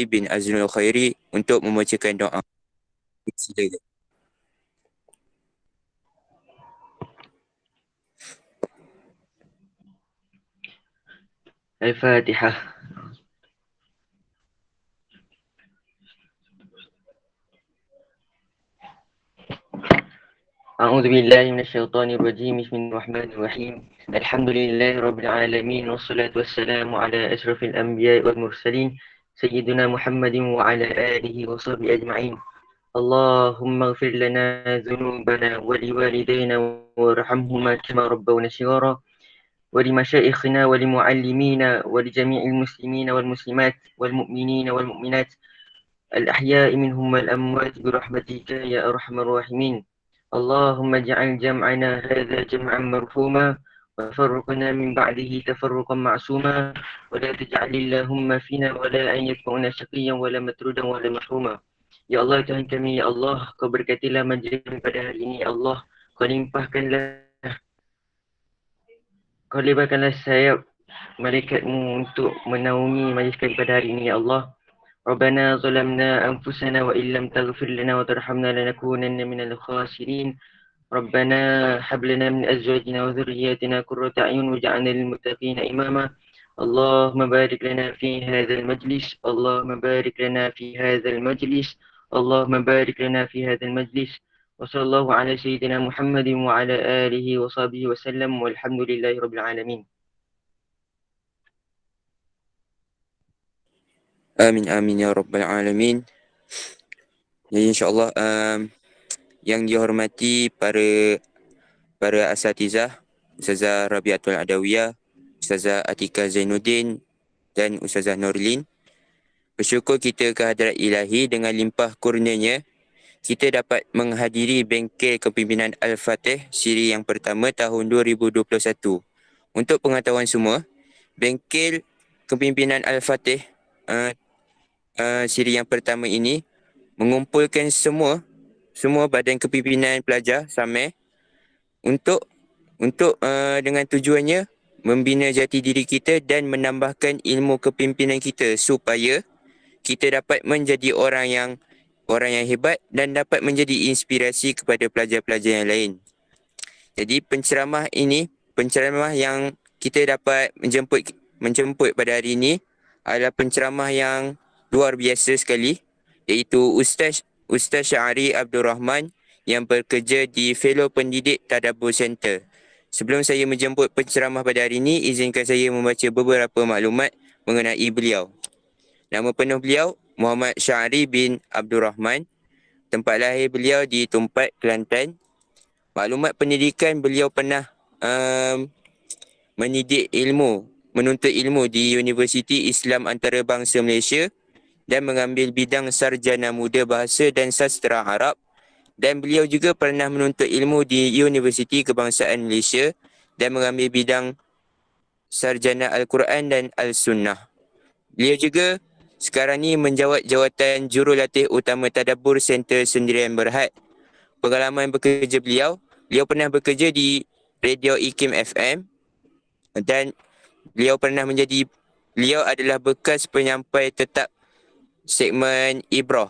bin Azrul Khairi untuk membacakan doa. Silakan. Al-Fatihah. أعوذ بالله من الشيطان الرجيم. بسم الله الرحمن الرحيم. الحمد لله رب العالمين، والصلاة والسلام على أشرف الأنبياء والمرسلين سيدنا محمد وعلى آله وصحبه أجمعين. اللهم اغفر لنا ذنوبنا ولوالدينا وارحمهما كما ربونا صغارا، ولمشايخنا ولمعلمينا ولجميع المسلمين والمسلمات والمؤمنين والمؤمنات الأحياء منهم والأموات برحمتك يا أرحم الراحمين. اللهم اجعل جمعنا هذا جمعا مرحوما، وفرقنا من بعده تفرقا معصوما، ولا تجعل اللهم فينا ولا أن يتبعنا شقيا ولا مترودا ولا محروما. Ya Allah, Tuhan kami, ya Allah, kau berkatilah majlis kami pada hari ini, ya Allah. Kau limpahkanlah sayap malaikatmu untuk menaungi majlis kami pada hari ini, ya Allah. ربنا ظلمنا أنفسنا وإن لم تغفر لنا وترحمنا لنكونن من الخاسرين. ربنا هب لنا من أزواجنا وذرياتنا قرة أعين واجعلنا للمتقين إماما. اللهم بارك لنا في هذا المجلس، اللهم بارك لنا في هذا المجلس، اللهم بارك لنا في هذا المجلس. وصلى الله على سيدنا محمد وعلى آله وصحبه وسلم، والحمد لله رب العالمين. Amin amin ya rabbal alamin. Jadi insya-Allah yang dihormati para asatizah, Ustazah Rabiatul Adawiyah, Ustazah Atika Zainuddin dan Ustazah Nurlin. Bersyukur kita ke hadirat ilahi dengan limpah kurnianya kita dapat menghadiri bengkel kepimpinan Al-Fatih siri yang pertama tahun 2021. Untuk pengetahuan semua, bengkel kepimpinan Al-Fatih siri yang pertama ini mengumpulkan semua badan kepimpinan pelajar SAME untuk dengan tujuannya membina jati diri kita dan menambahkan ilmu kepimpinan kita supaya kita dapat menjadi orang yang hebat dan dapat menjadi inspirasi kepada pelajar-pelajar yang lain. Jadi penceramah yang kita dapat menjemput pada hari ini adalah penceramah yang luar biasa sekali, iaitu Ustaz Syahri Abdul Rahman yang bekerja di Fellow Pendidik Tadabbur Center. Sebelum saya menjemput penceramah pada hari ini, izinkan saya membaca beberapa maklumat mengenai beliau. Nama penuh beliau Muhammad Syahri bin Abdul Rahman. Tempat lahir beliau di Tumpat, Kelantan. Maklumat pendidikan, beliau pernah menuntut ilmu di Universiti Islam Antarabangsa Malaysia dan mengambil bidang sarjana muda bahasa dan sastra Arab, dan beliau juga pernah menuntut ilmu di Universiti Kebangsaan Malaysia dan mengambil bidang sarjana Al-Quran dan Al-Sunnah. Beliau juga sekarang ni menjawat jawatan Jurulatih Utama Tadabbur Center Sendirian Berhad. Pengalaman bekerja beliau pernah bekerja di Radio IKIM FM dan beliau adalah bekas penyampai tetap segmen Ibrah.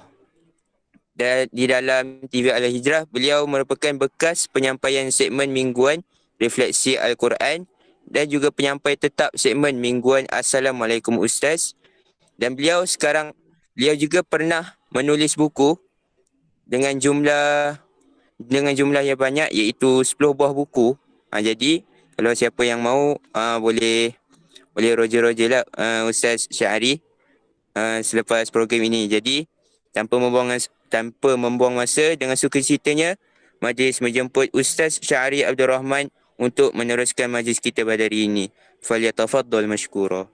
Dan di dalam TV Al-Hijrah, beliau merupakan bekas penyampaian segmen mingguan Refleksi Al-Quran dan juga penyampai tetap segmen mingguan Assalamualaikum Ustaz. Dan beliau juga pernah menulis buku dengan jumlah yang banyak, iaitu 10 buah buku. Jadi kalau siapa yang mahu boleh roja-roja lah Ustaz Syahri selepas program ini. Jadi tanpa membuang masa, dengan sukacitanya majlis menjemput Ustaz Syahri Abdul Rahman untuk meneruskan majlis kita pada hari ini. Falyatafaddal mashkura.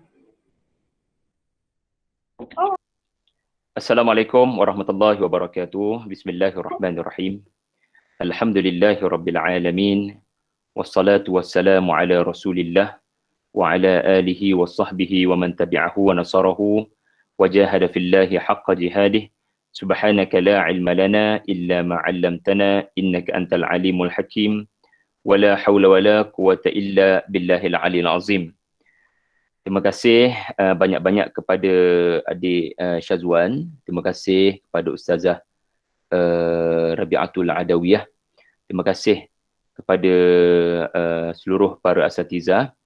Assalamualaikum warahmatullahi wabarakatuh. Bismillahirrahmanirrahim. Alhamdulillahi rabbil alamin. Wassalatu wassalamu ala rasulillah wa ala alihi wa sahbihi wa man tabi'ahu wa nasarahu wa jahada fillahi haqqa jihadih. Subhanaka la ilma lana illa ma 'allamtana innaka antal alimul hakim. Wa la hawla wa la quwwata illa billahil aliyil azim. Terima kasih banyak-banyak kepada adik Syazwan. Terima kasih kepada Ustazah Rabi'atul Adawiyah. Terima kasih kepada seluruh para asatizah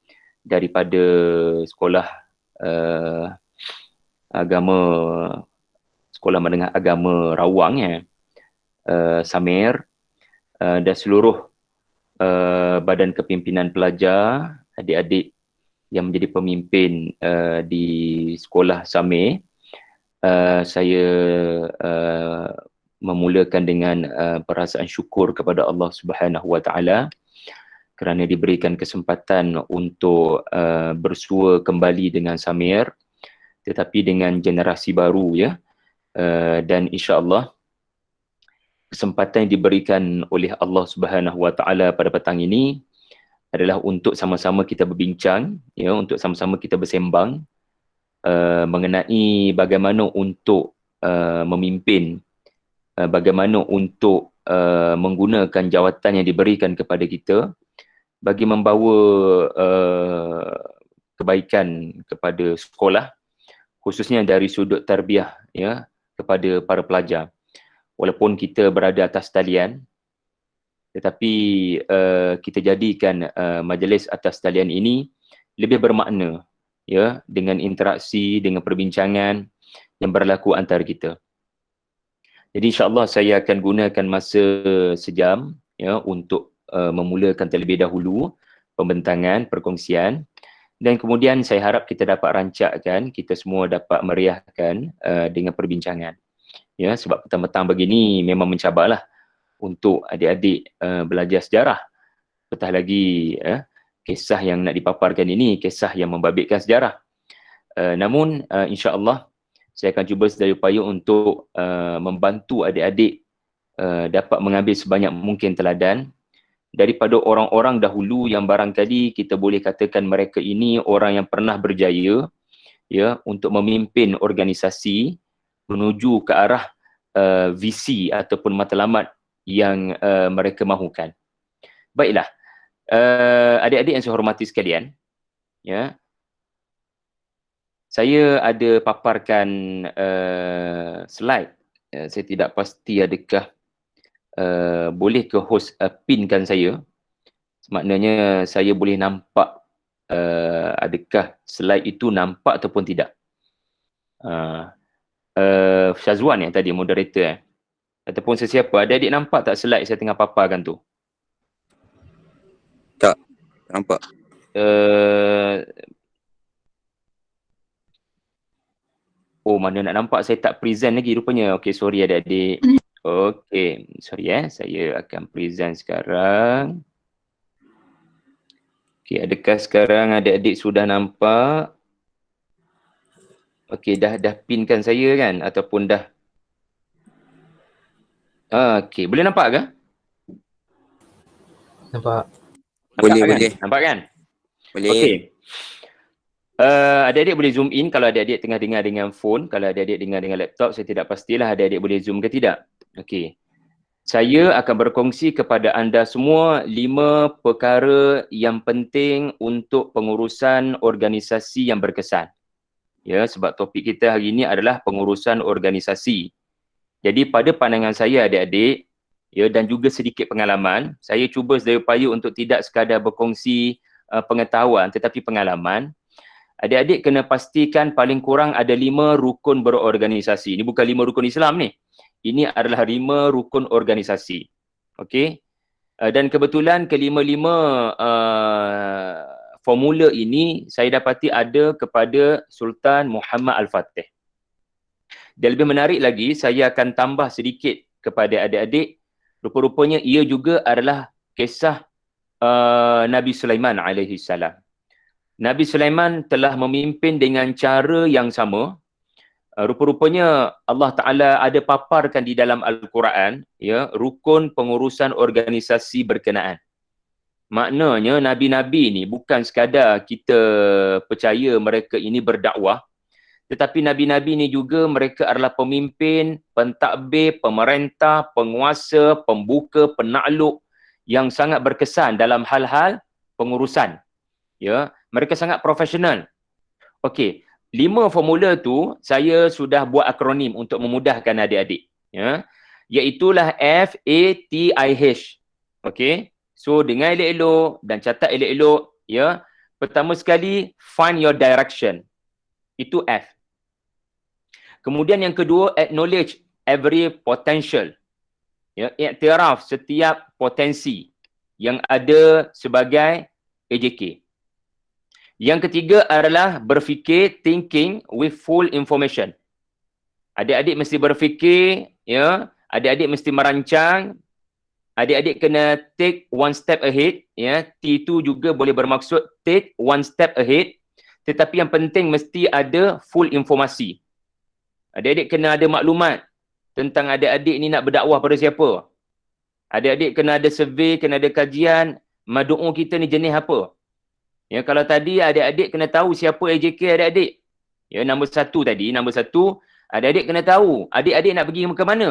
daripada sekolah agama, sekolah menengah agama Rawang, Samir, dan seluruh badan kepimpinan pelajar, adik-adik yang menjadi pemimpin di sekolah Samir. Saya memulakan dengan perasaan syukur kepada Allah Subhanahu Wa Taala kerana diberikan kesempatan untuk bersua kembali dengan Samir, tetapi dengan generasi baru, ya. Dan insya-Allah kesempatan yang diberikan oleh Allah Subhanahu Wa Taala pada petang ini adalah untuk sama-sama kita berbincang, ya, untuk sama-sama kita bersembang mengenai bagaimana untuk memimpin, bagaimana untuk menggunakan jawatan yang diberikan kepada kita bagi membawa kebaikan kepada sekolah, khususnya dari sudut tarbiyah, ya, kepada para pelajar. Walaupun kita berada atas talian, tetapi kita jadikan majlis atas talian ini lebih bermakna, ya, dengan interaksi, dengan perbincangan yang berlaku antara kita. Jadi insya-Allah saya akan gunakan masa sejam, ya, untuk memulakan terlebih dahulu pembentangan, perkongsian, dan kemudian saya harap kita dapat rancakkan, kita semua dapat meriahkan dengan perbincangan. Ya, sebab petang-petang begini memang mencabarlah untuk adik-adik belajar sejarah. Apatah lagi kisah yang nak dipaparkan ini, kisah yang membabitkan sejarah. Namun insya-Allah saya akan cuba sedaya upaya untuk membantu adik-adik dapat mengambil sebanyak mungkin teladan daripada orang-orang dahulu yang barangkali kita boleh katakan mereka ini orang yang pernah berjaya, ya, untuk memimpin organisasi menuju ke arah visi ataupun matlamat yang mereka mahukan. Baiklah, adik-adik yang saya hormati sekalian, ya, saya ada paparkan slide. Saya tidak pasti adakah boleh ke host pinkan saya. Maknanya saya boleh nampak adakah slide itu nampak ataupun tidak. Syazwan yang tadi moderator, ataupun sesiapa, adik-adik nampak tak slide saya tengah paparkan tu? Tak nampak. Oh, mana nak nampak, saya tak present lagi rupanya. Okey, sorry adik-adik. Okey, sorry saya akan present sekarang. Okey, adakah sekarang adik-adik sudah nampak? Okey, dah pinkan saya kan, ataupun dah? Okey, boleh nampak ke? Nampak. Boleh, kan? boleh. Nampak kan? Boleh. Okey. Adik-adik boleh zoom in kalau adik-adik tengah dengar dengan phone. Kalau adik-adik dengar dengan laptop, saya tidak pastilah adik-adik boleh zoom ke tidak. Okey. Saya akan berkongsi kepada anda semua 5 perkara yang penting untuk pengurusan organisasi yang berkesan. Ya, sebab topik kita hari ini adalah pengurusan organisasi. Jadi pada pandangan saya adik-adik, ya, dan juga sedikit pengalaman, saya cuba sedaya upaya untuk tidak sekadar berkongsi pengetahuan tetapi pengalaman. Adik-adik kena pastikan paling kurang ada 5 rukun berorganisasi. Ini bukan 5 rukun Islam ni. Ini adalah 5 rukun organisasi. Okey. Dan kebetulan kelima-lima formula ini saya dapati ada kepada Sultan Muhammad Al-Fatih. Dan lebih menarik lagi, saya akan tambah sedikit kepada adik-adik. Rupa-rupanya ia juga adalah kisah Nabi Sulaiman alaihi salam. Nabi Sulaiman telah memimpin dengan cara yang sama. Rupa-rupanya Allah Ta'ala ada paparkan di dalam Al-Quran, ya, rukun pengurusan organisasi berkenaan. Maknanya Nabi-Nabi ni bukan sekadar kita percaya mereka ini berdakwah, tetapi Nabi-Nabi ni juga mereka adalah pemimpin, pentadbir, pemerintah, penguasa, pembuka, penakluk yang sangat berkesan dalam hal-hal pengurusan. Ya, mereka sangat profesional Okey, 5 formula tu saya sudah buat akronim untuk memudahkan adik-adik, ya. Iaitulah FATIH. Okey. So dengar elok-elok dan catat elok-elok, ya. Pertama sekali, find your direction. Itu F. Kemudian yang kedua, acknowledge every potential. Ya, iktiraf setiap potensi yang ada sebagai AJK. Yang ketiga adalah berfikir, thinking with full information. Adik-adik mesti berfikir, ya, adik-adik mesti merancang, adik-adik kena take one step ahead, ya. T itu juga boleh bermaksud take one step ahead, tetapi yang penting mesti ada full informasi. Adik-adik kena ada maklumat tentang adik-adik ni nak berdakwah pada siapa. Adik-adik kena ada survey, kena ada kajian, madu'u kita ni jenis apa. Ya, kalau tadi adik-adik kena tahu siapa AJK adik-adik. Ya, nombor 1 tadi, nombor 1, adik-adik kena tahu adik-adik nak pergi ke mana.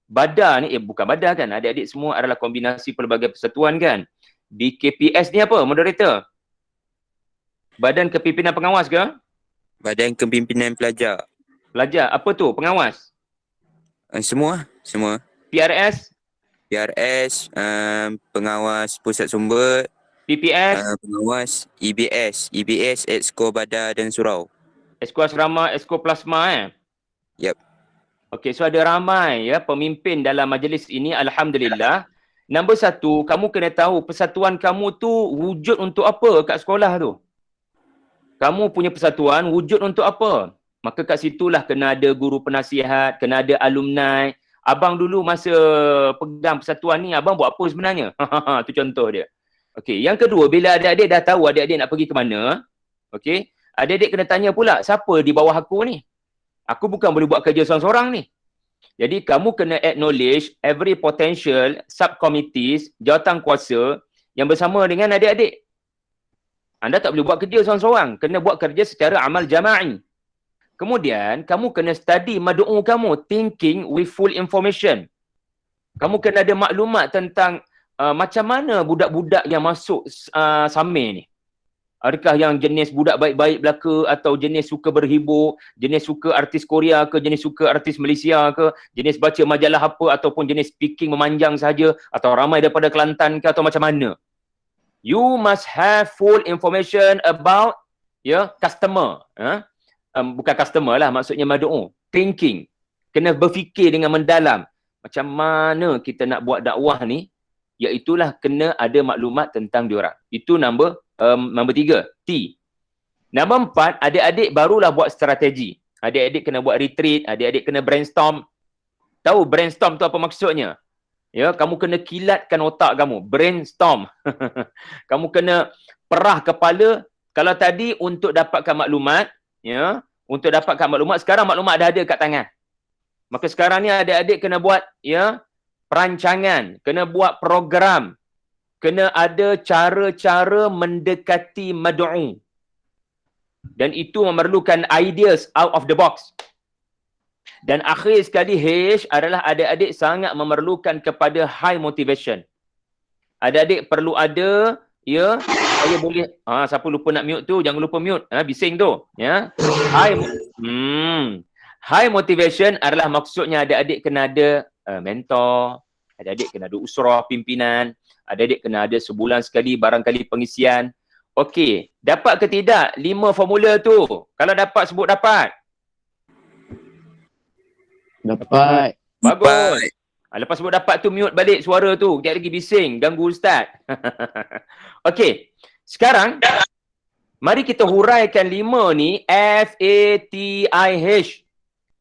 Badar ni, bukan badar kan, adik-adik semua adalah kombinasi pelbagai persatuan kan. BKPS ni apa, moderator? Badan Kepimpinan Pengawas ke? Badan Kepimpinan Pelajar. Pelajar, apa tu, pengawas? Semua. PRS? PRS, pengawas pusat sumber, PPS? pengawas EBS, Exco Badar dan Surau. Esko Asrama, Esko Plasma Yep. Okey, so ada ramai ya pemimpin dalam majlis ini, alhamdulillah. Nombor 1, kamu kena tahu persatuan kamu tu wujud untuk apa kat sekolah tu. Kamu punya persatuan wujud untuk apa? Maka kat situlah kena ada guru penasihat, kena ada alumni. Abang dulu masa pegang persatuan ni, abang buat apa sebenarnya? Tu contoh dia. Okey, yang kedua, bila adik-adik dah tahu adik-adik nak pergi ke mana, okey, adik-adik kena tanya pula, siapa di bawah aku ni? Aku bukan boleh buat kerja seorang-seorang ni. Jadi kamu kena acknowledge every potential subcommittees, jawatan kuasa yang bersama dengan adik-adik. Anda tak boleh buat kerja seorang-seorang, kena buat kerja secara amal jama'i. Kemudian kamu kena study madu'u kamu, thinking with full information. Kamu kena ada maklumat tentang macam mana budak-budak yang masuk Samir ni. Adakah yang jenis budak baik-baik belaka, atau jenis suka berhibur, jenis suka artis Korea ke, jenis suka artis Malaysia ke, jenis baca majalah apa, ataupun jenis speaking memanjang saja, atau ramai daripada Kelantan ke, atau macam mana. You must have full information about customer. Bukan customer lah, maksudnya madu'u. Thinking. Kena berfikir dengan mendalam. Macam mana kita nak buat dakwah ni, iaitulah kena ada maklumat tentang diorang. Itu nombor 3, T. Nombor 4, adik-adik barulah buat strategi. Adik-adik kena buat retreat, adik-adik kena brainstorm. Tahu brainstorm tu apa maksudnya? Ya, kamu kena kilatkan otak kamu, brainstorm. Kamu kena perah kepala. Kalau tadi untuk dapatkan maklumat, ya, untuk dapatkan maklumat, sekarang maklumat dah ada kat tangan. Maka sekarang ni adik-adik kena buat perancangan, kena buat program, kena ada cara-cara mendekati madu'u. Dan itu memerlukan ideas out of the box. Dan akhir sekali H adalah adik-adik sangat memerlukan kepada high motivation. Adik-adik perlu ada, saya boleh, siapa lupa nak mute tu, jangan lupa mute, bising tu. Ya. High motivation adalah maksudnya adik-adik kena ada mentor, adik-adik kena ada usrah pimpinan, adik-adik kena ada sebulan sekali barangkali pengisian. Okey, dapat ke tidak 5 formula tu? Kalau dapat, sebut dapat. Dapat. Bagus. Lepas sebut dapat tu, mute balik suara tu. Sekejap lagi bising, ganggu Ustaz. Okey, sekarang mari kita huraikan 5 ni, FATIH,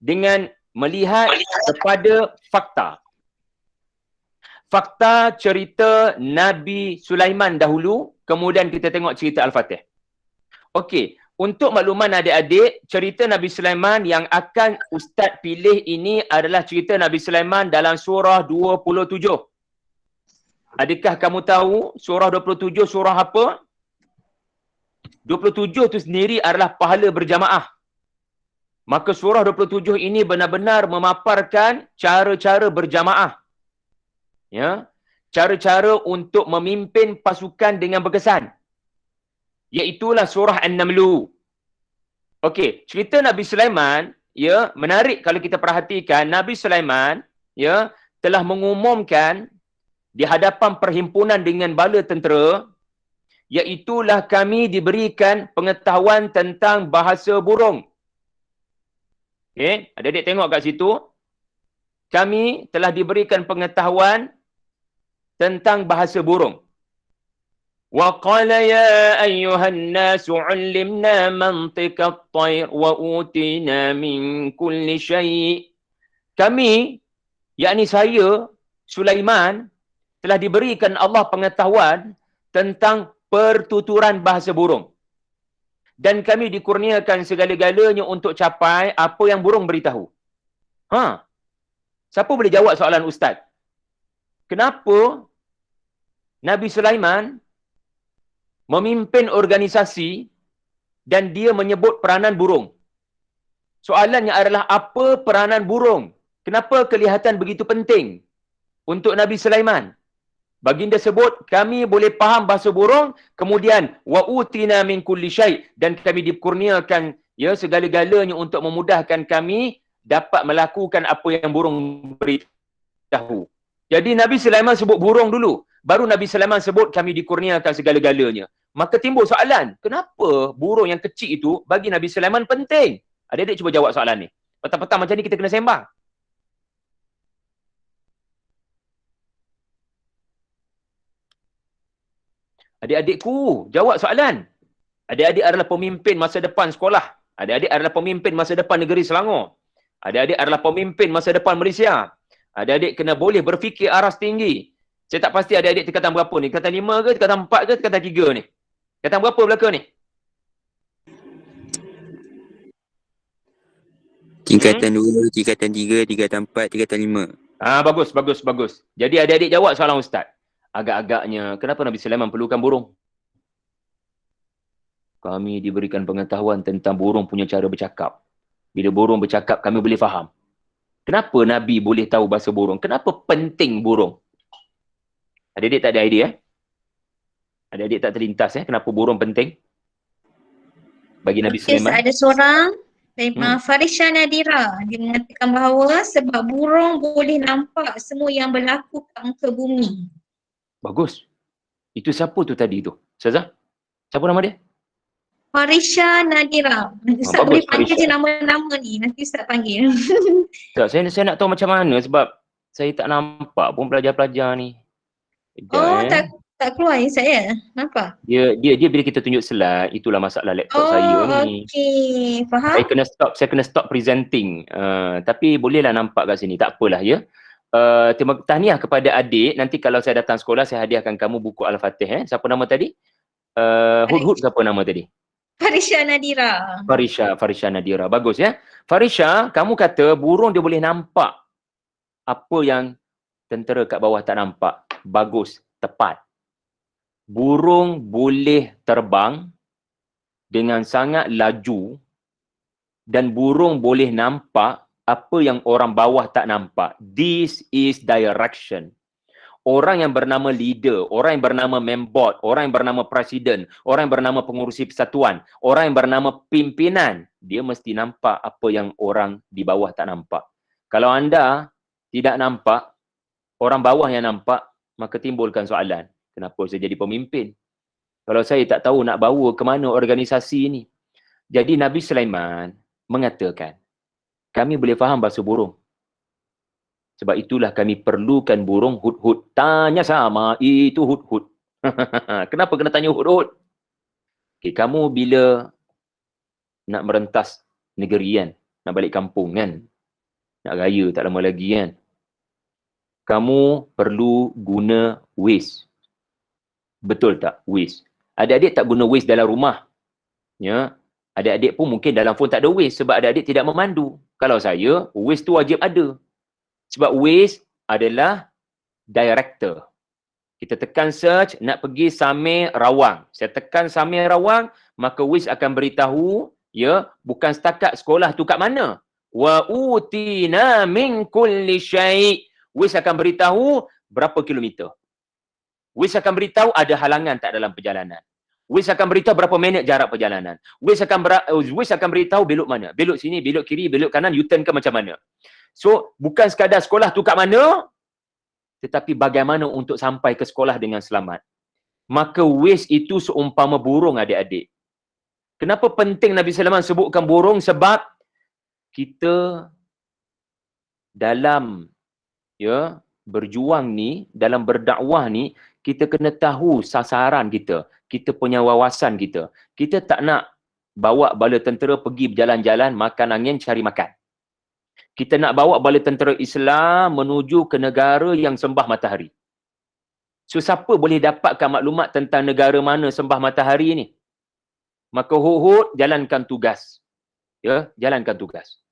dengan melihat kepada fakta. Fakta cerita Nabi Sulaiman dahulu, kemudian kita tengok cerita Al-Fatih. Okey, untuk makluman adik-adik, cerita Nabi Sulaiman yang akan Ustaz pilih ini adalah cerita Nabi Sulaiman dalam surah 27. Adakah kamu tahu surah 27 surah apa? 27 tu sendiri adalah pahala berjamaah. Maka surah 27 ini benar-benar memaparkan cara-cara berjamaah. Ya, cara-cara untuk memimpin pasukan dengan berkesan. Iaitulah surah An-Namlu. Okey, cerita Nabi Sulaiman, ya, menarik kalau kita perhatikan. Nabi Sulaiman, ya, telah mengumumkan di hadapan perhimpunan dengan bala tentera, iaitulah kami diberikan pengetahuan tentang bahasa burung. Okey, adik-adik tengok kat situ. Kami telah diberikan pengetahuan tentang bahasa burung. Wa qala ya ayyuhan nasu 'allimna mantiqat tayr wa utina min kulli syai'. Kami, yakni saya, Sulaiman, telah diberikan Allah pengetahuan tentang pertuturan bahasa burung. Dan kami dikurniakan segala-galanya untuk capai apa yang burung beritahu. Siapa boleh jawab soalan Ustaz? Kenapa Nabi Sulaiman memimpin organisasi dan dia menyebut peranan burung? Soalannya adalah apa peranan burung? Kenapa kelihatan begitu penting untuk Nabi Sulaiman? Baginda sebut, kami boleh faham bahasa burung, kemudian wa utina min kulli syai', dan kami dikurniakan ya segala-galanya untuk memudahkan kami dapat melakukan apa yang burung beritahu. Jadi Nabi Sulaiman sebut burung dulu, baru Nabi Sulaiman sebut kami dikurniakan segala-galanya. Maka timbul soalan, kenapa burung yang kecil itu bagi Nabi Sulaiman penting? Adik-adik cuba jawab soalan ni. Petang-petang macam ni kita kena sembang. Adik-adikku, jawab soalan. Adik-adik adalah pemimpin masa depan sekolah. Adik-adik adalah pemimpin masa depan negeri Selangor. Adik-adik adalah pemimpin masa depan Malaysia. Adik-adik kena boleh berfikir aras tinggi. Saya tak pasti adik-adik tingkatan berapa ni. Tingkatan 5 ke, tingkatan 4 ke, tingkatan 3 ni. Tingkatan berapa belakang ni? Tingkatan 2, tingkatan 3, tingkatan 4, tingkatan 5. Bagus. Jadi adik-adik jawab soalan Ustaz. Agak-agaknya, kenapa Nabi Sulaiman perlukan burung? Kami diberikan pengetahuan tentang burung punya cara bercakap. Bila burung bercakap, kami boleh faham. Kenapa Nabi boleh tahu bahasa burung? Kenapa penting burung? Adik-adik tak ada idea? Adik-adik tak terlintas kenapa burung penting? Bagi Nabi Sulaiman. Ada seorang, Farisha Nadira, dia mengatakan bahawa sebab burung boleh nampak semua yang berlaku kat muka bumi. Bagus. Itu siapa tu tadi tu? Ustazah? Siapa nama dia? Farisha Nadira. Ustaz boleh panggil Farisha. je nama-nama ni. Nanti Ustaz panggil. Tak, saya nak tahu macam mana sebab saya tak nampak pun pelajar-pelajar ni. Sekejap, tak keluar ni saya. Nampak? Dia bila kita tunjuk slide, itulah masalah laptop saya ni. Okey. Faham? Saya kena stop presenting. Tapi bolehlah nampak kat sini. Tak apalah ya. Terima tahniah kepada adik. Nanti kalau saya datang sekolah, saya hadiahkan kamu buku Al-Fatih. Siapa nama tadi? Hud siapa nama tadi? Farisha Nadira. Farisha Nadira. Bagus ya. Farisha, kamu kata burung dia boleh nampak apa yang tentera kat bawah tak nampak. Bagus. Tepat. Burung boleh terbang dengan sangat laju dan burung boleh nampak apa yang orang bawah tak nampak. This is direction. Orang yang bernama leader, orang yang bernama memboard, orang yang bernama presiden, orang yang bernama pengurusi persatuan, orang yang bernama pimpinan, dia mesti nampak apa yang orang di bawah tak nampak. Kalau anda tidak nampak, orang bawah yang nampak, maka timbulkan soalan. Kenapa saya jadi pemimpin? Kalau saya tak tahu nak bawa ke mana organisasi ni. Jadi Nabi Sulaiman mengatakan, kami boleh faham bahasa burung. Sebab itulah kami perlukan burung hudhud. Tanya sama, itu hudhud. Kenapa kena tanya hudhud? Okay, kamu bila nak merentas negeri kan, nak balik kampung kan, nak raya tak lama lagi kan, kamu perlu guna Waze. Betul tak? Waze. Adik-adik tak guna Waze dalam rumah. Ya, adik-adik pun mungkin dalam phone tak ada Waze sebab adik-adik tidak memandu. Kalau saya, Waze tu wajib ada. Sebab Waze adalah director. Kita tekan search, nak pergi Samir Rawang. Saya tekan Samir Rawang, maka Waze akan beritahu, ya, bukan setakat sekolah tu kat mana. Wa utina min kulli syai'. Waze akan beritahu berapa kilometer. Waze akan beritahu ada halangan tak dalam perjalanan. Waze akan beritahu berapa minit jarak perjalanan. Waze akan beritahu belok mana. Belok sini, belok kiri, belok kanan, U-turn ke macam mana. So, bukan sekadar sekolah tu kat mana, tetapi bagaimana untuk sampai ke sekolah dengan selamat. Maka Waze itu seumpama burung, adik-adik. Kenapa penting Nabi Sulaiman sebutkan burung? Sebab kita dalam berjuang ni, dalam berdakwah ni, kita kena tahu sasaran kita, kita punya wawasan kita. Kita tak nak bawa bala tentera pergi berjalan-jalan, makan angin, cari makan. Kita nak bawa bala tentera Islam menuju ke negara yang sembah matahari. So, siapa boleh dapatkan maklumat tentang negara mana sembah matahari ni? Maka Hud jalankan tugas. Jalankan tugas.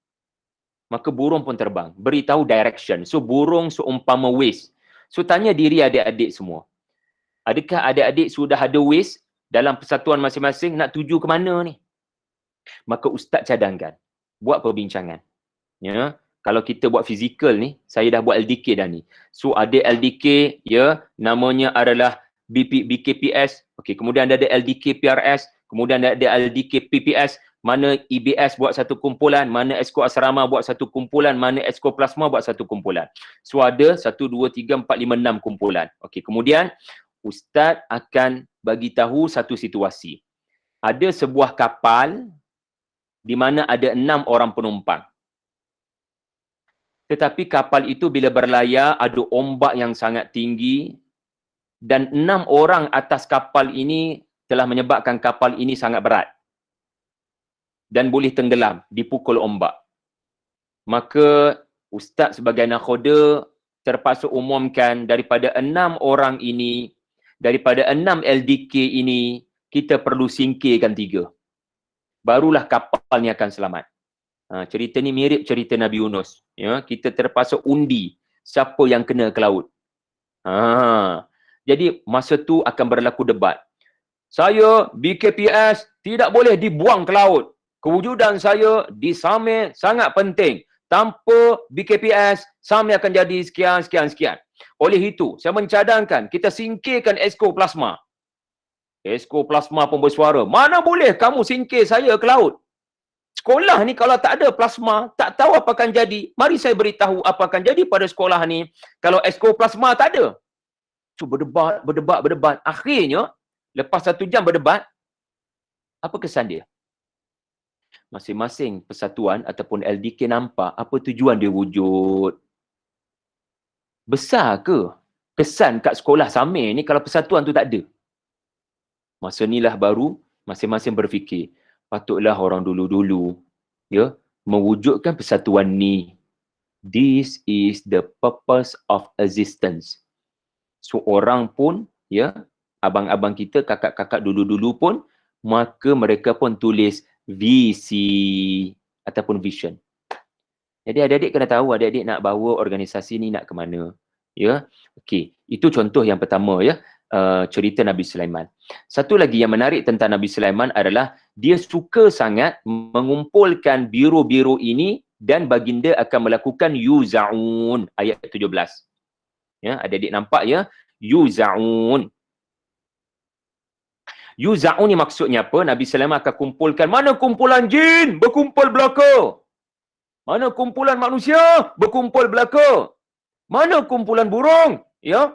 Maka burung pun terbang. Beritahu direction. So, burung seumpama Waze. So, tanya diri adik-adik semua. Adakah adik-adik sudah ada Waze dalam persatuan masing-masing nak tuju ke mana ni? Maka ustaz cadangkan. Buat perbincangan. Kalau kita buat fizikal ni, saya dah buat LDK dah ni. So, ada LDK, namanya adalah BKPS. Okey, kemudian ada LDK PRS. Kemudian ada LDK PPS. Mana EBS buat satu kumpulan, mana Esko Asrama buat satu kumpulan, mana Esko Plasma buat satu kumpulan. So, ada 1, 2, 3, 4, 5, 6 kumpulan. Okey, kemudian ustaz akan bagi tahu satu situasi. Ada sebuah kapal di mana ada 6 orang penumpang. Tetapi kapal itu bila berlayar ada ombak yang sangat tinggi dan 6 orang atas kapal ini telah menyebabkan kapal ini sangat berat dan boleh tenggelam, dipukul ombak. Maka ustaz sebagai nakhoda terpaksa umumkan daripada 6 orang ini, daripada 6 LDK ini, kita perlu singkirkan 3. Barulah kapal ni akan selamat. Cerita ni mirip cerita Nabi Yunus. Kita terpaksa undi siapa yang kena ke laut. Jadi masa tu akan berlaku debat. Saya BKPS tidak boleh dibuang ke laut. Kewujudan saya di SAME sangat penting. Tanpa BKPS, SAME akan jadi sekian. Oleh itu, saya mencadangkan kita singkirkan Esko Plasma. Esko Plasma pun bersuara. Mana boleh kamu singkir saya ke laut? Sekolah ni kalau tak ada plasma, tak tahu apa akan jadi. Mari saya beritahu apa akan jadi pada sekolah ni kalau Esko Plasma tak ada. So, berdebat. Akhirnya, lepas 1 jam berdebat, apa kesan dia? Masing-masing persatuan ataupun LDK nampak apa tujuan dia wujud. Besar ke kesan kat sekolah SAME ni kalau persatuan tu tak ada? Masa inilah baru masing-masing berfikir, patutlah orang dulu-dulu mewujudkan persatuan ni. This is the purpose of existence. So, orang pun, abang-abang kita, kakak-kakak dulu-dulu pun, maka mereka pun tulis visi ataupun vision. Jadi adik-adik kena tahu adik-adik nak bawa organisasi ni nak ke mana. Okey, itu contoh yang pertama cerita Nabi Sulaiman. Satu lagi yang menarik tentang Nabi Sulaiman adalah dia suka sangat mengumpulkan biro-biro ini dan baginda akan melakukan yuza'un, ayat 17. Adik-adik nampak yuza'un. Yuza'un ni maksudnya apa? Nabi Sulaiman akan kumpulkan, mana kumpulan jin berkumpul belaka? Mana kumpulan manusia berkumpul belaka? Mana kumpulan burung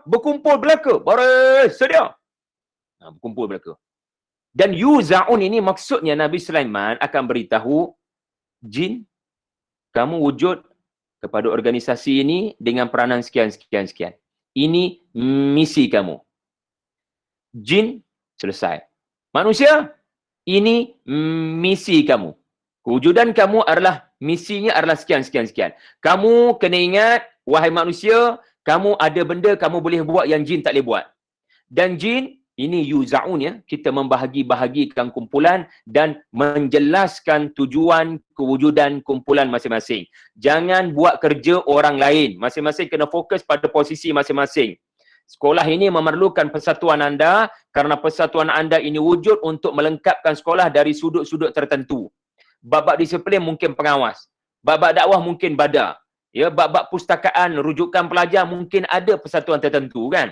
berkumpul belaka? Baris sedia. Berkumpul belaka. Dan yuza'un ini maksudnya Nabi Sulaiman akan beritahu jin, kamu wujud kepada organisasi ini dengan peranan sekian. Ini misi kamu. Jin, selesai. Manusia, ini misi kamu. Kewujudan kamu adalah, misinya adalah sekian. Kamu kena ingat, wahai manusia, kamu ada benda kamu boleh buat yang jin tak boleh buat. Dan jin, ini yuza'un kita membahagi-bahagikan kumpulan dan menjelaskan tujuan kewujudan kumpulan masing-masing. Jangan buat kerja orang lain. Masing-masing kena fokus pada posisi masing-masing. Sekolah ini memerlukan persatuan anda kerana persatuan anda ini wujud untuk melengkapkan sekolah dari sudut-sudut tertentu. Bab-bab disiplin mungkin pengawas. Bab-bab dakwah mungkin bada. Bab-bab pustakaan, rujukan pelajar mungkin ada persatuan tertentu kan.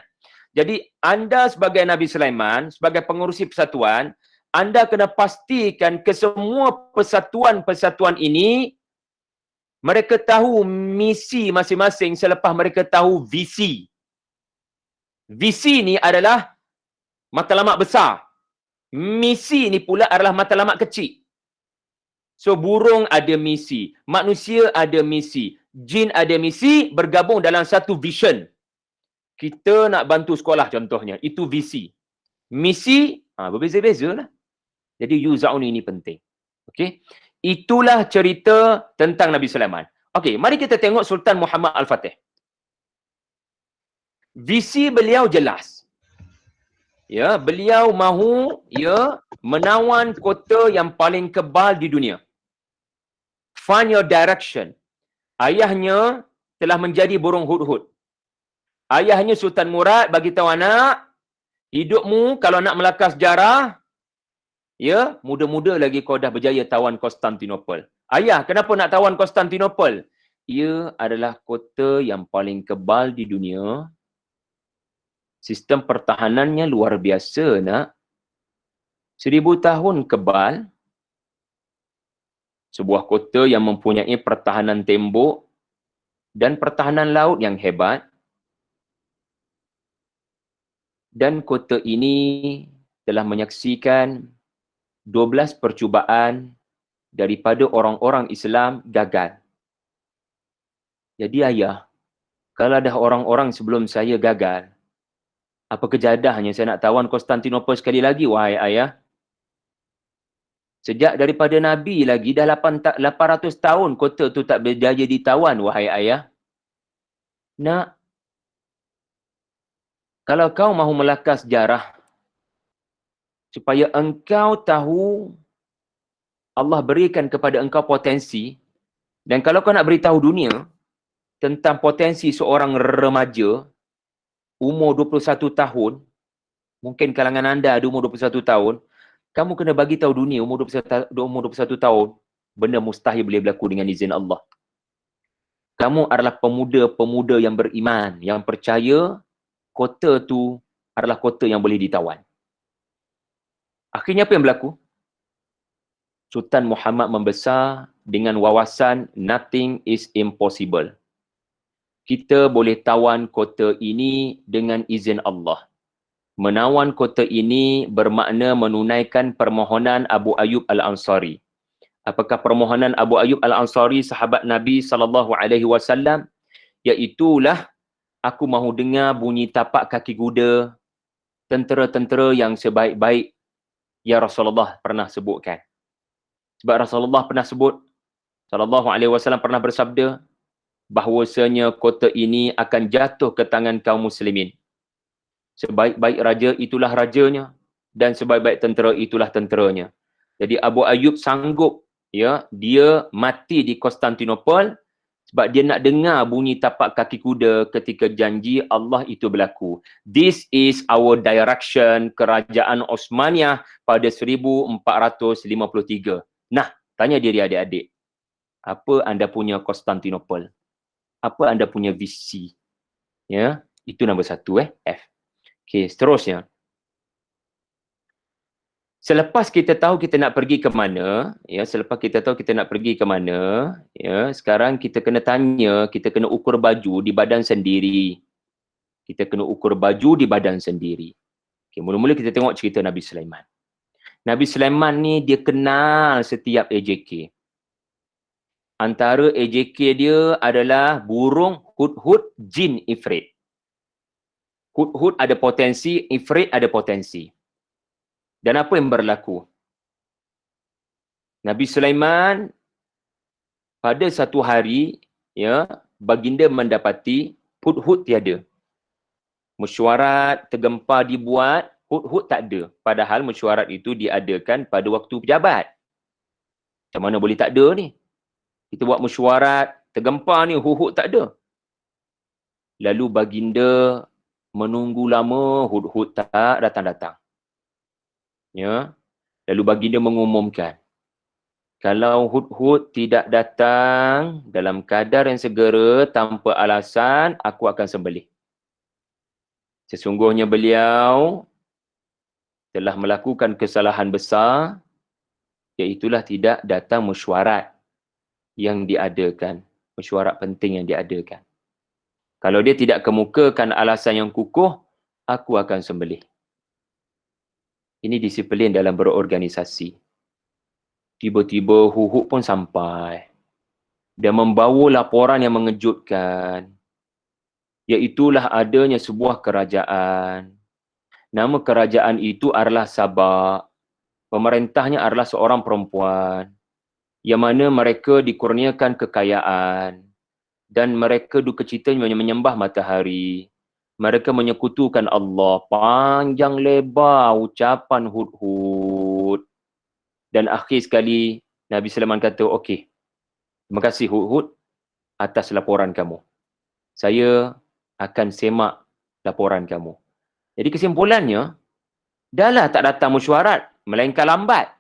Jadi anda sebagai Nabi Sulaiman, sebagai pengurusi persatuan, anda kena pastikan kesemua persatuan-persatuan ini mereka tahu misi masing-masing selepas mereka tahu visi. Visi ni adalah matlamat besar. Misi ni pula adalah matlamat kecil. So burung ada misi, manusia ada misi, jin ada misi, bergabung dalam satu vision. Kita nak bantu sekolah contohnya, itu visi. Misi berbeza-beza lah. Jadi yuzauni ini penting. Okey. Itulah cerita tentang Nabi Sulaiman. Okey, mari kita tengok Sultan Muhammad Al-Fatih. Visi beliau jelas. Ya, beliau mahu menawan kota yang paling kebal di dunia. Find your direction. Ayahnya telah menjadi burung hudhud. Ayahnya Sultan Murad bagi tahu anak, hidupmu kalau nak melakar sejarah, ya, muda-muda lagi kau dah berjaya tawan Konstantinopel. Ayah, kenapa nak tawan Konstantinopel? Ia adalah kota yang paling kebal di dunia. Sistem pertahanannya luar biasa, nak. 1000 tahun kebal. Sebuah kota yang mempunyai pertahanan tembok dan pertahanan laut yang hebat. Dan kota ini telah menyaksikan 12 percubaan daripada orang-orang Islam gagal. Jadi ayah, kalau ada orang-orang sebelum saya gagal, apa kejadahnya saya nak tawan Konstantinopel sekali lagi, wahai ayah? Sejak daripada Nabi lagi, dah 800 tahun kota tu tak berjaya ditawan, wahai ayah. Nak, kalau kau mahu melakar sejarah, supaya engkau tahu Allah berikan kepada engkau potensi, dan kalau kau nak beritahu dunia tentang potensi seorang remaja umur 21 tahun, mungkin kalangan anda ada umur 21 tahun, kamu kena bagi tahu dunia umur 21 tahun, benda mustahil boleh berlaku dengan izin Allah. Kamu adalah pemuda-pemuda yang beriman, yang percaya kota tu adalah kota yang boleh ditawan. Akhirnya apa yang berlaku? Sultan Muhammad membesar dengan wawasan nothing is impossible. Kita boleh tawan kota ini dengan izin Allah. Menawan kota ini bermakna menunaikan permohonan Abu Ayyub Al-Ansari. Apakah permohonan Abu Ayyub Al-Ansari, sahabat Nabi SAW? Iaitulah, aku mahu dengar bunyi tapak kaki kuda tentera-tentera yang sebaik-baik ya Rasulullah pernah sebutkan. Sebab Rasulullah pernah sebut, SAW pernah bersabda, bahwasanya kota ini akan jatuh ke tangan kaum muslimin. Sebaik-baik raja itulah rajanya, dan sebaik-baik tentera itulah tenteranya. Jadi Abu Ayyub sanggup, ya, dia mati di Konstantinopel sebab dia nak dengar bunyi tapak kaki kuda ketika janji Allah itu berlaku. This is our direction, kerajaan Osmaniyah pada 1453. Nah, tanya diri adik-adik, apa anda punya Konstantinopel? Apa anda punya visi? Ya, itu nombor 1, F. Okey, seterusnya. Selepas kita tahu kita nak pergi ke mana, ya, sekarang kita kena tanya, kita kena ukur baju di badan sendiri. Okey, mula-mula kita tengok cerita Nabi Sulaiman. Nabi Sulaiman ni dia kenal setiap AJK. Antara AJK dia adalah burung hudhud, jin ifrit. Hudhud ada potensi, ifrit ada potensi. Dan apa yang berlaku? Nabi Sulaiman pada satu hari, ya, baginda mendapati hudhud tiada. Mesyuarat, tergempar dibuat, hudhud tak ada. Padahal mesyuarat itu diadakan pada waktu pejabat. Macam mana boleh tak ada ni? Kita buat mesyuarat, tergempar ni, hudhud tak ada. Lalu baginda menunggu lama, hudhud tak datang-datang. Ya. Lalu baginda mengumumkan, kalau hudhud tidak datang dalam kadar yang segera tanpa alasan, aku akan sembelih. Sesungguhnya beliau telah melakukan kesalahan besar, iaitulah tidak datang mesyuarat yang diadakan, mesyuarat penting yang diadakan. Kalau dia tidak kemukakan alasan yang kukuh, aku akan sembelih. Ini disiplin dalam berorganisasi. Tiba-tiba Huhud pun sampai. Dia membawa laporan yang mengejutkan, iaitulah adanya sebuah kerajaan. Nama kerajaan itu adalah Sabak. Pemerintahnya adalah seorang perempuan, yang mana mereka dikurniakan kekayaan, dan mereka duka cita menyembah matahari. Mereka menyekutukan Allah. Panjang lebar ucapan Hud-Hud. Dan akhir sekali, Nabi Sulaiman kata, okey, terima kasih Hud-Hud atas laporan kamu. Saya akan semak laporan kamu. Jadi kesimpulannya, dahlah tak datang mesyuarat, melainkan lambat.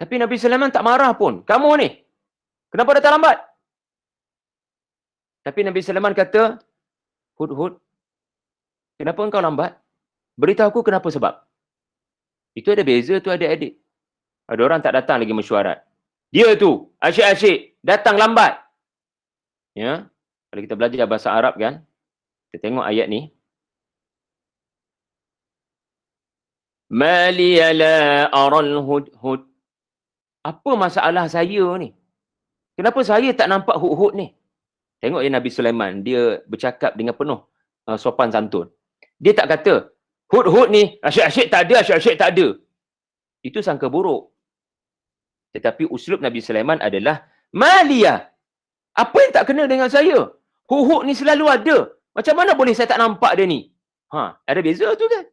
Tapi Nabi Sulaiman tak marah pun. Kamu ni, kenapa datang lambat? Tapi Nabi Sulaiman kata, Hud-Hud, kenapa engkau lambat? Beritahu aku kenapa sebab. Itu ada beza tu adik-adik. Ada orang tak datang lagi mesyuarat. Dia tu, asyik-asyik, datang lambat. Ya, kalau kita belajar bahasa Arab kan, kita tengok ayat ni. Maliya la aral hud-hud. Apa masalah saya ni? Kenapa saya tak nampak Hud-Hud ni? Tengok ya Nabi Sulaiman, dia bercakap dengan penuh sopan santun. Dia tak kata, Hud-Hud ni asyik-asyik tak ada, asyik-asyik tak ada. Itu sangka buruk. Tetapi uslub Nabi Sulaiman adalah, Maliya. Apa yang tak kena dengan saya? Hud-Hud ni selalu ada. Macam mana boleh saya tak nampak dia ni? Ada beza tu kan?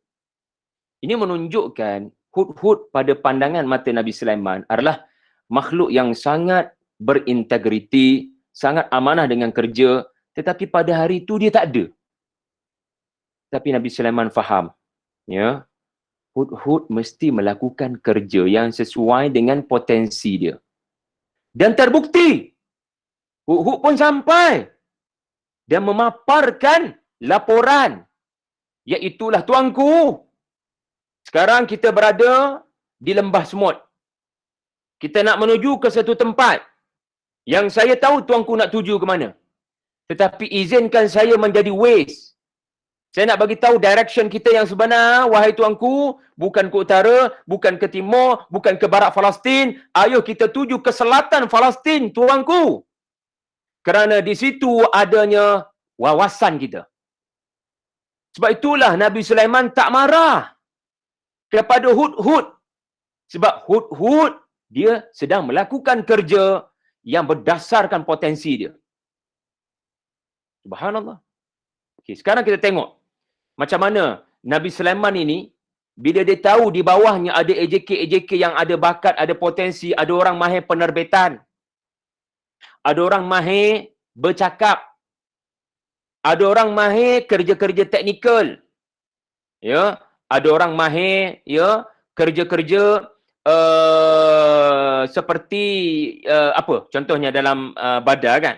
Ini menunjukkan Hud-Hud pada pandangan mata Nabi Sulaiman adalah makhluk yang sangat berintegriti, sangat amanah dengan kerja, tetapi pada hari itu dia tak ada. Tapi Nabi Sulaiman faham, ya, Hud-Hud mesti melakukan kerja yang sesuai dengan potensi dia. Dan terbukti, Hud-Hud pun sampai dan memaparkan laporan, iaitulah tuanku, sekarang kita berada di lembah semut. Kita nak menuju ke satu tempat yang saya tahu tuanku nak tuju ke mana. Tetapi izinkan saya menjadi Waze. Saya nak bagi tahu direction kita yang sebenar, wahai tuanku, bukan ke utara, bukan ke timur, bukan ke barat Palestin. Ayo kita tuju ke selatan Palestin, tuanku. Kerana di situ adanya wawasan kita. Sebab itulah Nabi Sulaiman tak marah kepada Hud-Hud. Sebab Hud-Hud dia sedang melakukan kerja yang berdasarkan potensi dia. Subhanallah. Okey, sekarang kita tengok macam mana Nabi Sulaiman ini, bila dia tahu di bawahnya ada AJK yang ada bakat, ada potensi, ada orang mahir penerbitan, ada orang mahir bercakap, ada orang mahir kerja-kerja teknikal, ya, ada orang mahir, ya, kerja-kerja seperti apa? Contohnya dalam badar kan.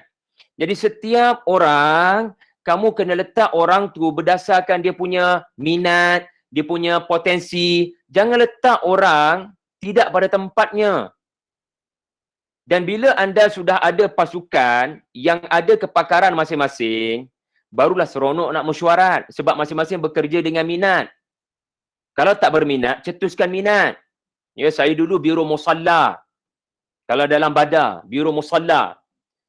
Jadi setiap orang, kamu kena letak orang tu berdasarkan dia punya minat, dia punya potensi. Jangan letak orang tidak pada tempatnya. Dan bila anda sudah ada pasukan yang ada kepakaran masing-masing, barulah seronok nak mesyuarat. Sebab masing-masing bekerja dengan minat. Kalau tak berminat, cetuskan minat. Ya, saya dulu biro musalla. Kalau dalam badar, biro musalla.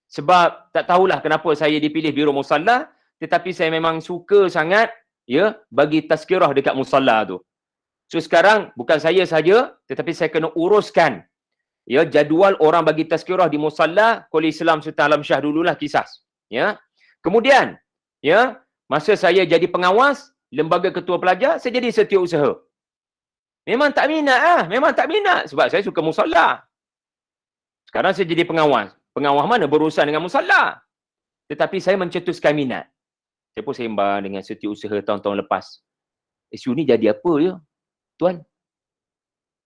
Sebab tak tahulah kenapa saya dipilih biro musalla, tetapi saya memang suka sangat, ya, bagi tazkirah dekat musalla tu. So sekarang bukan saya saja, tetapi saya kena uruskan, ya, jadual orang bagi tazkirah di musalla. Qul Islam Sultan Alam Shah dululah kisas, ya. Kemudian, ya, masa saya jadi pengawas lembaga ketua pelajar, saya jadi setiausaha. Memang tak minat memang tak minat sebab saya suka musalla. Sekarang saya jadi pengawas. Pengawas mana berurusan dengan musalla? Tetapi saya mencetuskan minat. Saya pun sembang dengan setiausaha tahun-tahun lepas. SU ni jadi apa ya, tuan?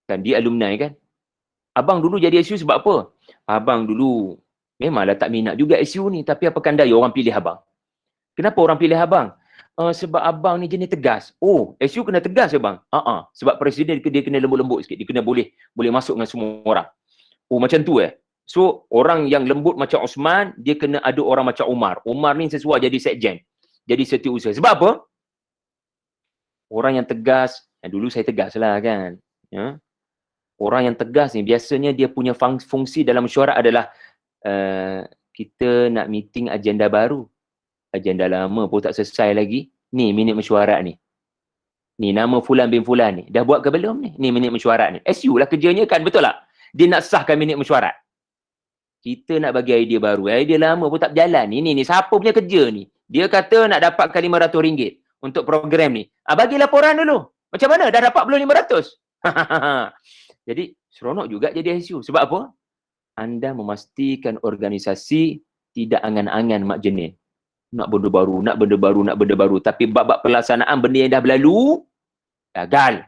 Kan dia alumni kan? Abang dulu jadi SU sebab apa? Abang dulu memanglah tak minat juga SU ni, tapi apakan daya orang pilih abang. Kenapa orang pilih abang? sebab abang ni jenis tegas. Oh, SU kena tegas ya bang? Sebab presiden dia kena lembut-lembut sikit. Dia kena boleh masuk dengan semua orang. Oh, macam tu So, orang yang lembut macam Osman, dia kena ada orang macam Umar. Umar ni sesuai jadi sekjen. Jadi setiausaha. Sebab apa? Orang yang tegas, dulu saya tegas lah kan. Ya? Orang yang tegas ni, biasanya dia punya fungsi dalam mesyuarat adalah kita nak meeting agenda baru. Agenda lama pun tak selesai lagi. Ni minit mesyuarat ni. Ni nama Fulan bin Fulan ni. Dah buat ke belum ni? Ni minit mesyuarat ni. SU lah kerjanya kan, betul tak? Dia nak sahkan minit mesyuarat. Kita nak bagi idea baru. Idea lama pun tak berjalan ni. Ni siapa punya kerja ni? Dia kata nak dapatkan RM500 untuk program ni. Bagi laporan dulu. Macam mana? Dah dapat belum 500? Jadi seronok juga jadi SU. Sebab apa? Anda memastikan organisasi tidak angan-angan mak jenis. Nak benda baru, nak benda baru, nak benda baru. Tapi bab-bab pelaksanaan benda yang dah berlalu, gagal.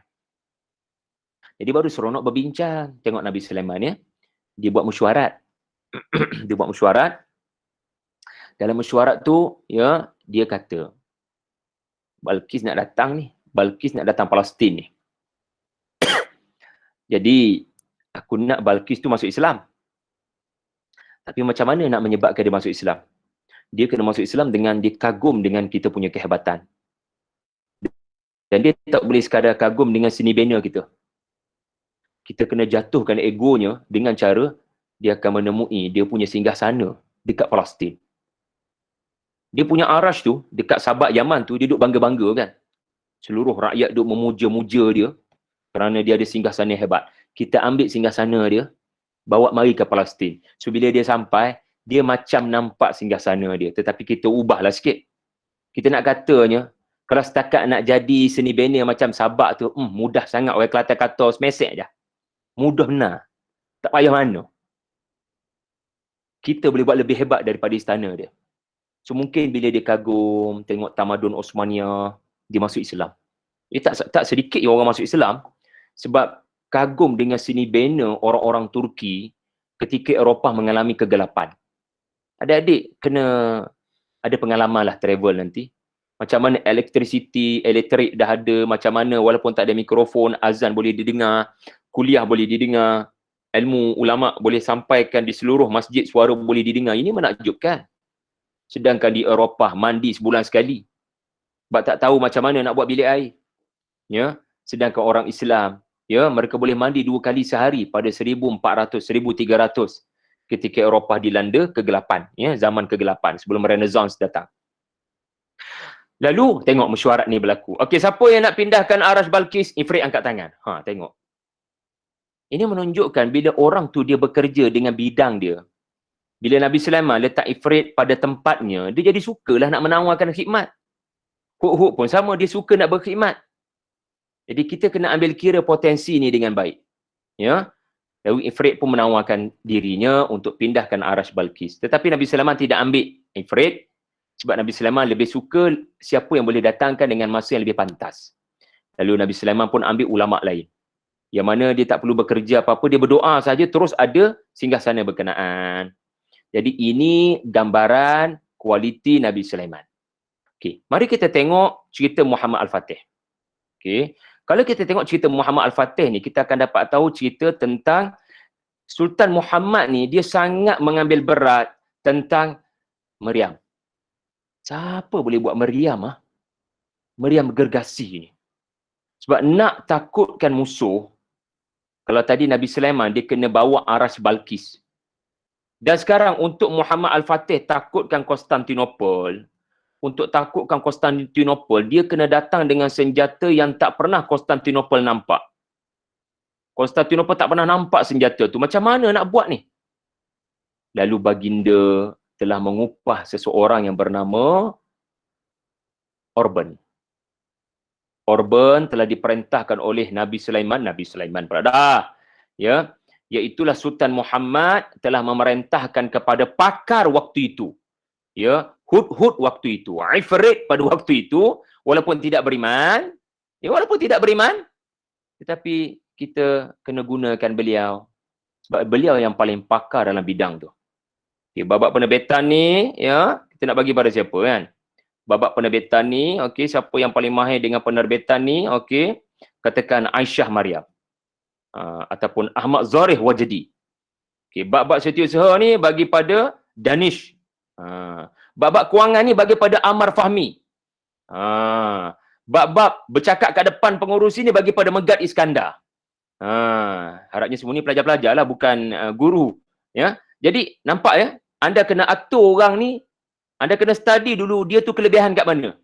Jadi baru seronok berbincang. Tengok Nabi Sulaiman ya. Dia buat mesyuarat. Dia buat mesyuarat. Dalam mesyuarat tu, ya, dia kata, Balqis nak datang ni. Balqis nak datang Palestin ni. Jadi, aku nak Balqis tu masuk Islam. Tapi macam mana nak menyebabkan dia masuk Islam? Dia kena masuk Islam dengan dia kagum dengan kita punya kehebatan. Dan dia tak boleh sekadar kagum dengan seni bina kita. Kita kena jatuhkan egonya dengan cara dia akan menemui dia punya singgahsana dekat Palestin. Dia punya arash tu, dekat Sabak Yaman tu, dia duduk bangga-bangga kan. Seluruh rakyat duduk memuja-muja dia kerana dia ada singgahsana hebat. Kita ambil singgahsana dia, bawa mari ke Palestin. So bila dia sampai, dia macam nampak singgahsana dia. Tetapi kita ubahlah sikit. Kita nak katanya, kalau setakat nak jadi seni bina macam Sabak tu, mudah sangat. Orang Kelantan kata semesek je. Mudah benar. Tak payah mana. Kita boleh buat lebih hebat daripada istana dia. So mungkin bila dia kagum, tengok tamadun Osmaniyah, dia masuk Islam. Tak sedikit yang orang masuk Islam. Sebab kagum dengan seni bina orang-orang Turki ketika Eropah mengalami kegelapan. Adik-adik kena ada pengalaman lah travel nanti. Macam mana elektrik dah ada, macam mana walaupun tak ada mikrofon, azan boleh didengar, kuliah boleh didengar, ilmu ulama boleh sampaikan di seluruh masjid, suara boleh didengar. Ini menakjubkan. Sedangkan di Eropah mandi sebulan sekali. Sebab tak tahu macam mana nak buat bilik air. Ya, sedangkan orang Islam, ya, mereka boleh mandi 2 kali sehari pada 1400, 1300 ketika Eropah dilanda kegelapan, ya, zaman kegelapan sebelum Renaissance datang. Lalu tengok mesyuarat ni berlaku. Okey, siapa yang nak pindahkan arash Balqis? Ifrit angkat tangan. Tengok. Ini menunjukkan bila orang tu dia bekerja dengan bidang dia. Bila Nabi Sulaiman letak Ifrit pada tempatnya, dia jadi sukalah nak menawarkan khidmat. Hud pun sama, dia suka nak berkhidmat. Jadi kita kena ambil kira potensi ni dengan baik. Ya. Lalu Ifrit pun menawarkan dirinya untuk pindahkan arash Balqis. Tetapi Nabi Sulaiman tidak ambil Ifrit sebab Nabi Sulaiman lebih suka siapa yang boleh datangkan dengan masa yang lebih pantas. Lalu Nabi Sulaiman pun ambil ulama lain. Yang mana dia tak perlu bekerja apa-apa, dia berdoa saja terus ada singgahsana berkenaan. Jadi ini gambaran kualiti Nabi Sulaiman. Okey, mari kita tengok cerita Muhammad Al-Fatih. Okey. Kalau kita tengok cerita Muhammad Al-Fatih ni, kita akan dapat tahu cerita tentang Sultan Muhammad ni, dia sangat mengambil berat tentang Maryam. Siapa boleh buat Maryam? Maryam gergasi ni. Sebab nak takutkan musuh, kalau tadi Nabi Sulaiman, dia kena bawa arash Balqis. Dan sekarang untuk Muhammad Al-Fatih takutkan Konstantinopel, untuk takutkan Konstantinopel, dia kena datang dengan senjata yang tak pernah Konstantinopel nampak. Konstantinopel tak pernah nampak senjata tu. Macam mana nak buat ni? Lalu baginda telah mengupah seseorang yang bernama Orban. Orban telah diperintahkan oleh Nabi Sulaiman pula ya, iaitulah Sultan Muhammad telah memerintahkan kepada pakar waktu itu, ya, Hud waktu itu, Ifrit pada waktu itu, walaupun tidak beriman, tetapi kita kena gunakan beliau sebab beliau yang paling pakar dalam bidang tu. Okay, babak penerbitan ni, ya, kita nak bagi pada siapa kan? babak penerbitan ni, okey, siapa yang paling mahir dengan penerbitan ni, okey, katakan Aisyah Mariam. Ataupun Ahmad Zarih Wajdi. Okey, bab-bab setiausaha ni bagi pada Danish. Bab-bab kewangan ni bagi pada Amar Fahmi. Bab-bab bercakap kat depan pengurusi ni bagi pada Megat Iskandar. Harapnya semua ni pelajar-pelajar lah, bukan guru. Ya. Jadi nampak ya, anda kena atur orang ni, anda kena study dulu dia tu kelebihan kat mana.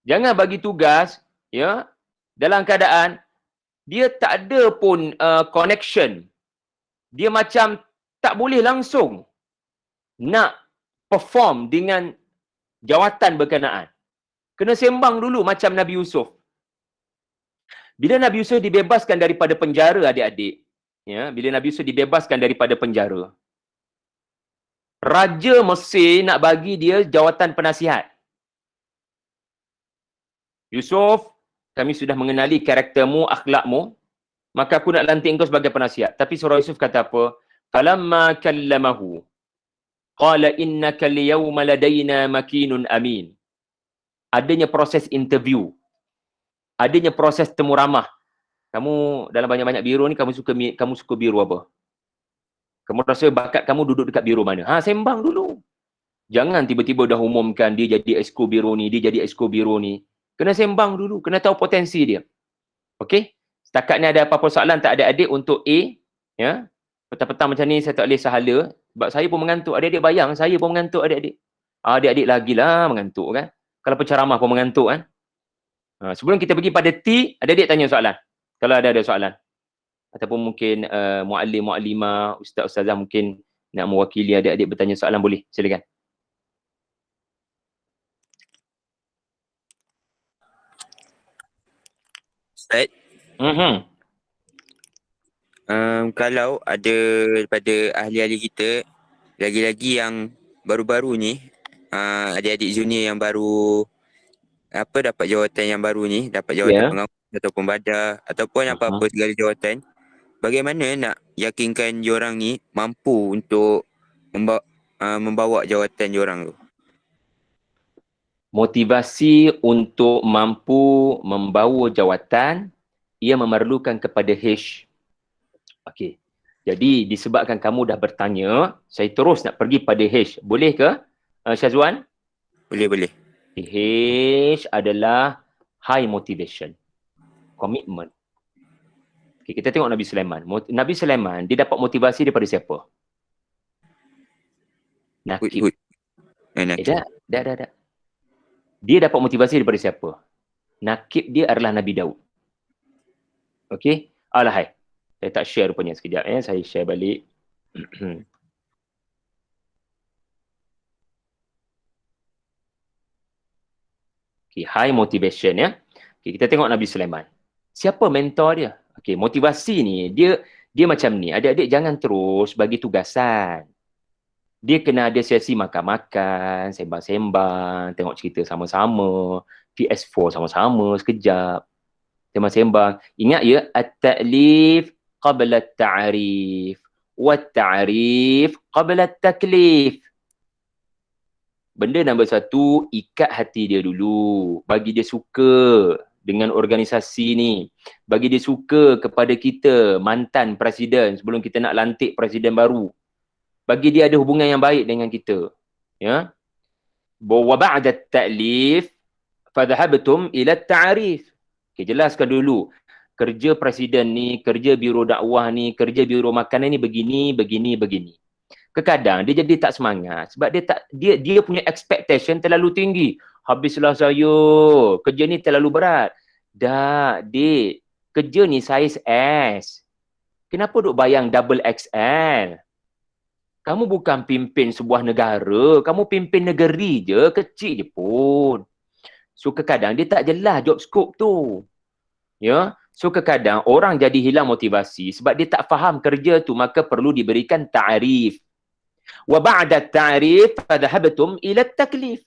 Jangan bagi tugas ya dalam keadaan dia tak ada pun connection. Dia macam tak boleh langsung nak perform dengan jawatan berkenaan. Kena sembang dulu macam Nabi Yusuf. Bila Nabi Yusuf dibebaskan daripada penjara adik-adik, ya, bila Nabi Yusuf dibebaskan daripada penjara, Raja Mesir nak bagi dia jawatan penasihat. Yusuf, kami sudah mengenali karaktermu, akhlakmu, maka aku nak lantik engkau sebagai penasihat. Tapi surah Yusuf kata apa? Falamma kallamahu qala innaka al-yawma ladaina makinun amin. Adanya proses interview. Adanya proses temu ramah. Kamu dalam banyak-banyak biro ni kamu suka biro apa? Kamu rasa bakat kamu duduk dekat biro mana? Sembang dulu. Jangan tiba-tiba dah umumkan dia jadi exco biro ni, dia jadi exco biro ni. Kena sembang dulu, kena tahu potensi dia. Okey? Setakat ni ada apa-apa soalan tak ada adik untuk A, ya? Petang-petang macam ni saya tak boleh sahala sebab saya pun mengantuk. Adik-adik bayang saya pun mengantuk adik-adik. Adik-adik lagilah mengantuk kan. Kalau penceramah pun mengantuk kan. Sebelum kita pergi pada T, adik-adik tanya soalan. Kalau ada soalan. Ataupun mungkin muallim, muallimah, ustaz, ustazah mungkin nak mewakili adik-adik bertanya soalan, boleh. Silakan. Ustaz, kalau ada daripada ahli-ahli kita, lagi-lagi yang baru-baru ni, adik-adik junior yang baru dapat jawatan yang baru ni, dapat jawatan pengawas ataupun badah ataupun apa-apa segala jawatan, bagaimana nak yakinkan diorang ni mampu untuk membawa jawatan diorang tu? Motivasi untuk mampu membawa jawatan, ia memerlukan kepada H. Okey. Jadi disebabkan kamu dah bertanya, saya terus nak pergi pada H. Boleh ke Syazwan? Boleh. H adalah high motivation. Commitment. Okay, kita tengok Nabi Sulaiman. Nabi Sulaiman, dia dapat motivasi daripada siapa? Nakib. Dah. Dia dapat motivasi daripada siapa? Nakib dia adalah Nabi Daud. Okey? Alahai. Saya tak share rupanya sekejap. Saya share balik. Okay, high motivation ya. Okay, kita tengok Nabi Sulaiman. Siapa mentor dia? Okay, motivasi ni, dia macam ni. Adik-adik jangan terus bagi tugasan. Dia kena ada sesi makan-makan, sembang-sembang, tengok cerita sama-sama, PS4 sama-sama sekejap. Sembang-sembang. Ingat ya, at-ta'lif qabla at-ta'rif, wat-ta'rif qabla at-taklif. Benda nombor satu, ikat hati dia dulu. Bagi dia suka dengan organisasi ni. Bagi dia suka kepada kita, mantan presiden, sebelum kita nak lantik presiden baru. Bagi dia ada hubungan yang baik dengan kita. Ya. Wa ba'da at-ta'lif fadhhabtum ila at-ta'rif. Okay, jelaskan dulu. Kerja presiden ni, kerja biro dakwah ni, kerja biro makanan ni begini. Kadang dia jadi tak semangat sebab dia punya expectation terlalu tinggi. Habislah saya, kerja ni terlalu berat. Dah, Dik, kerja ni saiz S. Kenapa duk bayang double XL? Kamu bukan pimpin sebuah negara, kamu pimpin negeri je, kecil je pun. So kadang dia tak jelas job scope tu. Ya, so kadang orang jadi hilang motivasi sebab dia tak faham kerja tu, maka perlu diberikan ta'rif. Wa ba'da ta'rif fadhhabtum ila at-taklif.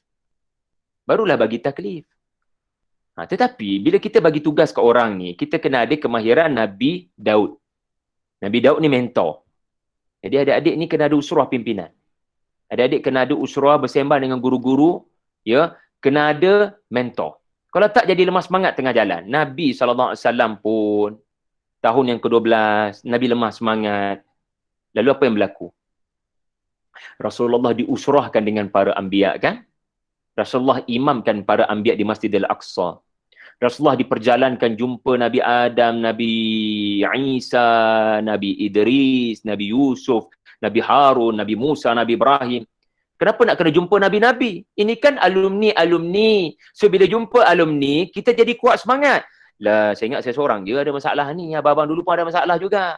Barulah bagi taklif. Tetapi bila kita bagi tugas ke orang ni, kita kena ada kemahiran Nabi Daud. Nabi Daud ni mentor. Jadi adik-adik ni kena ada usrah pimpinan. Adik-adik kena ada usrah bersembang dengan guru-guru Ya, kena ada mentor. Kalau tak jadi lemah semangat tengah jalan. Nabi SAW pun tahun yang ke-12, Nabi lemah semangat. Lalu apa yang berlaku? Rasulullah diusrahkan dengan para anbiya kan? Rasulullah imamkan para anbiya di Masjidil Aqsa. Rasulullah diperjalankan jumpa Nabi Adam, Nabi Isa, Nabi Idris, Nabi Yusuf, Nabi Harun, Nabi Musa, Nabi Ibrahim. Kenapa nak kena jumpa Nabi-Nabi? Ini kan alumni. So, bila jumpa alumni, kita jadi kuat semangat. Lah, saya ingat saya seorang je ada masalah ni. Abang-abang dulu pun ada masalah juga.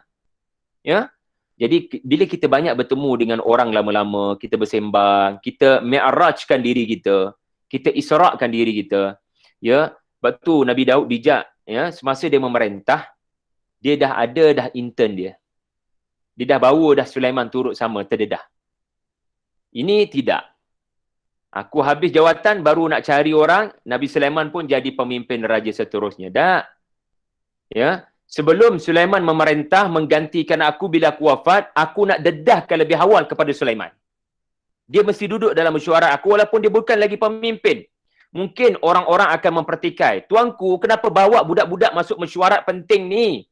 Ya? Jadi, bila kita banyak bertemu dengan orang lama-lama, kita bersembang, kita mi'rajkan diri kita, kita israkkan diri kita. Ya? Sebab tu Nabi Daud bijak. Ya? Semasa dia memerintah, dia dah intern dia. Dia dah bawa dah Sulaiman turut sama, terdedah. Ini tidak. Aku habis jawatan baru nak cari orang, Nabi Sulaiman pun jadi pemimpin raja seterusnya. Tak. Ya. Sebelum Sulaiman memerintah menggantikan aku bila aku wafat, aku nak dedahkan lebih awal kepada Sulaiman. Dia mesti duduk dalam mesyuarat aku walaupun dia bukan lagi pemimpin. Mungkin orang-orang akan mempertikai. Tuanku, kenapa bawa budak-budak masuk mesyuarat penting ni?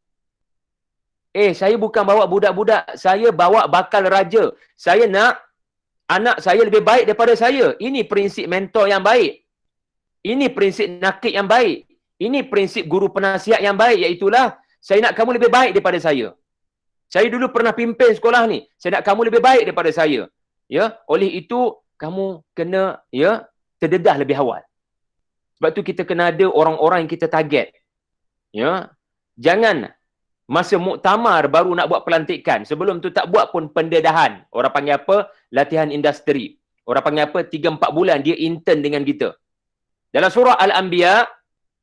Saya bukan bawa budak-budak. Saya bawa bakal raja. Saya nak anak saya lebih baik daripada saya. Ini prinsip mentor yang baik. Ini prinsip nakib yang baik. Ini prinsip guru penasihat yang baik. Iaitulah, saya nak kamu lebih baik daripada saya. Saya dulu pernah pimpin sekolah ni. Saya nak kamu lebih baik daripada saya. Ya, oleh itu, kamu kena terdedah lebih awal. Sebab tu kita kena ada orang-orang yang kita target. Ya, jangan masa muktamar baru nak buat pelantikan. Sebelum tu tak buat pun pendedahan. Orang panggil apa? Latihan industri. Orang panggil apa? 3-4 bulan dia intern dengan kita. Dalam surah Al-Anbiya,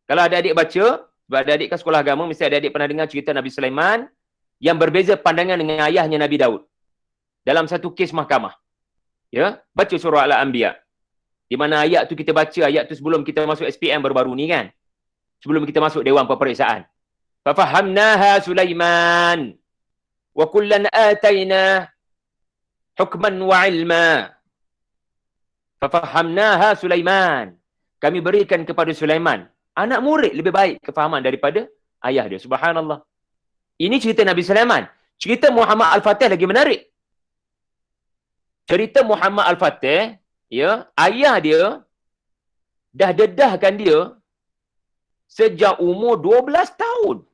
kalau adik-adik baca, sebab adik-adik kan sekolah agama, mesti adik-adik pernah dengar cerita Nabi Sulaiman yang berbeza pandangan dengan ayahnya Nabi Daud. Dalam satu kes mahkamah. Ya, baca surah Al-Anbiya. Di mana ayat tu kita baca, ayat tu sebelum kita masuk SPM baru-baru ni kan. Sebelum kita masuk Dewan Peperiksaan. فَفَهَّمْنَاهَا سُلَيْمَانَ وَكُلًّا آتَيْنَا حُكْمًا وَعِلْمًا فَفَهَّمْنَاهَا سُلَيْمَانَ. Kami berikan kepada Sulaiman anak murid lebih baik kefahaman daripada ayah dia. Subhanallah. Ini cerita Nabi Sulaiman. Cerita Muhammad Al-Fatih lagi menarik. Cerita Muhammad Al-Fatih, ya, ayah dia dah dedahkan dia sejak umur 12 tahun.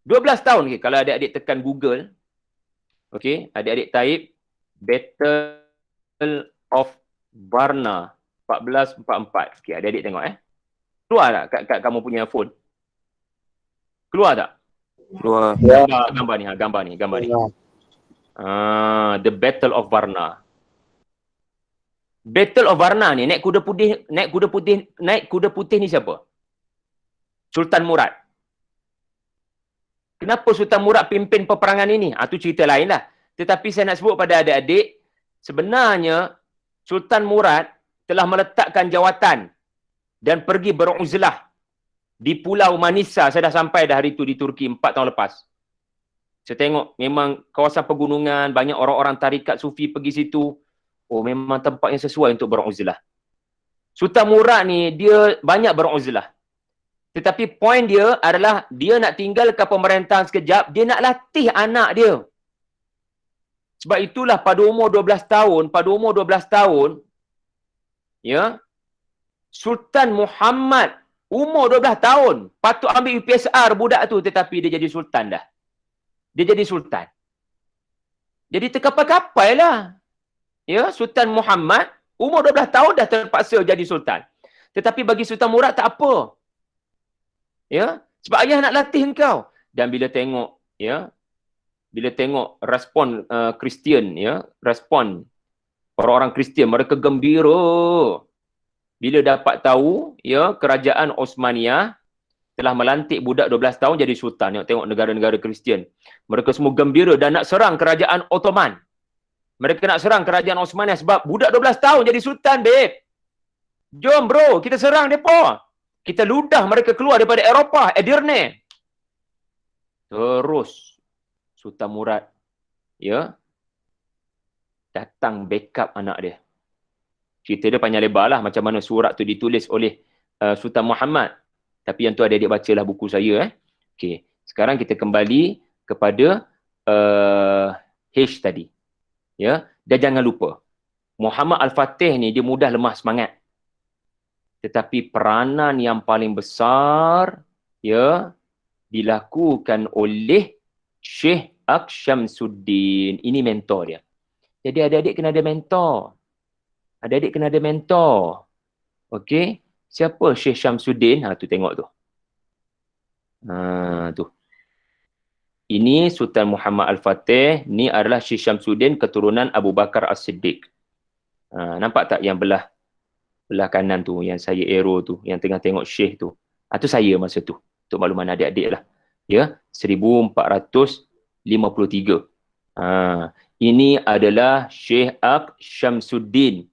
12 tahun. Okay. Kalau adik-adik tekan Google, okay, adik-adik type Battle of Varna 1444. Okay, adik-adik tengok Keluar tak kat kamu punya phone? Keluar tak? Keluar. Gambar ni. The Battle of Varna. Battle of Varna ni, naik kuda putih ni siapa? Sultan Murad. Kenapa Sultan Murad pimpin peperangan ini? Itu cerita lain lah. Tetapi saya nak sebut pada adik-adik, sebenarnya Sultan Murad telah meletakkan jawatan dan pergi beruzlah di Pulau Manisa. Saya dah sampai dah hari itu di Turki 4 tahun lepas. Saya tengok memang kawasan pegunungan, banyak orang-orang tarikat sufi pergi situ. Oh, memang tempat yang sesuai untuk beruzlah. Sultan Murad ni, dia banyak beruzlah. Tetapi poin dia adalah dia nak tinggalkan pemerintahan sekejap, dia nak latih anak dia. Sebab itulah pada umur 12 tahun, ya, Sultan Muhammad umur 12 tahun, patut ambil UPSR budak tu, tetapi dia jadi sultan dah. Dia jadi sultan. Jadi terkapai-kapai lah. Ya, Sultan Muhammad umur 12 tahun dah terpaksa jadi sultan. Tetapi bagi Sultan Murad tak apa. Ya, sebab ayah nak latih engkau. Dan bila tengok respon Kristian, respon orang-orang Kristian, mereka gembira bila dapat tahu kerajaan Osmaniyah telah melantik budak 12 tahun jadi sultan. Tengok negara-negara Kristian, mereka semua gembira dan nak serang kerajaan Ottoman. Mereka nak serang kerajaan Osmaniyah sebab budak 12 tahun jadi sultan, babe. Jom bro, kita serang mereka. Kita ludah mereka keluar daripada Eropah, Edirne. Terus Sultan Murad datang backup anak dia. Cerita dia panjang lebar lah macam mana surat tu ditulis oleh Sultan Muhammad. Tapi yang tu adik-adik bacalah buku saya. Okey, sekarang kita kembali kepada H tadi. Ya, dan jangan lupa Muhammad Al-Fatih ni dia mudah lemah semangat. Tetapi peranan yang paling besar ya dilakukan oleh Syekh Syamsuddin. Ini mentor dia. Jadi adik-adik kena ada mentor. Adik-adik kena ada mentor. Okey, siapa Syekh Syamsuddin? Tu tengok tu. Tu. Ini Sultan Muhammad Al-Fatih, ni adalah Syekh Syamsuddin keturunan Abu Bakar As-Siddiq. Nampak tak yang belah kanan tu, yang saya arrow tu, yang tengah tengok Syekh tu. Tu saya masa tu. Untuk makluman adik-adik lah. Ya, 1453. Ini adalah Syekh Syamsuddin.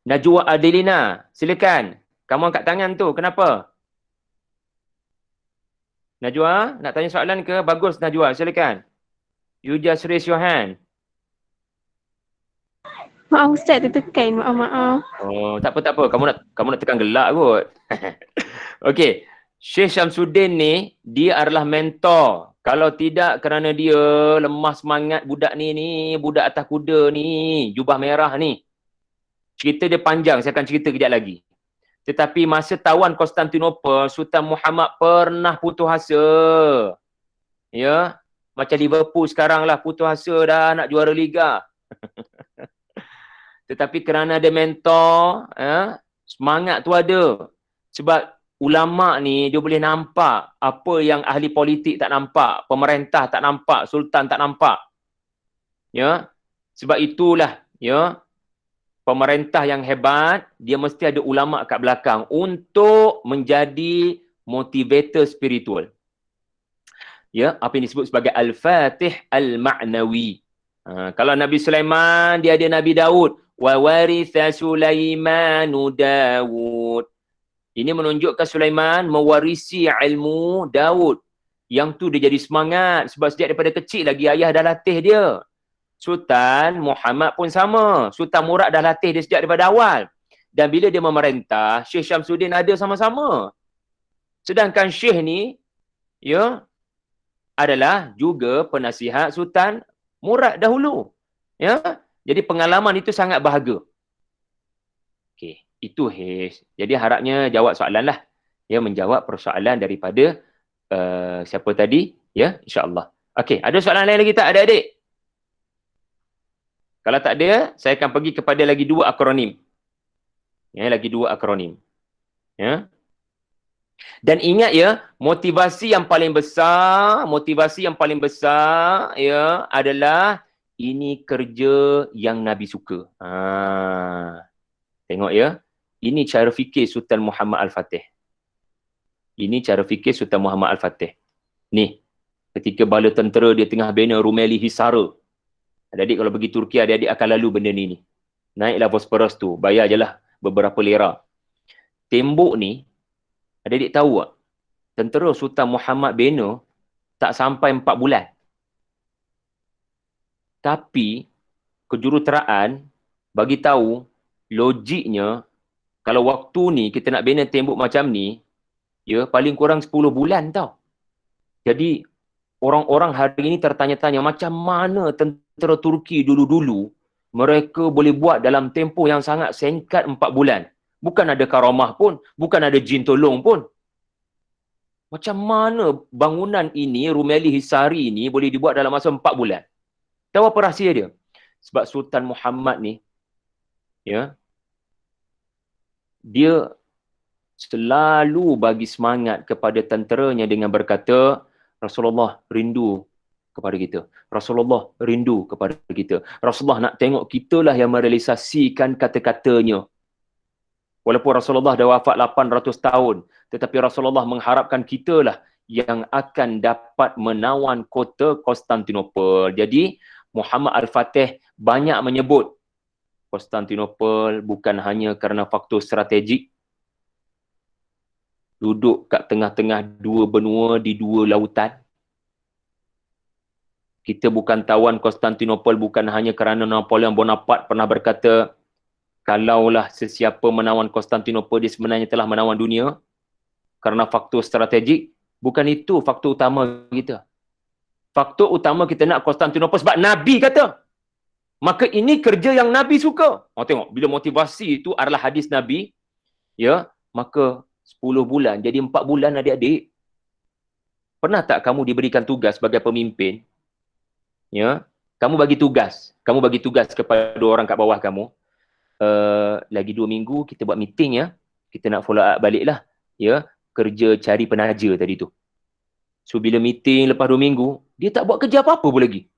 Najwa Adelina, silakan. Kamu angkat tangan tu, kenapa? Najwa, nak tanya soalan ke? Bagus Najwa, silakan. You just raise your hand. Maaf Ustaz, tertekan. Maaf. Oh, tak apa. Kamu nak tekan gelak kot. Okey. Syekh Syamsuddin ni, dia adalah mentor. Kalau tidak kerana dia lemah semangat budak ni, budak atas kuda ni, jubah merah ni. Cerita dia panjang, saya akan cerita kejap lagi. Tetapi masa tawan Konstantinopel, Sultan Muhammad pernah putus asa. Ya, macam Liverpool sekarang lah, putus asa dah nak juara Liga. Tetapi kerana ada mentor, semangat tu ada. Sebab ulama ni dia boleh nampak apa yang ahli politik tak nampak, pemerintah tak nampak, sultan tak nampak. Ya. Sebab itulah ya, pemerintah yang hebat, dia mesti ada ulama kat belakang untuk menjadi motivator spiritual. Ya, apa yang disebut sebagai Al-Fatih Al-Ma'nawi. Kalau Nabi Sulaiman, dia ada Nabi Daud. Wa waritha Sulaimanu Daud. Ini menunjukkan Sulaiman mewarisi ilmu Daud. Yang tu dia jadi semangat. Sebab sejak daripada kecil lagi ayah dah latih dia. Sultan Muhammad pun sama. Sultan Murad dah latih dia sejak daripada awal. Dan bila dia memerintah, Syekh Syamsuddin ada sama-sama. Sedangkan Syekh ni, ya, adalah juga penasihat Sultan Murad dahulu. Ya, jadi pengalaman itu sangat berharga. Okey, itu H. Jadi harapnya jawab soalan lah. Ya, menjawab persoalan daripada siapa tadi? Ya, insya-Allah. Okey, ada soalan lain lagi tak adik-adik? Kalau tak ada, saya akan pergi kepada lagi dua akronim. Ya, lagi dua akronim. Ya. Dan ingat ya, motivasi yang paling besar ya adalah ini kerja yang Nabi suka. Tengok ya. Ini cara fikir Sultan Muhammad Al-Fatih. Ini cara fikir Sultan Muhammad Al-Fatih. Ni, ketika bala tentera dia tengah bina Rumeli Hisara. Adik-adik kalau pergi Turki, adik-adik akan lalu benda ni. Naiklah Bosporus tu, bayar je lah beberapa lira. Tembok ni, adik-adik tahu tak? Tentera Sultan Muhammad bina tak sampai 4 bulan. Tapi, kejuruteraan bagi tahu logiknya, kalau waktu ni kita nak bina tembok macam ni, ya paling kurang 10 bulan tau. Jadi, orang-orang hari ini tertanya-tanya macam mana tentera Turki dulu-dulu mereka boleh buat dalam tempoh yang sangat singkat 4 bulan. Bukan ada karamah pun, bukan ada jin tolong pun. Macam mana bangunan ini, Rumeli Hisari ini boleh dibuat dalam masa 4 bulan? Tahu apa rahsia dia? Sebab Sultan Muhammad ni, ya, dia selalu bagi semangat kepada tenteranya dengan berkata, Rasulullah rindu kepada kita. Rasulullah rindu kepada kita. Rasulullah nak tengok kitalah yang merealisasikan kata-katanya. Walaupun Rasulullah dah wafat 800 tahun, tetapi Rasulullah mengharapkan kitalah yang akan dapat menawan kota Konstantinopel. Jadi, Muhammad Al-Fatih banyak menyebut Konstantinopel bukan hanya kerana faktor strategik, duduk kat tengah-tengah dua benua di dua lautan. Kita bukan tawan Konstantinopel bukan hanya kerana Napoleon Bonaparte pernah berkata, kalaulah sesiapa menawan Konstantinopel, dia sebenarnya telah menawan dunia kerana faktor strategik. Bukan itu faktor utama kita. Faktor utama kita nak Konstantinopel sebab Nabi kata. Maka ini kerja yang Nabi suka. Tengok, bila motivasi itu adalah hadis Nabi, ya, maka 10 bulan jadi 4 bulan adik-adik. Pernah tak kamu diberikan tugas sebagai pemimpin? Ya, kamu bagi tugas kepada orang kat bawah kamu. Lagi 2 minggu kita buat meeting ya. Kita nak follow up balik lah. Ya, kerja cari penaja tadi tu. So bila meeting lepas 2 minggu, dia tak buat kerja apa-apa pun lagi.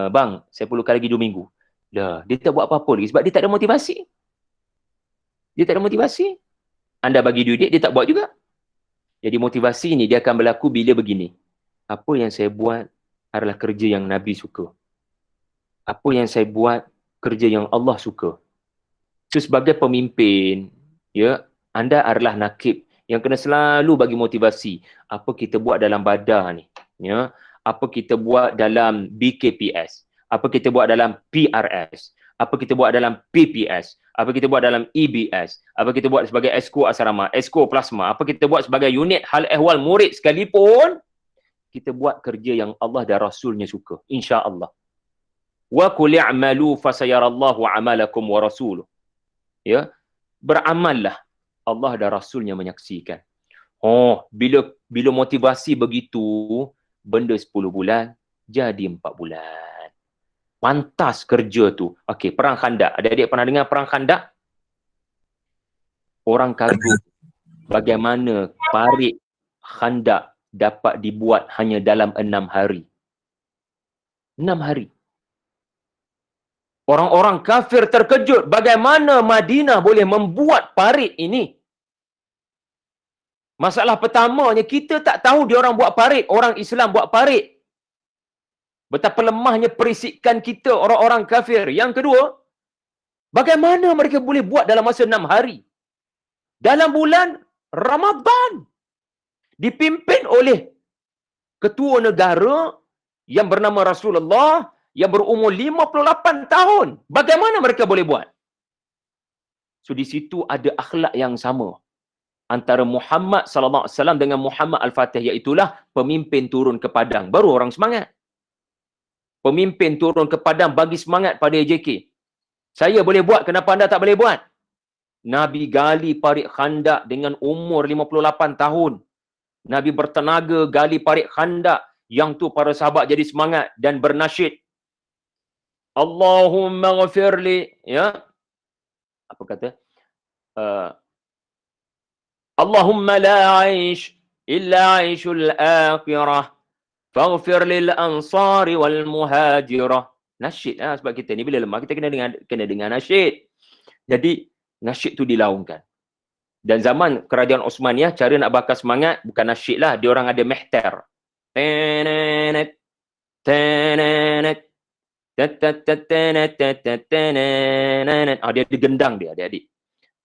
Bang, saya perlukan lagi 2 minggu. Dah, dia tak buat apa-apa lagi sebab dia tak ada motivasi. Dia tak ada motivasi. Anda bagi duit dia tak buat juga. Jadi motivasi ni dia akan berlaku bila begini. Apa yang saya buat adalah kerja yang Nabi suka. Apa yang saya buat kerja yang Allah suka. So sebagai pemimpin, ya, anda adalah nakib yang kena selalu bagi motivasi. Apa kita buat dalam badan ni, ya? Apa kita buat dalam BKPS? Apa kita buat dalam PRS? Apa kita buat dalam PPS? Apa kita buat dalam EBS? Apa kita buat sebagai esko asrama, esko plasma? Apa kita buat sebagai unit hal ehwal murid sekalipun? Kita buat kerja yang Allah dan Rasulnya suka. InsyaAllah. Wa qul i'malu fasayarallahu amalakum wa rasuluh. Ya, beramallah, Allah dan Rasulnya menyaksikan. Bila motivasi begitu, benda 10 bulan jadi 4 bulan. Pantas kerja tu. Okey, perang Khandak. Adik-adik pernah dengar perang Khandak? Orang kagum bagaimana parit Khandak dapat dibuat hanya dalam 6 hari. 6 hari. Orang-orang kafir terkejut bagaimana Madinah boleh membuat parit ini. Masalah pertamanya, kita tak tahu dia orang buat parit, orang Islam buat parit. Betapa lemahnya perisikan kita orang-orang kafir. Yang kedua, bagaimana mereka boleh buat dalam masa 6 hari? Dalam bulan Ramadan. Dipimpin oleh ketua negara yang bernama Rasulullah, yang berumur 58 tahun. Bagaimana mereka boleh buat? So di situ ada akhlak yang sama antara Muhammad sallallahu alaihi wasallam dengan Muhammad Al-Fatih, iaitulah pemimpin turun ke padang baru orang semangat. Pemimpin turun ke padang bagi semangat pada AJK. Saya boleh buat, kenapa anda tak boleh buat? Nabi gali parit Khandak dengan umur 58 tahun. Nabi bertenaga gali parit Khandak, yang tu para sahabat jadi semangat dan bernasyid. Allahumma ghafirli, ya. Apa kata? Allahumma la aish illa aishul akhirah. Faghfir lil ansari wal muhajirah. Nasyid lah, sebab kita ni bila lemah kita kena dengar nasyid. Jadi nasyid tu dilaungkan. Dan zaman kerajaan Osmaniyah, cara nak bakar semangat bukan nasyid lah, dia orang ada mehter. Tenenet tenenet. Dia ada gendang dia, adik-adik.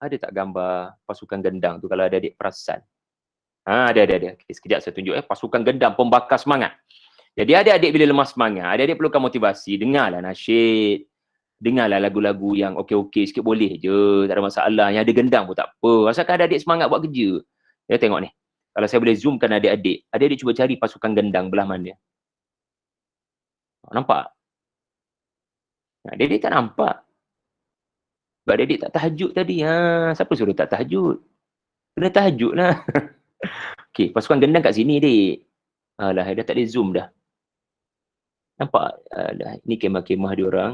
Ada tak gambar pasukan gendang tu kalau adik-adik perasan? Ada. Okay, sekejap saya tunjuk pasukan gendang pembakar semangat. Jadi adik-adik bila lemah semangat, adik-adik perlukan motivasi, dengarlah nasyid. Dengarlah lagu-lagu yang okey-okey sikit boleh je, tak ada masalah. Yang ada gendang pun tak apa. Asalkan adik-adik semangat buat kerja. Ya, tengok ni. Kalau saya boleh zoomkan adik-adik, adik-adik cuba cari pasukan gendang belah mana. Nampak? Adik-adik tak nampak. Sebab adik-adik tak tahajud tadi. Siapa suruh tak tahajud? Kena tahajud lah. Okey, pasukan gendang kat sini, dik. Alah, dah tak ada zoom dah. Nampak? Alah, ni kemah-kemah dia orang.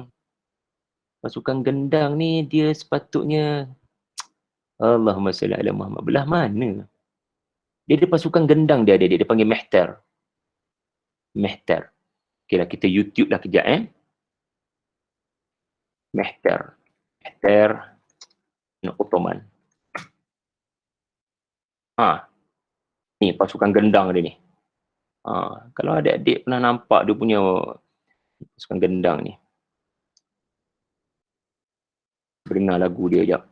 Pasukan gendang ni, dia sepatutnya Allahumma salli ala Muhammad. Belah mana? Dia ada pasukan gendang dia, dia panggil mehter. Mehter. Okey lah, kita YouTube lah kejap Mehter Ottoman. Ni pasukan gendang dia ni. Kalau adik-adik pernah nampak dia punya pasukan gendang ni. Dengar lagu dia jap.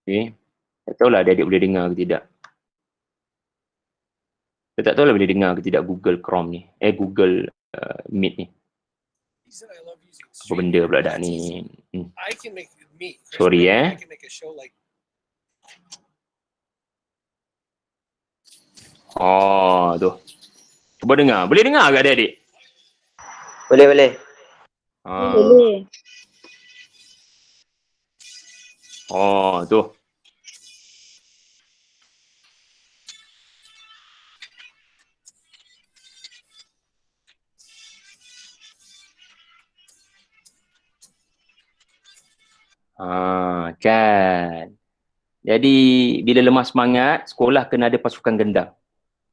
Okey. Tak tahulah adik-adik boleh dengar ke tidak. Saya tak tahulah boleh dengar ke tidak Google Chrome ni. Google Meet ni. Apa benda pula dah ni? Sorry Oh, tu. Cuba dengar. Boleh dengar ke adik-adik? Boleh. Boleh. Oh, tu. Kan. Jadi, bila lemah semangat, sekolah kena ada pasukan gendang.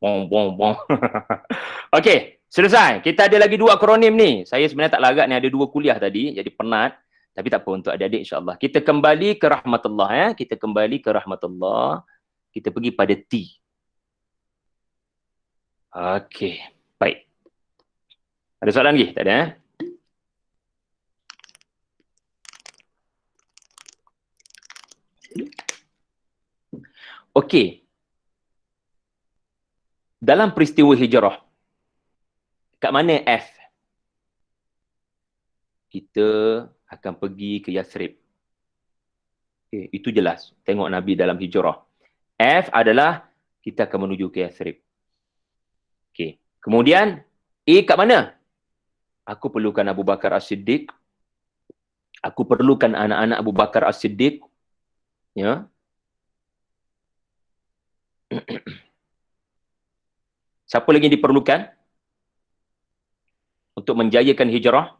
Bong. Okey, selesai. Kita ada lagi 2 akronim ni. Saya sebenarnya tak larat ni, ada 2 kuliah tadi, jadi penat. Tapi tak apa, untuk adik-adik insya-Allah. Kita kembali ke rahmatullah ya. Kita kembali ke rahmatullah. Kita pergi pada T. Okey, baik. Ada soalan lagi? Tak ada Okey. Dalam peristiwa hijrah, kat mana F? Kita akan pergi ke Yathrib. Okay, itu jelas. Tengok Nabi dalam hijrah. F adalah kita akan menuju ke Yathrib. Okay. Kemudian, A kat mana? Aku perlukan Abu Bakar As-Siddiq. Aku perlukan anak-anak Abu Bakar As-Siddiq. Ya. Siapa lagi yang diperlukan untuk menjayakan hijrah?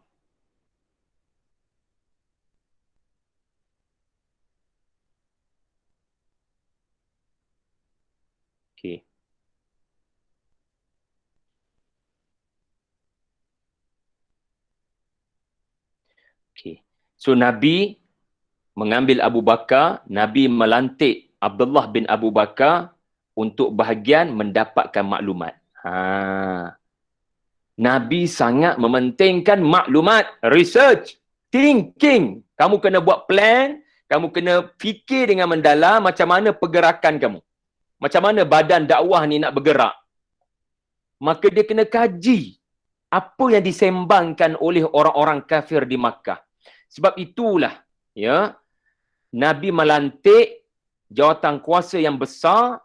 Okey. Okey. So Nabi mengambil Abu Bakar, Nabi melantik Abdullah bin Abu Bakar untuk bahagian mendapatkan maklumat. Nabi sangat mementingkan maklumat, research, thinking. Kamu kena buat plan, kamu kena fikir dengan mendalam macam mana pergerakan kamu. Macam mana badan dakwah ni nak bergerak. Maka dia kena kaji apa yang disembangkan oleh orang-orang kafir di Makkah. Sebab itulah, ya, Nabi melantik jawatan kuasa yang besar,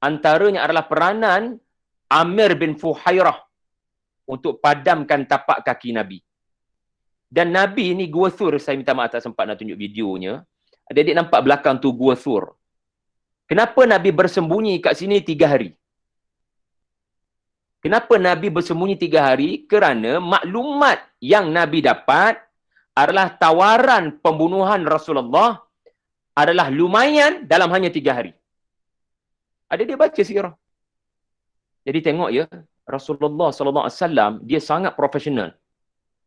antaranya adalah peranan Amir bin Fuhairah untuk padamkan tapak kaki Nabi. Dan Nabi ni Gua Thur, saya minta maaf tak sempat nak tunjuk videonya. Adik-adik nampak belakang tu Gua Thur. Kenapa Nabi bersembunyi kat sini 3 hari? Kenapa Nabi bersembunyi 3 hari? Kerana maklumat yang Nabi dapat adalah tawaran pembunuhan Rasulullah adalah lumayan dalam hanya 3 hari. Ada dia baca sirah. Jadi tengok ya, Rasulullah SAW dia sangat profesional.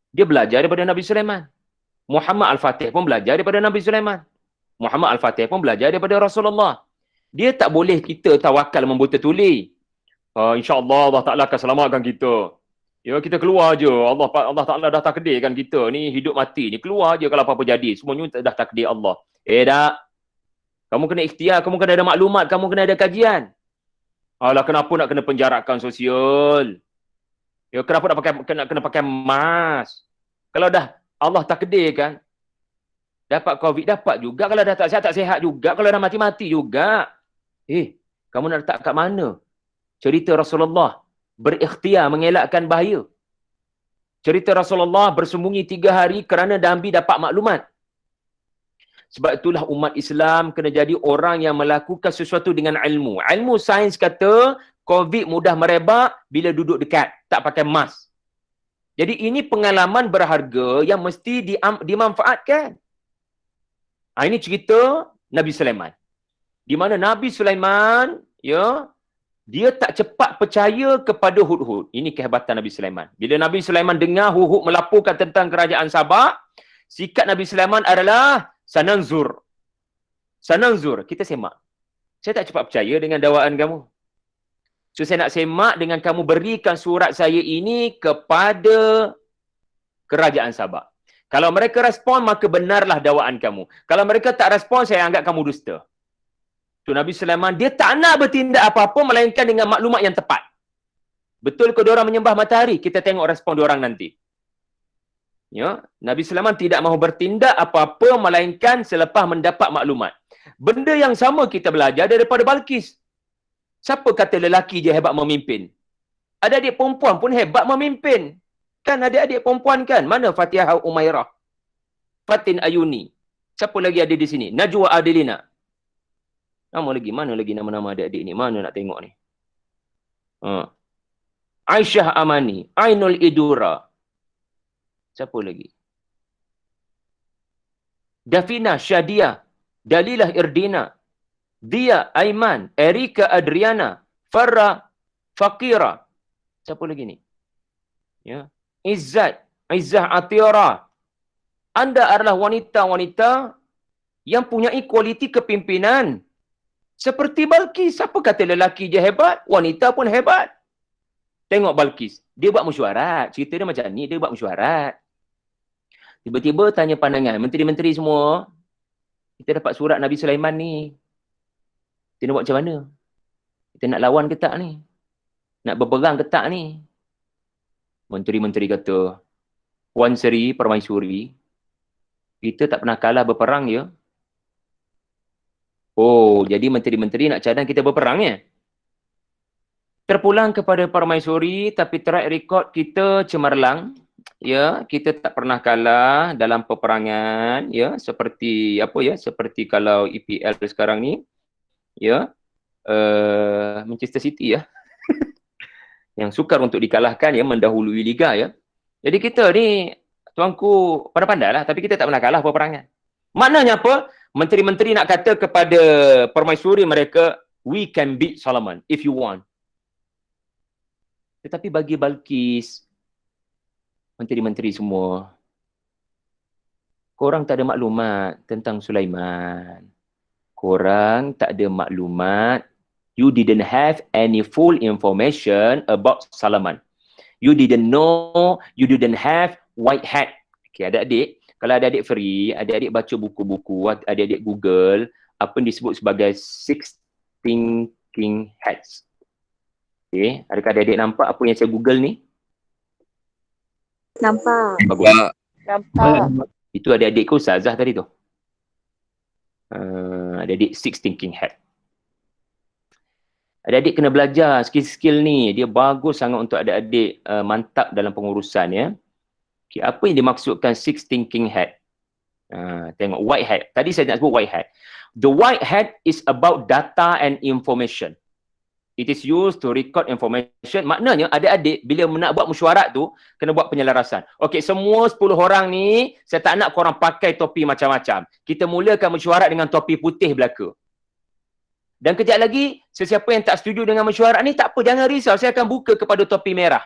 Dia belajar daripada Nabi Sulaiman. Muhammad Al-Fatih pun belajar daripada Nabi Sulaiman. Muhammad Al-Fatih pun belajar daripada Rasulullah. Dia tak boleh kita tawakal membuta tuli. InsyaAllah Allah Ta'ala akan selamatkan kita. Ya, kita keluar je. Allah Ta'ala dah takdirkan kita ni hidup mati ni. Keluar je kalau apa-apa jadi. Semuanya dah takdir Allah. Tak. Kamu kena ikhtiar, kamu kena ada maklumat, kamu kena ada kajian. Alah, kenapa nak kena penjarakan sosial? Ya, kenapa nak kena pakai mask? Kalau dah Allah takdirkan, dapat COVID, dapat juga. Kalau dah tak sihat juga. Kalau dah mati-mati juga. Kamu nak letak kat mana? Cerita Rasulullah berikhtiar mengelakkan bahaya. Cerita Rasulullah bersembunyi 3 hari kerana Nabi dapat maklumat. Sebab itulah umat Islam kena jadi orang yang melakukan sesuatu dengan ilmu. Ilmu sains kata COVID mudah merebak bila duduk dekat, tak pakai mask. Jadi ini pengalaman berharga yang mesti dimanfaatkan. Ini cerita Nabi Sulaiman. Di mana Nabi Sulaiman, ya, dia tak cepat percaya kepada Hudhud. Ini kehebatan Nabi Sulaiman. Bila Nabi Sulaiman dengar Hudhud melaporkan tentang kerajaan Sabak, sikap Nabi Sulaiman adalah Sananzur. Kita semak. Saya tak cepat percaya dengan dakwaan kamu. So saya nak semak dengan kamu berikan surat saya ini kepada kerajaan Sabak. Kalau mereka respon, maka benarlah dakwaan kamu. Kalau mereka tak respon, saya anggap kamu dusta. So Nabi Sulaiman, dia tak nak bertindak apa-apa melainkan dengan maklumat yang tepat. Betul ke diorang menyembah matahari? Kita tengok respon diorang nanti. Ya, Nabi Sulaiman tidak mahu bertindak apa-apa melainkan selepas mendapat maklumat. Benda yang sama kita belajar daripada Balqis. Siapa kata lelaki je hebat memimpin? Adik-adik perempuan pun hebat memimpin. Kan adik-adik perempuan kan? Mana Fatihah Umairah? Fatin Ayuni. Siapa lagi ada di sini? Najwa Adilina. Nama lagi? Mana lagi nama-nama adik-adik ni? Mana nak tengok ni? Aisyah Amani. Ainul Idura. Siapa lagi? Davina Syadia. Dalilah Irdina. Dia Aiman. Erika Adriana. Farah Fakira. Siapa lagi ni? Ya. Izzat. Izzah Atira. Anda adalah wanita-wanita yang punya kualiti kepimpinan. Seperti Balqis. Siapa kata lelaki je hebat? Wanita pun hebat. Tengok Balqis. Dia buat mesyuarat. Cerita dia macam ni. Dia buat mesyuarat. Tiba-tiba tanya pandangan. Menteri-menteri semua. Kita dapat surat Nabi Sulaiman ni. Kita nak buat macam mana? Kita nak lawan ke tak ni? Nak berperang ke tak ni? Menteri-menteri kata, Puan Seri Permaisuri, kita tak pernah kalah berperang ya. Oh, jadi menteri-menteri nak cadang kita berperang ya? Terpulang kepada Permaisuri, tapi track record kita cemerlang. Ya, kita tak pernah kalah dalam peperangan, ya, seperti apa ya, seperti kalau EPL sekarang ni, ya, Manchester City ya, yang sukar untuk dikalahkan ya, mendahului liga ya. Jadi kita ni, tuanku, pandai-pandai lah, tapi kita tak pernah kalah peperangan. Maknanya apa? Menteri-menteri nak kata kepada permaisuri mereka, we can beat Solomon if you want. Tetapi bagi Balqis, menteri-menteri semua, korang tak ada maklumat tentang Sulaiman. Korang tak ada maklumat. You didn't have any full information about Solomon. You didn't know, you didn't have white hat. Okay, adik-adik, kalau adik-adik free, adik-adik baca buku-buku, adik-adik Google, apa yang disebut sebagai 6 thinking hats. Okay, adakah adik-adik nampak apa yang saya Google ni? Nampak. Bagus. Nampak. Itu adik-adik ke Ustazah tadi tu? Adik-adik 6 thinking hat. Adik-adik kena belajar skill-skill ni. Dia bagus sangat untuk adik-adik mantap dalam pengurusan ya. Okay, apa yang dimaksudkan 6 thinking hat? Tengok white hat. Tadi saya nak sebut white hat. The white hat is about data and information. It is used to record information. Maknanya adik-adik bila nak buat mesyuarat tu, kena buat penyelarasan. Okey, semua 10 orang ni, saya tak nak korang pakai topi macam-macam. Kita mulakan mesyuarat dengan topi putih belaka. Dan kejap lagi, sesiapa yang tak setuju dengan mesyuarat ni, tak apa, jangan risau. Saya akan buka kepada topi merah.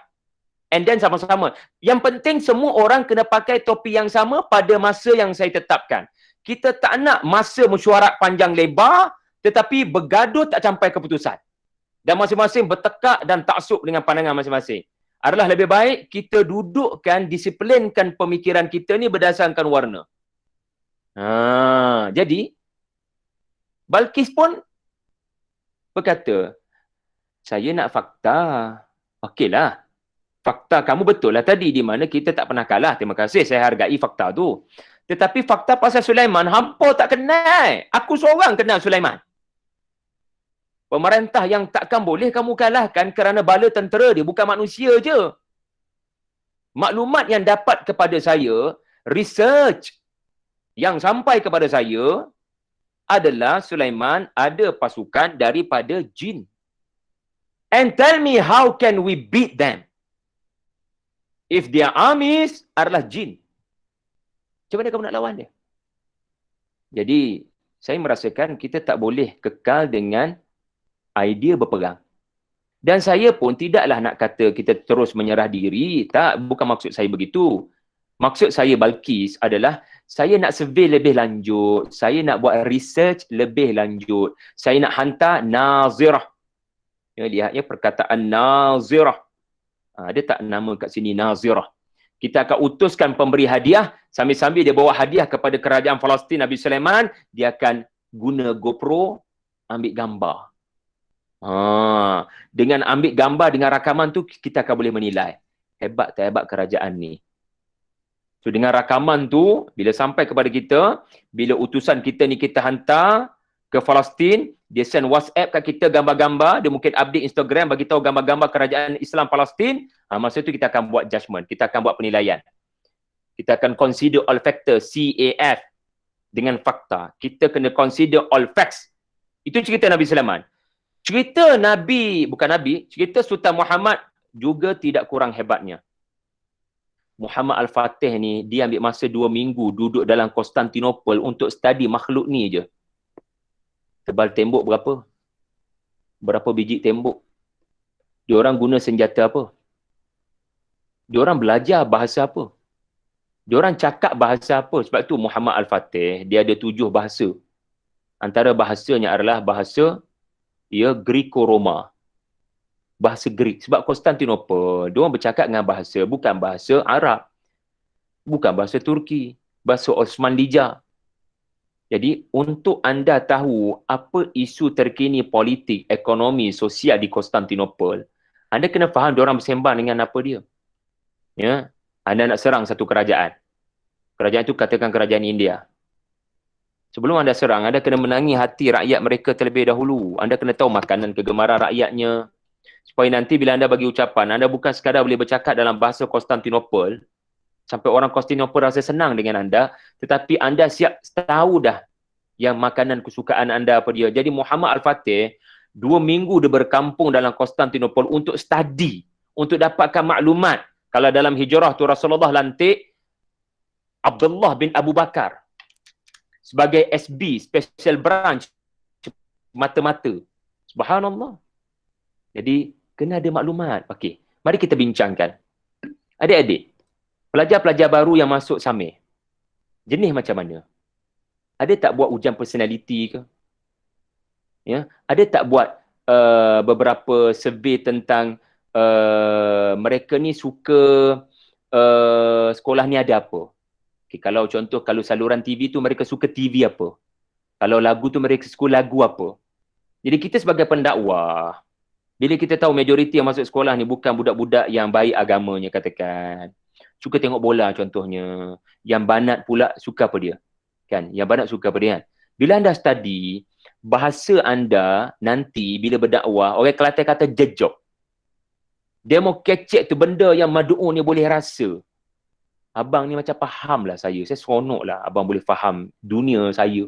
And then sama-sama. Yang penting semua orang kena pakai topi yang sama pada masa yang saya tetapkan. Kita tak nak masa mesyuarat panjang lebar, tetapi bergaduh tak sampai keputusan. Dan masing-masing bertekak dan taksub dengan pandangan masing-masing. Adalah lebih baik kita dudukkan, disiplinkan pemikiran kita ni berdasarkan warna. Jadi, Balqis pun berkata, saya nak fakta. Okeylah. Fakta kamu betul lah tadi, di mana kita tak pernah kalah. Terima kasih, saya hargai fakta tu. Tetapi fakta pasal Sulaiman, hampa tak kenal. Aku seorang kenal Sulaiman. Pemerintah yang takkan boleh kamu kalahkan kerana bala tentera dia, bukan manusia je. Maklumat yang dapat kepada saya, research yang sampai kepada saya adalah Sulaiman ada pasukan daripada jin. And tell me how can we beat them? If their armies adalah jin. Macam mana kamu nak lawan dia? Jadi, saya merasakan kita tak boleh kekal dengan idea berperang. Dan saya pun tidaklah nak kata kita terus menyerah diri. Tak, bukan maksud saya begitu. Maksud saya Balqis adalah saya nak survey lebih lanjut. Saya nak buat research lebih lanjut. Saya nak hantar nazirah. Ya, lihat ya perkataan nazirah. Ada tak nama kat sini nazirah? Kita akan utuskan pemberi hadiah. Sambil-sambil dia bawa hadiah kepada kerajaan Palestin Nabi Sulaiman. Dia akan guna GoPro ambil gambar. Dengan ambil gambar dengan rakaman tu kita akan boleh menilai hebat tak hebat kerajaan ni. So dengan rakaman tu, bila sampai kepada kita, bila utusan kita ni kita hantar ke Palestin, dia send WhatsApp kat kita gambar-gambar, dia mungkin update Instagram bagi tahu gambar-gambar kerajaan Islam Palestin, masa tu kita akan buat judgement, kita akan buat penilaian. Kita akan consider all factor, CAF, dengan fakta. Kita kena consider all facts. Itu cerita Nabi Sulaiman. Cerita cerita Sultan Muhammad juga tidak kurang hebatnya. Muhammad Al-Fatih ni, dia ambil masa 2 minggu duduk dalam Konstantinopel untuk study makhluk ni je. Tebal tembok berapa? Berapa biji tembok? Diorang guna senjata apa? Diorang belajar bahasa apa? Diorang cakap bahasa apa? Sebab tu Muhammad Al-Fatih, dia ada 7 bahasa. Antara bahasanya adalah bahasa Greco-Roma. Bahasa Greek. Sebab Konstantinopel, diorang bercakap dengan bahasa, bukan bahasa Arab. Bukan bahasa Turki. Bahasa Osman Lija. Jadi, untuk anda tahu apa isu terkini politik, ekonomi, sosial di Konstantinopel, anda kena faham diorang bersembang dengan apa dia. Ya, anda nak serang satu kerajaan. Kerajaan itu katakan kerajaan India. Sebelum anda serang, anda kena menangi hati rakyat mereka terlebih dahulu. Anda kena tahu makanan kegemaran rakyatnya. Supaya nanti bila anda bagi ucapan, anda bukan sekadar boleh bercakap dalam bahasa Konstantinopel, sampai orang Konstantinopel rasa senang dengan anda, tetapi anda siap tahu dah yang makanan kesukaan anda apa dia. Jadi Muhammad Al-Fatih, 2 minggu dia berkampung dalam Konstantinopel untuk study, untuk dapatkan maklumat. Kalau dalam hijrah tu Rasulullah lantik Abdullah bin Abu Bakar sebagai SB, Special Branch, mata-mata. Subhanallah. Jadi, kena ada maklumat. Okey, mari kita bincangkan. Adik-adik, pelajar-pelajar baru yang masuk Samir, jenis macam mana? Ada tak buat ujian personality ke? Ya, ada tak buat beberapa survey tentang mereka ni suka sekolah ni ada apa? Okay, kalau contoh, kalau saluran TV tu mereka suka TV apa? Kalau lagu tu mereka suka lagu apa? Jadi kita sebagai pendakwah, bila kita tahu majoriti yang masuk sekolah ni bukan budak-budak yang baik agamanya katakan, suka tengok bola contohnya, yang banat pula suka apa dia? Kan? Yang banat suka apa dia? Kan? Bila anda study, bahasa anda nanti bila berdakwah, orang Kelantan kata jejok. Dia mau kecek tu benda yang madu'un ni boleh rasa. Abang ni macam faham lah saya seronok lah abang boleh faham dunia saya.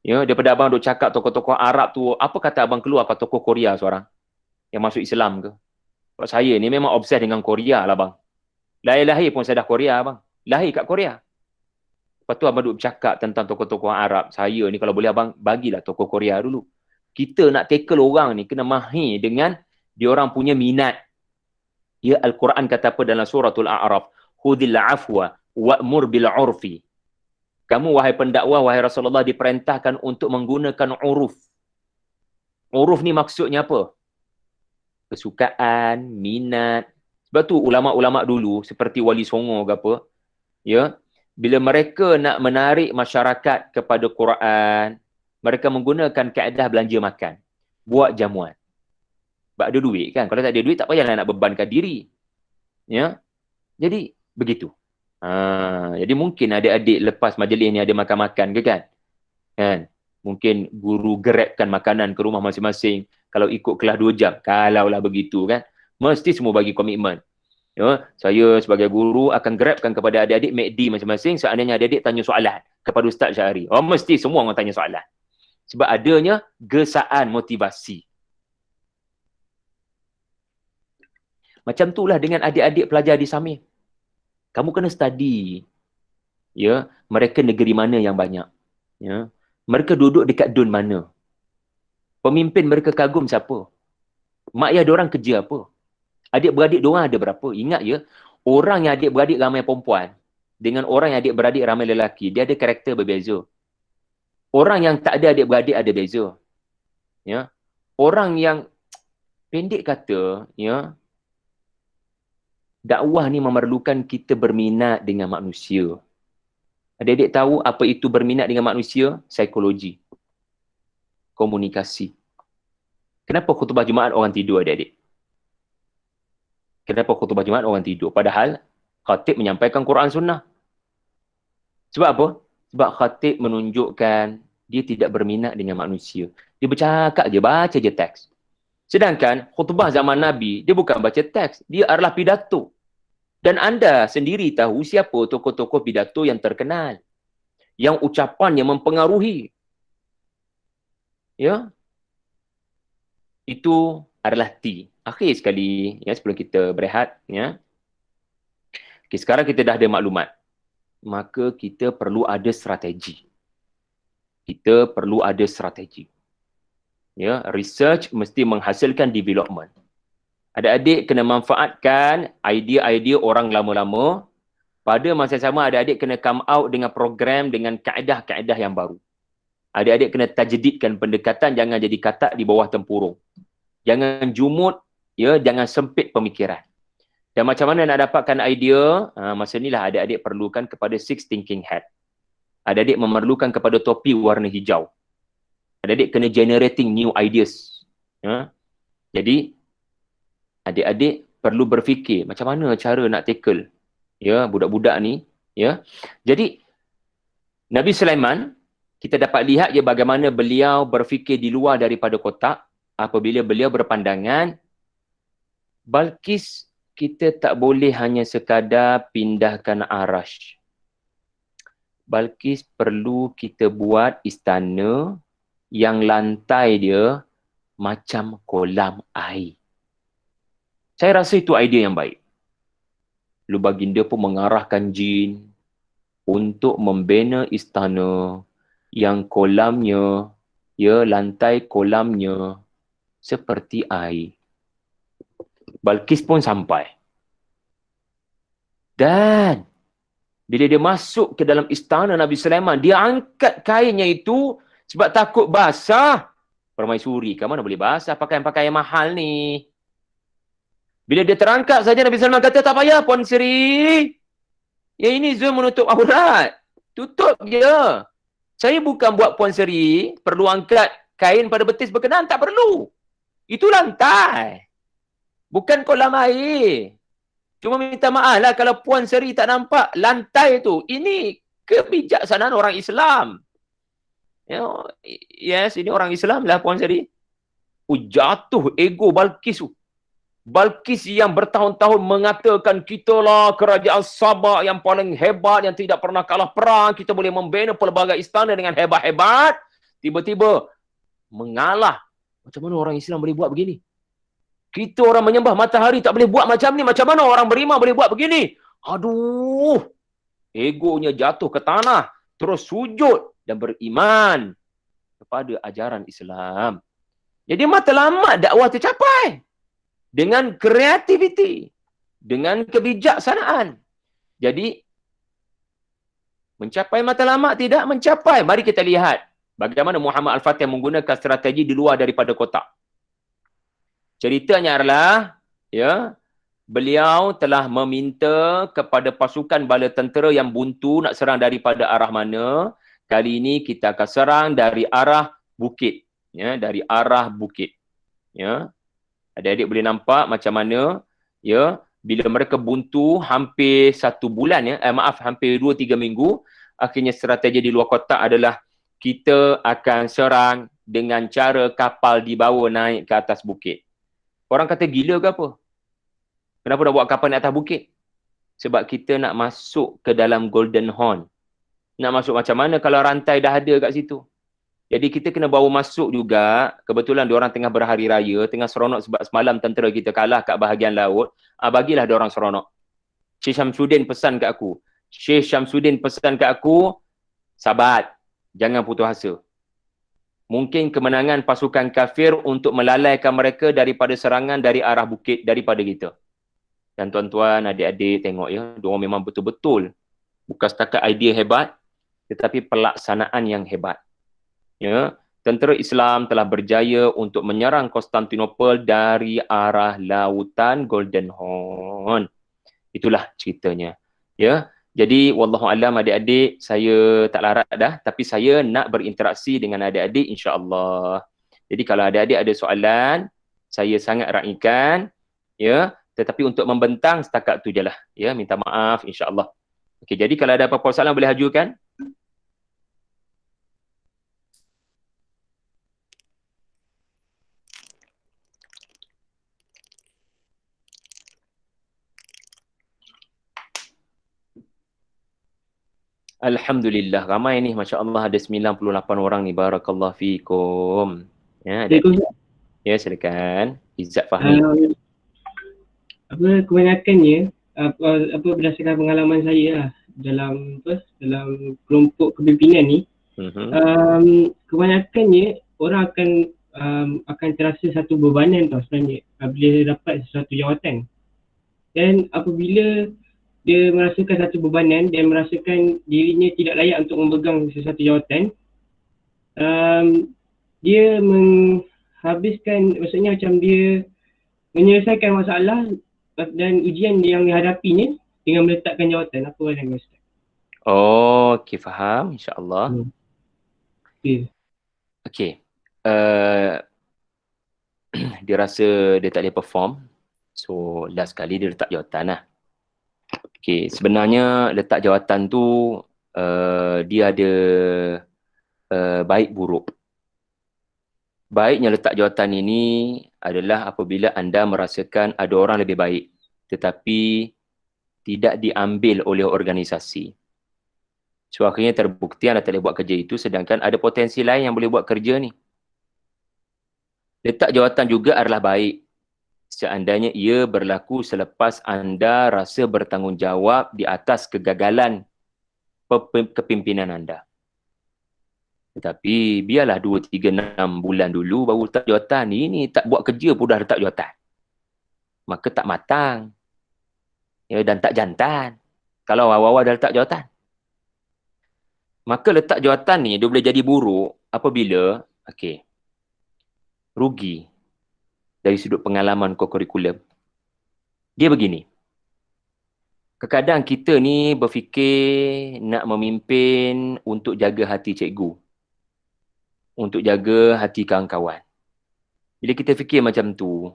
Ya, daripada abang duk cakap tokoh-tokoh Arab tu, apa kata abang keluar ke tokoh Korea seorang yang masuk Islam ke? Sebab saya ni memang obses dengan Korea lah bang. Lahir-lahir pun saya dah Korea bang. Lahir kat Korea. Lepas tu abang duk bercakap tentang tokoh-tokoh Arab. Saya ni kalau boleh abang bagilah tokoh Korea dulu. Kita nak tackle orang ni kena mahir dengan diorang punya minat. Ya, Al-Quran kata apa dalam suratul A'raf? Khudhil afwa wa'mur bil urfi. Kamu wahai pendakwah, wahai Rasulullah diperintahkan untuk menggunakan uruf. Uruf ni maksudnya apa? Kesukaan, minat. Sebab tu ulama-ulama dulu seperti Wali Songo ke apa, ya, bila mereka nak menarik masyarakat kepada Quran, mereka menggunakan kaedah belanja makan. Buat jamuan. Sebab ada duit kan. Kalau tak ada duit tak payahlah nak bebankan diri. Ya. Jadi begitu. Jadi mungkin adik-adik lepas majlis ni ada makan-makan ke kan? Mungkin guru grabkan makanan ke rumah masing-masing. Kalau ikut kelas 2 jam. Kalaulah begitu kan. Mesti semua bagi komitmen. Ya, saya sebagai guru akan grabkan kepada adik-adik MACD masing-masing. Seandainya adik-adik tanya soalan kepada Ustaz Syahri. Mesti semua orang tanya soalan. Sebab adanya gesaan motivasi. Macam itulah dengan adik-adik pelajar di Samir. Kamu kena study. Ya, mereka negeri mana yang banyak? Ya. Mereka duduk dekat dun mana? Pemimpin mereka kagum siapa? Mak ayah diorang kerja apa? Adik-beradik diorang ada berapa? Ingat ya, orang yang adik-beradik ramai perempuan dengan orang yang adik-beradik ramai lelaki, dia ada karakter berbeza. Orang yang tak ada adik-beradik ada beza. Ya. Orang yang pendek kata, ya, dakwah ni memerlukan kita berminat dengan manusia. Adik-adik tahu apa itu berminat dengan manusia? Psikologi. Komunikasi. Kenapa khutbah Jumaat orang tidur adik-adik? Kenapa khutbah Jumaat orang tidur? Padahal Khatib menyampaikan Quran Sunnah. Sebab apa? Sebab khatib menunjukkan dia tidak berminat dengan manusia. Dia bercakap je, baca je teks. Sedangkan khutbah zaman Nabi, dia bukan baca teks. Dia adalah pidato. Dan anda sendiri tahu siapa tokoh-tokoh pidato yang terkenal. Yang ucapannya mempengaruhi. Ya. Itu adalah T. Akhir sekali, ya, sebelum kita berehat. Ya. Okay, sekarang kita dah ada maklumat. Maka kita perlu ada strategi. Kita perlu ada strategi. Ya, research mesti menghasilkan development. Adik-adik kena manfaatkan idea-idea orang lama-lama. Pada masa sama, adik-adik kena come out dengan program dengan kaedah-kaedah yang baru. Adik-adik kena tajdidkan pendekatan, jangan jadi katak di bawah tempurung. Jangan jumut, ya, jangan sempit pemikiran. Dan macam mana nak dapatkan idea? Masa inilah adik-adik perlukan kepada 6 thinking hat. Adik-adik memerlukan kepada topi warna hijau. Adik-adik kena generating new ideas. Ya. Jadi, adik-adik perlu berfikir macam mana cara nak tackle, ya, budak-budak ni. Ya. Jadi, Nabi Sulaiman, kita dapat lihat ya bagaimana beliau berfikir di luar daripada kotak apabila beliau berpandangan Balqis kita tak boleh hanya sekadar pindahkan arash. Balqis perlu kita buat istana yang lantai dia macam kolam air. Saya rasa itu idea yang baik. Lalu baginda pun mengarahkan jin untuk membina istana yang kolamnya, ya, lantai kolamnya seperti air. Balqis pun sampai. Dan bila dia masuk ke dalam istana Nabi Sulaiman, dia angkat kainnya itu sebab takut basah. Permaisuri kan mana boleh basah pakaian-pakaian mahal ni. Bila dia terangkat saja Nabi Sulaiman kata, tak payah Puan Sri. Ya ini zul menutup aurat. Tutup je. Saya bukan buat Puan Sri perlu angkat kain pada betis berkenaan, tak perlu. Itu lantai. Bukan kolam air. Cuma minta maaf lah kalau Puan Seri tak nampak lantai tu. Ini kebijaksanaan orang Islam. Yes, ini orang Islam lah Puan Seri. Jatuh ego Balqis tu. Balqis yang bertahun-tahun mengatakan kita lah kerajaan Sabah yang paling hebat, yang tidak pernah kalah perang. Kita boleh membina pelbagai istana dengan hebat-hebat. Tiba-tiba mengalah. Macam mana orang Islam boleh buat begini? Kita orang menyembah matahari tak boleh buat macam ni. Macam mana orang beriman boleh buat begini? Aduh. Egonya jatuh ke tanah. Terus sujud dan beriman kepada ajaran Islam. Jadi matlamat dakwah tercapai. Dengan kreativiti. Dengan kebijaksanaan. Jadi, mencapai matlamat tidak mencapai. Mari kita lihat bagaimana Muhammad Al-Fatih menggunakan strategi di luar daripada kotak. Ceritanya adalah, ya, beliau telah meminta kepada pasukan bala tentera yang buntu nak serang daripada arah mana. Kali ini kita akan serang dari arah bukit. Ya, dari arah bukit. Ya. Adik-adik boleh nampak macam mana, ya, bila mereka buntu hampir 1 bulan, ya, hampir 2-3 minggu, akhirnya strategi di luar kotak adalah kita akan serang dengan cara kapal dibawa naik ke atas bukit. Orang kata gila ke apa? Kenapa nak buat kapal naik atas bukit? Sebab kita nak masuk ke dalam Golden Horn. Nak masuk macam mana kalau rantai dah ada kat situ? Jadi kita kena bawa masuk juga. Kebetulan diorang tengah berhari raya, tengah seronok sebab semalam tentera kita kalah kat bahagian laut. Bagilah diorang seronok. Syekh Syamsuddin pesan kat aku. Sahabat, jangan putus asa. Mungkin kemenangan pasukan kafir untuk melalaikan mereka daripada serangan dari arah bukit daripada kita. Dan tuan-tuan, adik-adik tengok ya, diorang memang betul-betul bukan setakat idea hebat, tetapi pelaksanaan yang hebat. Ya, tentera Islam telah berjaya untuk menyerang Konstantinopel dari arah lautan Golden Horn. Itulah ceritanya. Ya. Jadi wallahu alam adik-adik, saya tak larat dah, tapi saya nak berinteraksi dengan adik-adik insya-Allah. Jadi kalau adik-adik ada soalan, saya sangat raikan, ya, Tetapi untuk membentang setakat tu je lah. Ya, minta maaf insya-Allah. Okey, jadi kalau ada apa-apa soalan boleh ajukan. Alhamdulillah, ramai ni, masya-Allah ada 98 orang ni. Barakallahu fikum. Ya, ada. Ya, silakan. Izzat Fahmi. Kebanyakannya berdasarkan pengalaman saya lah, dalam kelompok kepimpinan ni, kebanyakannya orang akan terasa satu bebanan tau sebenarnya bila dapat sesuatu jawatan. Dan apabila dia merasakan satu bebanan dan merasakan dirinya tidak layak untuk memegang sesuatu jawatan, dia menghabiskan, maksudnya macam dia menyelesaikan masalah dan ujian yang dihadapinya dengan meletakkan jawatan. Apa pandangan Ustaz? Oh, okey, faham insya-Allah. Okay. Okey. Dia rasa dia tak boleh perform. So, last kali dia letak jawatan lah. Okey, sebenarnya letak jawatan tu dia ada baik buruk. Baiknya letak jawatan ini adalah apabila anda merasakan ada orang lebih baik tetapi tidak diambil oleh organisasi. So akhirnya terbukti anda tak boleh buat kerja itu sedangkan ada potensi lain yang boleh buat kerja ni. Letak jawatan juga adalah baik seandainya ia berlaku selepas anda rasa bertanggungjawab di atas kegagalan kepimpinan anda. Tetapi biarlah 2, 3, 6 bulan dulu baru letak jawatan. Ini tak buat kerja pun dah letak jawatan. Maka tak matang. Ya, dan tak jantan. Kalau awal-awal dah letak jawatan. Maka letak jawatan ni dia boleh jadi buruk apabila, okey, rugi dari sudut pengalaman kurikulum. Dia begini. Kadang-kadang kita ni berfikir nak memimpin untuk jaga hati cikgu. Untuk jaga hati kawan-kawan. Bila kita fikir macam tu,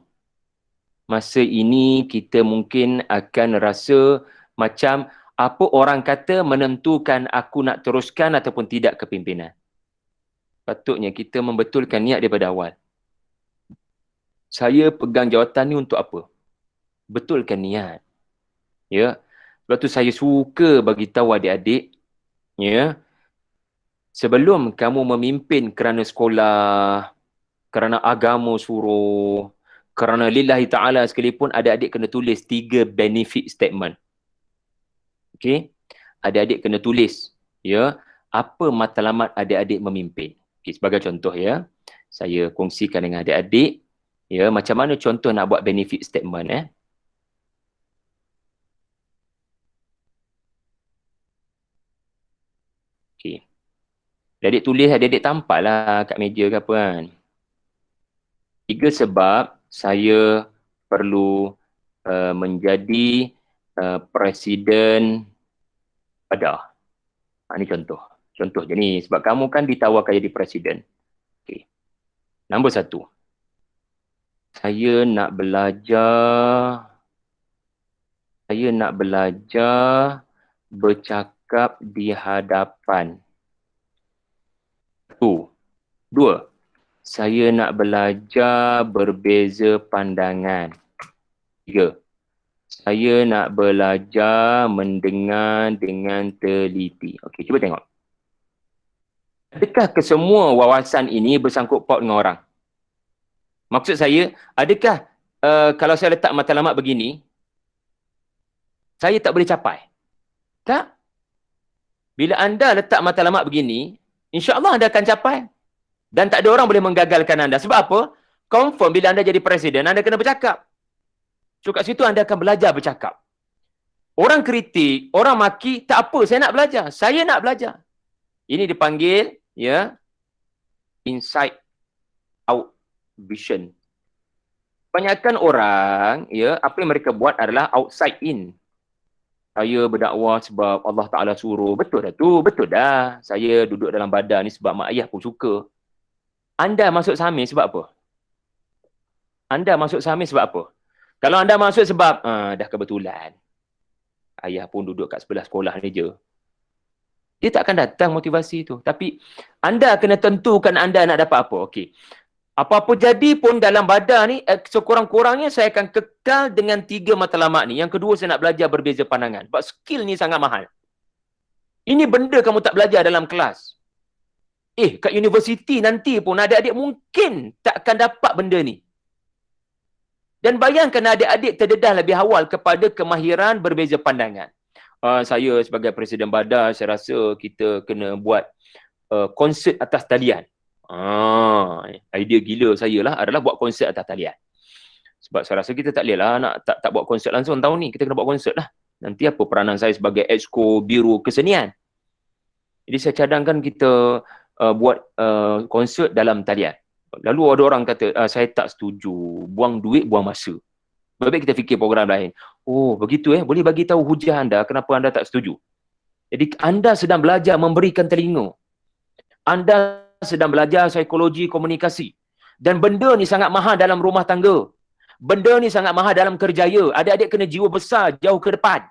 masa ini kita mungkin akan rasa macam apa orang kata menentukan aku nak teruskan ataupun tidak kepimpinan. Patutnya kita membetulkan niat daripada awal. Saya pegang jawatan ni untuk apa? Betulkan niat. Ya. Sebab tu saya suka bagi tahu adik-adik, ya, sebelum kamu memimpin kerana sekolah, kerana agama suruh, kerana lillahi ta'ala sekalipun, adik-adik kena tulis 3 benefit statement. Okey? Adik-adik kena tulis, ya, apa matlamat adik-adik memimpin. Okey, sebagai contoh ya, saya kongsikan dengan adik-adik, ya, macam mana contoh nak buat benefit statement Okey. Adik tulis, adik tampal lah kat meja ke apa kan. 3 sebab saya perlu menjadi presiden Kedah. Ini contoh. Contoh je ni. Sebab kamu kan ditawarkan jadi presiden. Okay. Nombor 1. Saya nak belajar bercakap di hadapan. 2. Saya nak belajar berbeza pandangan. 3. Saya nak belajar mendengar dengan teliti. Okey, cuba tengok. Adakah kesemua wawasan ini bersangkut paut dengan orang? Maksud saya, adakah kalau saya letak matlamat begini, saya tak boleh capai? Tak. Bila anda letak matlamat begini, insya-Allah anda akan capai. Dan tak ada orang boleh menggagalkan anda. Sebab apa? Confirm bila anda jadi presiden, anda kena bercakap. So kat situ anda akan belajar bercakap. Orang kritik, orang maki, tak apa, saya nak belajar. Saya nak belajar. Ini dipanggil, ya, inside out vision. Kebanyakan orang, ya, apa yang mereka buat adalah outside in. Saya berdakwah sebab Allah Ta'ala suruh. Betul dah tu, betul dah. Saya duduk dalam badan ni sebab mak ayah pun suka. Anda masuk SAMIS sebab apa? Anda masuk SAMIS sebab apa? Kalau anda masuk sebab dah kebetulan ayah pun duduk kat sebelah sekolah ni je, dia tak akan datang motivasi tu. Tapi anda kena tentukan anda nak dapat apa. Okey. Apa-apa jadi pun dalam badan ni, sekurang-kurangnya saya akan kekal dengan 3 matlamat ni. Yang kedua, saya nak belajar berbeza pandangan. Sebab skill ni sangat mahal. Ini benda kamu tak belajar dalam kelas. Kat universiti nanti pun adik-adik mungkin tak akan dapat benda ni. Dan bayangkan adik-adik terdedah lebih awal kepada kemahiran berbeza pandangan. Saya sebagai Presiden Badar, saya rasa kita kena buat konsert atas talian. Idea gila saya lah adalah buat konsert atas talian. Sebab saya rasa kita tak boleh lah nak tak buat konsert langsung tahun ni. Kita kena buat konsert lah. Nanti apa peranan saya sebagai Exco Biro Kesenian. Jadi saya cadangkan kita buat konsert dalam talian. Lalu ada orang kata, saya tak setuju. Buang duit, buang masa. Lebih kita fikir program lain. Oh, begitu boleh bagi tahu hujah anda kenapa anda tak setuju. Jadi anda sedang belajar memberikan telinga. Anda sedang belajar psikologi komunikasi. Dan benda ni sangat mahal dalam rumah tangga. Benda ni sangat mahal dalam kerjaya. Adik-adik kena jiwa besar jauh ke depan.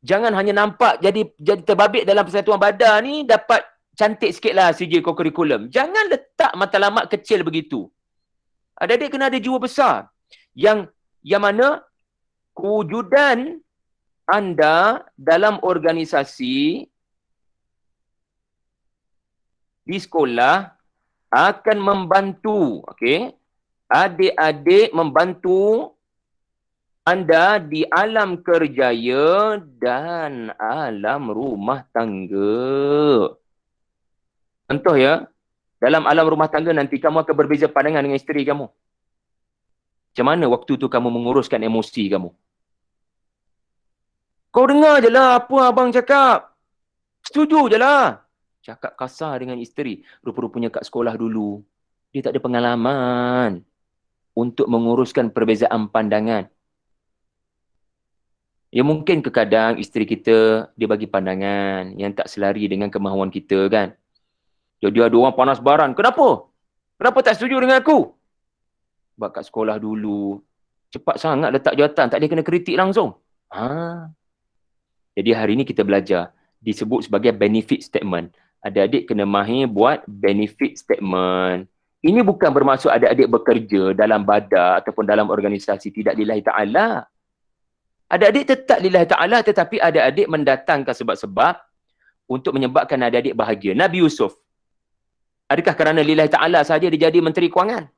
Jangan hanya nampak jadi terbabit dalam Persatuan Badar ni dapat cantik sikitlah segi kurikulum. Jangan letak matlamat kecil begitu. Adik-adik kena ada jiwa besar. Yang mana kewujudan anda dalam organisasi di sekolah akan membantu, adik-adik membantu anda di alam kerjaya dan alam rumah tangga. Contoh dalam alam rumah tangga nanti kamu akan berbeza pandangan dengan isteri kamu. Macam mana waktu tu kamu menguruskan emosi kamu? Kau dengar je lah apa abang cakap. Setuju je lah. Cakap kasar dengan isteri. Rupa-rupanya kat sekolah dulu, dia tak ada pengalaman untuk menguruskan perbezaan pandangan. Ya mungkin kadang isteri kita, dia bagi pandangan yang tak selari dengan kemahuan kita kan. Jadi ada orang panas baran. Kenapa? Kenapa tak setuju dengan aku? Sebab kat sekolah dulu, cepat sangat letak jawatan. Tak boleh kena kritik langsung. Jadi hari ni kita belajar. Disebut sebagai benefit statement. Adik-adik kena mahir buat benefit statement. Ini bukan bermaksud adik-adik bekerja dalam badan ataupun dalam organisasi tidak lillahi ta'ala. Adik-adik tetap lillahi ta'ala tetapi adik-adik mendatangkan sebab-sebab untuk menyebabkan adik-adik bahagia. Nabi Yusuf, adakah kerana lillahi ta'ala sahaja dia jadi Menteri Kewangan?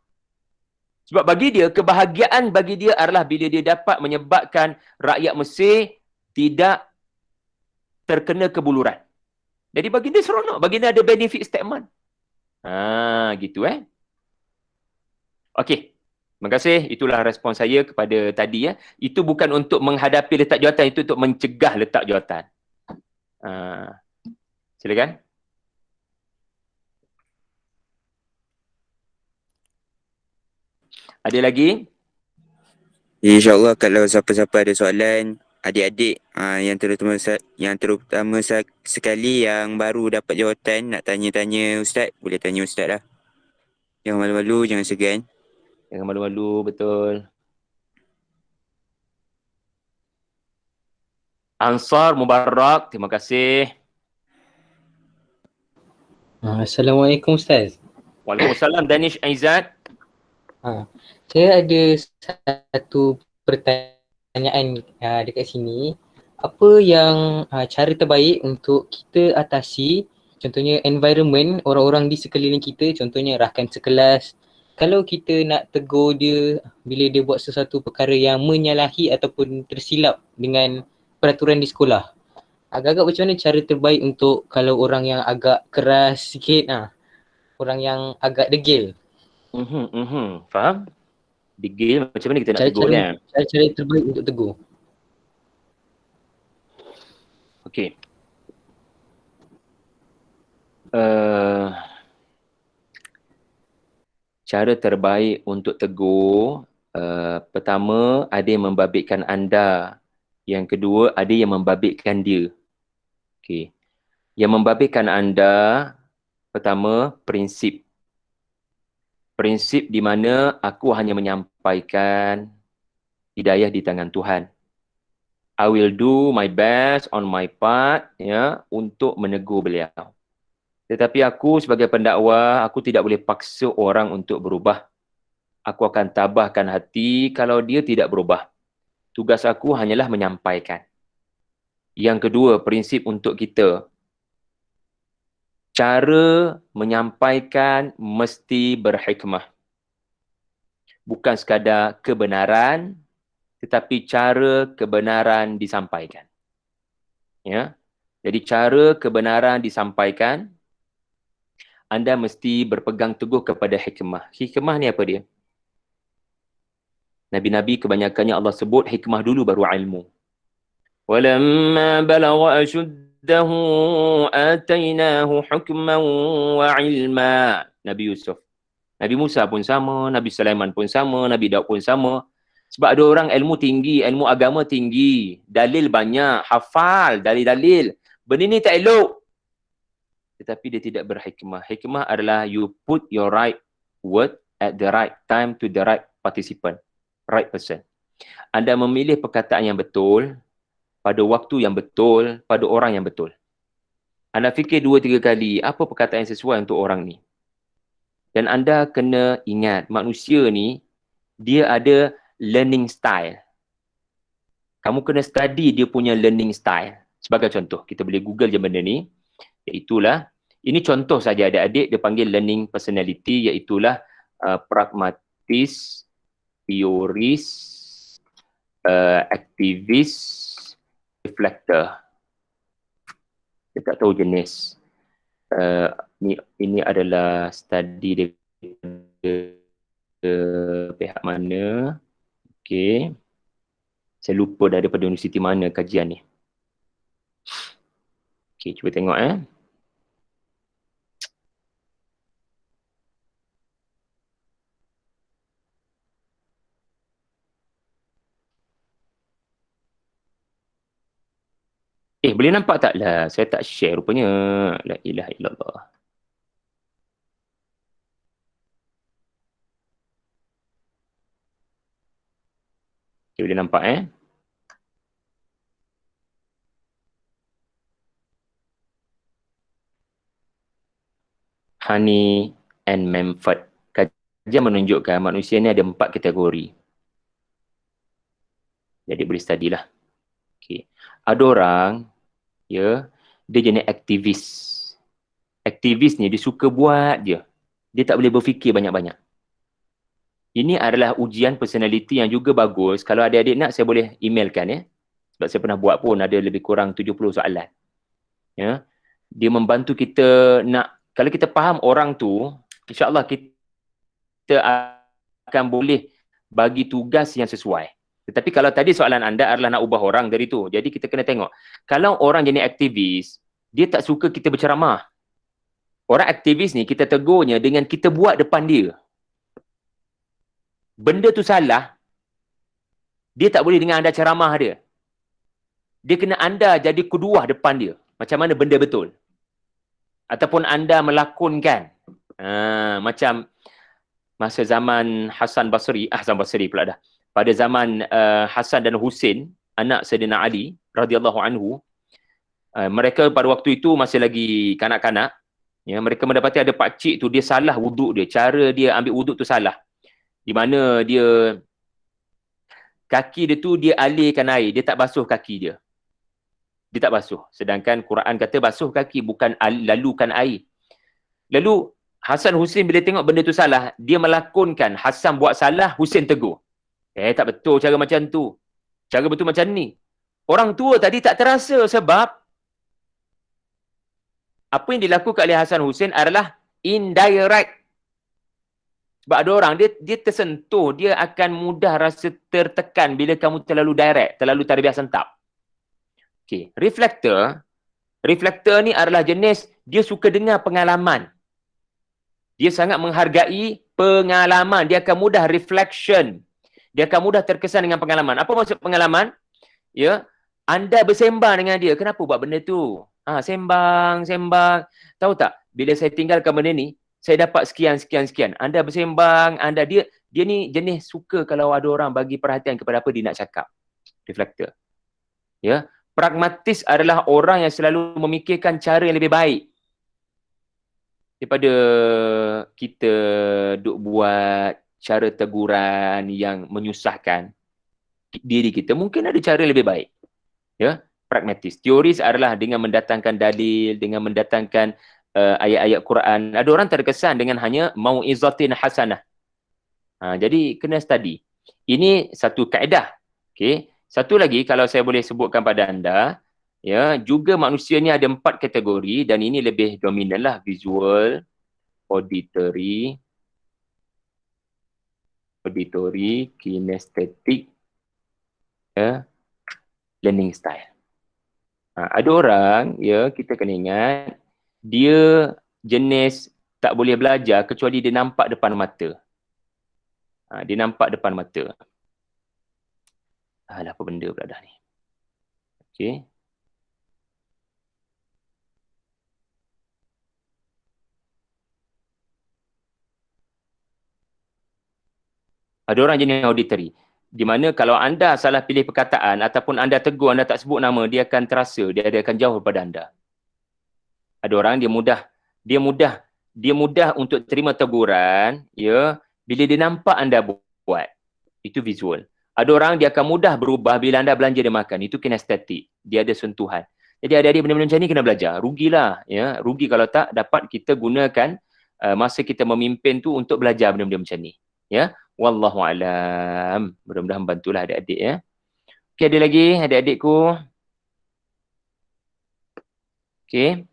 Sebab bagi dia, kebahagiaan bagi dia adalah bila dia dapat menyebabkan rakyat Mesir tidak terkena kebuluran. Jadi bagi dia seronok. Bagi dia ada benefit statement. Gitu Okey. Terima kasih. Itulah respon saya kepada tadi Itu bukan untuk menghadapi letak jawatan. Itu untuk mencegah letak jawatan. Silakan. Ada lagi? InsyaAllah kalau siapa-siapa ada soalan, adik-adik yang terutama sekali yang baru dapat jawatan nak tanya-tanya Ustaz, boleh tanya Ustaz lah. Jangan malu-malu, jangan segan. Jangan malu-malu, betul. Ansar Mubarak, terima kasih. Assalamualaikum Ustaz. Waalaikumsalam, Danish Aizat. Saya ada satu pertanyaan dekat sini. Apa yang cara terbaik untuk kita atasi contohnya environment orang-orang di sekeliling kita, contohnya rakan sekelas. Kalau kita nak tegur dia bila dia buat sesuatu perkara yang menyalahi ataupun tersilap dengan peraturan di sekolah. Agak-agak macam mana cara terbaik untuk kalau orang yang agak keras sikit, orang yang agak degil. Faham? Degil macam mana kita nak tegur kan? Cara terbaik untuk tegur. Okey. Cara terbaik untuk tegur, pertama ada yang membabitkan anda. Yang kedua ada yang membabitkan dia. Okey. Yang membabitkan anda, pertama prinsip. Prinsip di mana aku hanya menyampaikan hidayah di tangan Tuhan. I will do my best on my part, ya, untuk menegur beliau. Tetapi aku sebagai pendakwah, aku tidak boleh paksa orang untuk berubah. Aku akan tabahkan hati kalau dia tidak berubah. Tugas aku hanyalah menyampaikan. Yang kedua, prinsip untuk kita. Cara menyampaikan mesti berhikmah. Bukan sekadar kebenaran, tetapi cara kebenaran disampaikan. Ya. Jadi cara kebenaran disampaikan, anda mesti berpegang teguh kepada hikmah. Hikmah ni apa dia? Nabi-nabi kebanyakannya Allah sebut hikmah dulu baru ilmu. Walamma balagha ashuddahu atainahu hukman wa ilma. Nabi Yusuf. Nabi Musa pun sama, Nabi Sulaiman pun sama, Nabi Daud pun sama. Sebab ada orang ilmu tinggi, ilmu agama tinggi, dalil banyak, hafal dalil-dalil. Benda ni tak elok. Tetapi dia tidak berhikmah. Hikmah adalah you put your right word at the right time to the right participant. Right person. Anda memilih perkataan yang betul, pada waktu yang betul, pada orang yang betul. Anda fikir 2-3 kali, apa perkataan yang sesuai untuk orang ni. Dan anda kena ingat, manusia ni, dia ada learning style. Kamu kena study dia punya learning style. Sebagai contoh, kita boleh google je benda ni. Iaitulah, ini contoh saja adik-adik, dia panggil learning personality, iaitulah pragmatis, teoris, aktivis, reflektor. Dia tak tahu jenis. Ini adalah study daripada pihak mana. Okey. Saya lupa daripada universiti mana kajian ni. Okey, cuba tengok boleh nampak tak lah? Saya tak share rupanya. La ilaha illallah. Okay, boleh nampak Honey and Manford. Kajian menunjukkan manusia ni ada 4 kategori. Jadi boleh study lah. Okay. Ada orang, ya, dia jenis aktivis. Aktivis ni dia suka buat je. Dia tak boleh berfikir banyak-banyak. Ini adalah ujian personality yang juga bagus. Kalau adik-adik nak, saya boleh emailkan Sebab saya pernah buat pun ada lebih kurang 70 soalan. Ya. Dia membantu kita nak, kalau kita faham orang tu, insya-Allah kita akan boleh bagi tugas yang sesuai. Tetapi kalau tadi soalan anda adalah nak ubah orang dari tu. Jadi kita kena tengok. Kalau orang jenis aktivis, dia tak suka kita berceramah. Orang aktivis ni kita tegurnya dengan kita buat depan dia. Benda tu salah, dia tak boleh dengan anda ceramah dia. Dia kena anda jadi keduah depan dia. Macam mana benda betul. Ataupun anda melakonkan. Macam masa zaman Hasan Basri pula dah. Pada zaman Hasan dan Husin, anak Sayyidina Ali radhiyallahu anhu, mereka pada waktu itu masih lagi kanak-kanak. Ya, mereka mendapati ada pakcik tu dia salah wuduk dia. Cara dia ambil wuduk tu salah. Di mana dia kaki dia tu dia alirkan air, dia tak basuh kaki dia. Dia tak basuh. Sedangkan Quran kata basuh kaki, bukan lalukan air. Lalu Hasan Husin bila tengok benda tu salah, dia melakonkan Hasan buat salah, Husin tegur. Tak betul cara macam tu. Cara betul macam ni. Orang tua tadi tak terasa sebab apa yang dilakukan oleh Hasan Husin adalah indirect. Sebab ada orang, dia tersentuh, dia akan mudah rasa tertekan bila kamu terlalu direct, terlalu tarbiyah sentap. Okay. Reflektor ni adalah jenis, dia suka dengar pengalaman. Dia sangat menghargai pengalaman. Dia akan mudah reflection. Dia akan mudah terkesan dengan pengalaman. Apa maksud pengalaman? Ya, anda bersembang dengan dia. Kenapa buat benda tu? Sembang. Tahu tak? Bila saya tinggalkan benda ni, saya dapat sekian. Anda bersembang, dia Dia ni jenis suka kalau ada orang bagi perhatian kepada apa dia nak cakap. Reflektor. Ya. Pragmatis adalah orang yang selalu memikirkan cara yang lebih baik daripada kita duk buat cara teguran yang menyusahkan diri kita. Mungkin ada cara lebih baik. Ya, pragmatis. Teoris adalah dengan mendatangkan dalil, dengan mendatangkan ayat-ayat Quran. Ada orang terkesan dengan hanya mau'izatin hasanah. Jadi kena study. Ini satu kaedah. Okey. Satu lagi kalau saya boleh sebutkan pada anda, ya, juga manusia ni ada 4 kategori dan ini lebih dominan lah, visual, auditory, kinesthetic, ya, learning style. Ada orang, ya, kita kena ingat, dia jenis tak boleh belajar kecuali dia nampak depan mata. Dia nampak depan mata. Alah, apa benda pula dah ni. Okey. Ada orang jenis auditory. Di mana kalau anda salah pilih perkataan ataupun anda tegur, anda tak sebut nama, dia akan terasa, dia akan jauh daripada anda. Ada orang dia mudah untuk terima teguran, ya, bila dia nampak anda buat. Itu visual. Ada orang dia akan mudah berubah bila anda belanja dia makan. Itu kinestetik. Dia ada sentuhan. Jadi adik-adik benda-benda macam ni kena belajar. Rugilah, ya. Rugi kalau tak dapat kita gunakan masa kita memimpin tu untuk belajar benda-benda macam ni. Ya. Wallahu alam. Mudah-mudahan bantulah adik-adik, ya. Okey, ada lagi adik-adikku? Okey.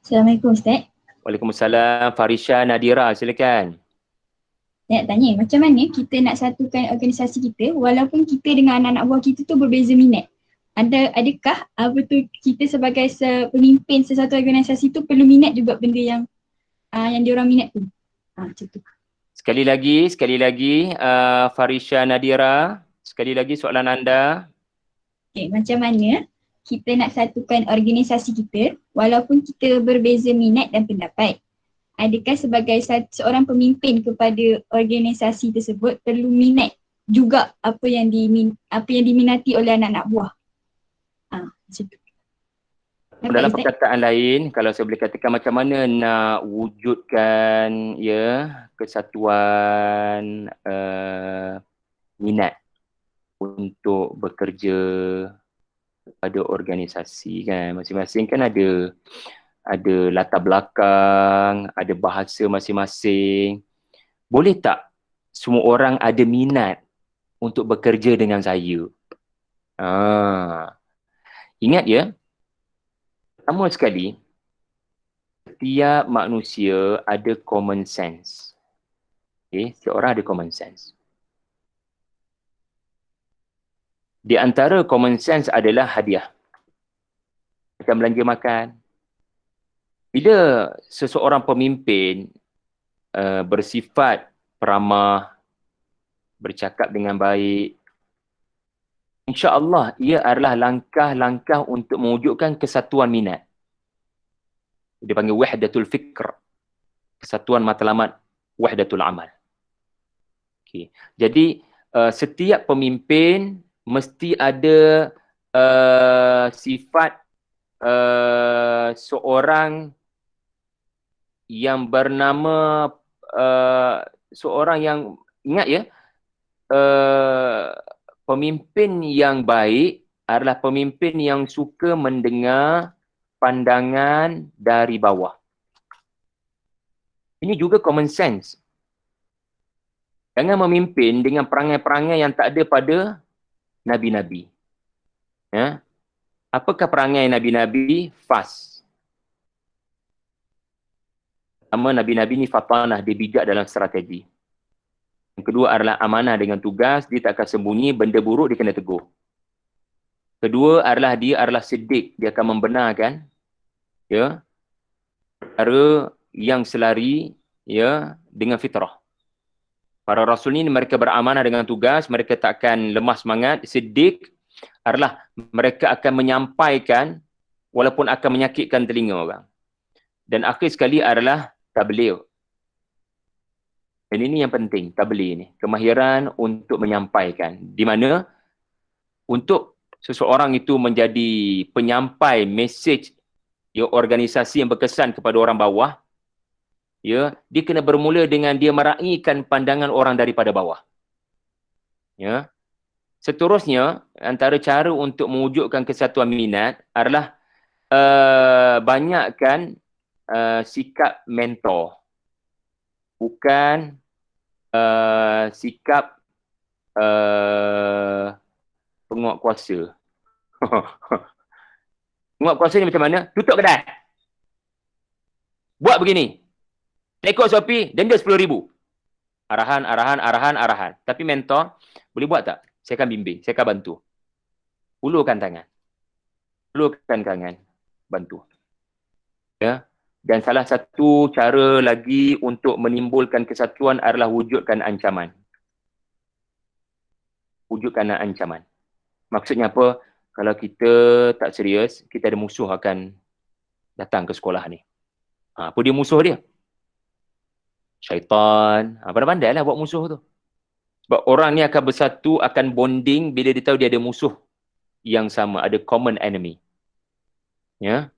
Assalamualaikum Ustaz. Waalaikumsalam. Farisha Nadira, silakan. Saya nak tanya, macam mana kita nak satukan organisasi kita walaupun kita dengan anak-anak buah kita tu berbeza minat? Adakah betul kita sebagai pemimpin sesuatu organisasi tu perlu minat juga benda yang diorang minat tu? Macam tu. Sekali lagi, Farisha Nadira. Sekali lagi soalan anda. Okay, macam mana kita nak satukan organisasi kita walaupun kita berbeza minat dan pendapat? Adakah sebagai seorang pemimpin kepada organisasi tersebut perlu minat juga apa yang diminati oleh anak-anak buah? Macam tu. Dalam perkataan lain, kalau saya boleh katakan macam mana nak wujudkan, ya, kesatuan minat untuk bekerja pada organisasi, kan. Masing-masing kan ada latar belakang, ada bahasa masing-masing. Boleh tak semua orang ada minat untuk bekerja dengan saya? Ingat, ya, pertama sekali, setiap manusia ada common sense. Okay? Setiap orang ada common sense. Di antara common sense adalah hadiah. Macam belanja makan. Bila seseorang pemimpin bersifat peramah, bercakap dengan baik, insya-Allah ia adalah langkah-langkah untuk mewujudkan kesatuan minat. Dia panggil wahdatul fikr. Kesatuan matlamat, wahdatul amal. Okay. Jadi setiap pemimpin mesti ada sifat seorang yang bernama seorang yang, ingat, ya, pemimpin yang baik adalah pemimpin yang suka mendengar pandangan dari bawah. Ini juga common sense. Jangan memimpin dengan perangai-perangai yang tak ada pada nabi-nabi. Ya? Apakah perangai nabi-nabi? Fast. Pertama, nabi-nabi ni fatanah, dia bijak dalam strategi. Yang kedua adalah amanah dengan tugas, dia tak akan sembunyi, benda buruk dia kena tegur. Kedua adalah dia adalah siddiq, dia akan membenarkan, ya, perkara yang selari, ya, dengan fitrah. Para rasul ni mereka beramanah dengan tugas, mereka tak akan lemah semangat. Siddiq adalah mereka akan menyampaikan walaupun akan menyakitkan telinga orang. Dan akhir sekali adalah tabligh. Dan ini yang penting, tabligh ni. Kemahiran untuk menyampaikan. Di mana untuk seseorang itu menjadi penyampai mesej ya, organisasi yang berkesan kepada orang bawah, ya, dia kena bermula dengan dia meraihkan pandangan orang daripada bawah. Ya. Seterusnya, antara cara untuk mewujudkan kesatuan minat adalah banyakkan sikap mentor. Bukan sikap penguat kuasa. Penguat kuasa ni macam mana? Tutup kedai. Buat begini. Rekod Shopee, denda 10,000. Arahan. Tapi mentor, boleh buat tak? Saya akan bimbing, saya akan bantu. Ulurkan tangan. Bantu. Ya. Dan salah satu cara lagi untuk menimbulkan kesatuan adalah wujudkan ancaman. Maksudnya apa? Kalau kita tak serius, kita ada musuh akan datang ke sekolah ni. Apa dia musuh dia? Syaitan. Pandai-pandai lah buat musuh tu. Sebab orang ni akan bersatu, akan bonding bila dia tahu dia ada musuh yang sama, ada common enemy. Ya.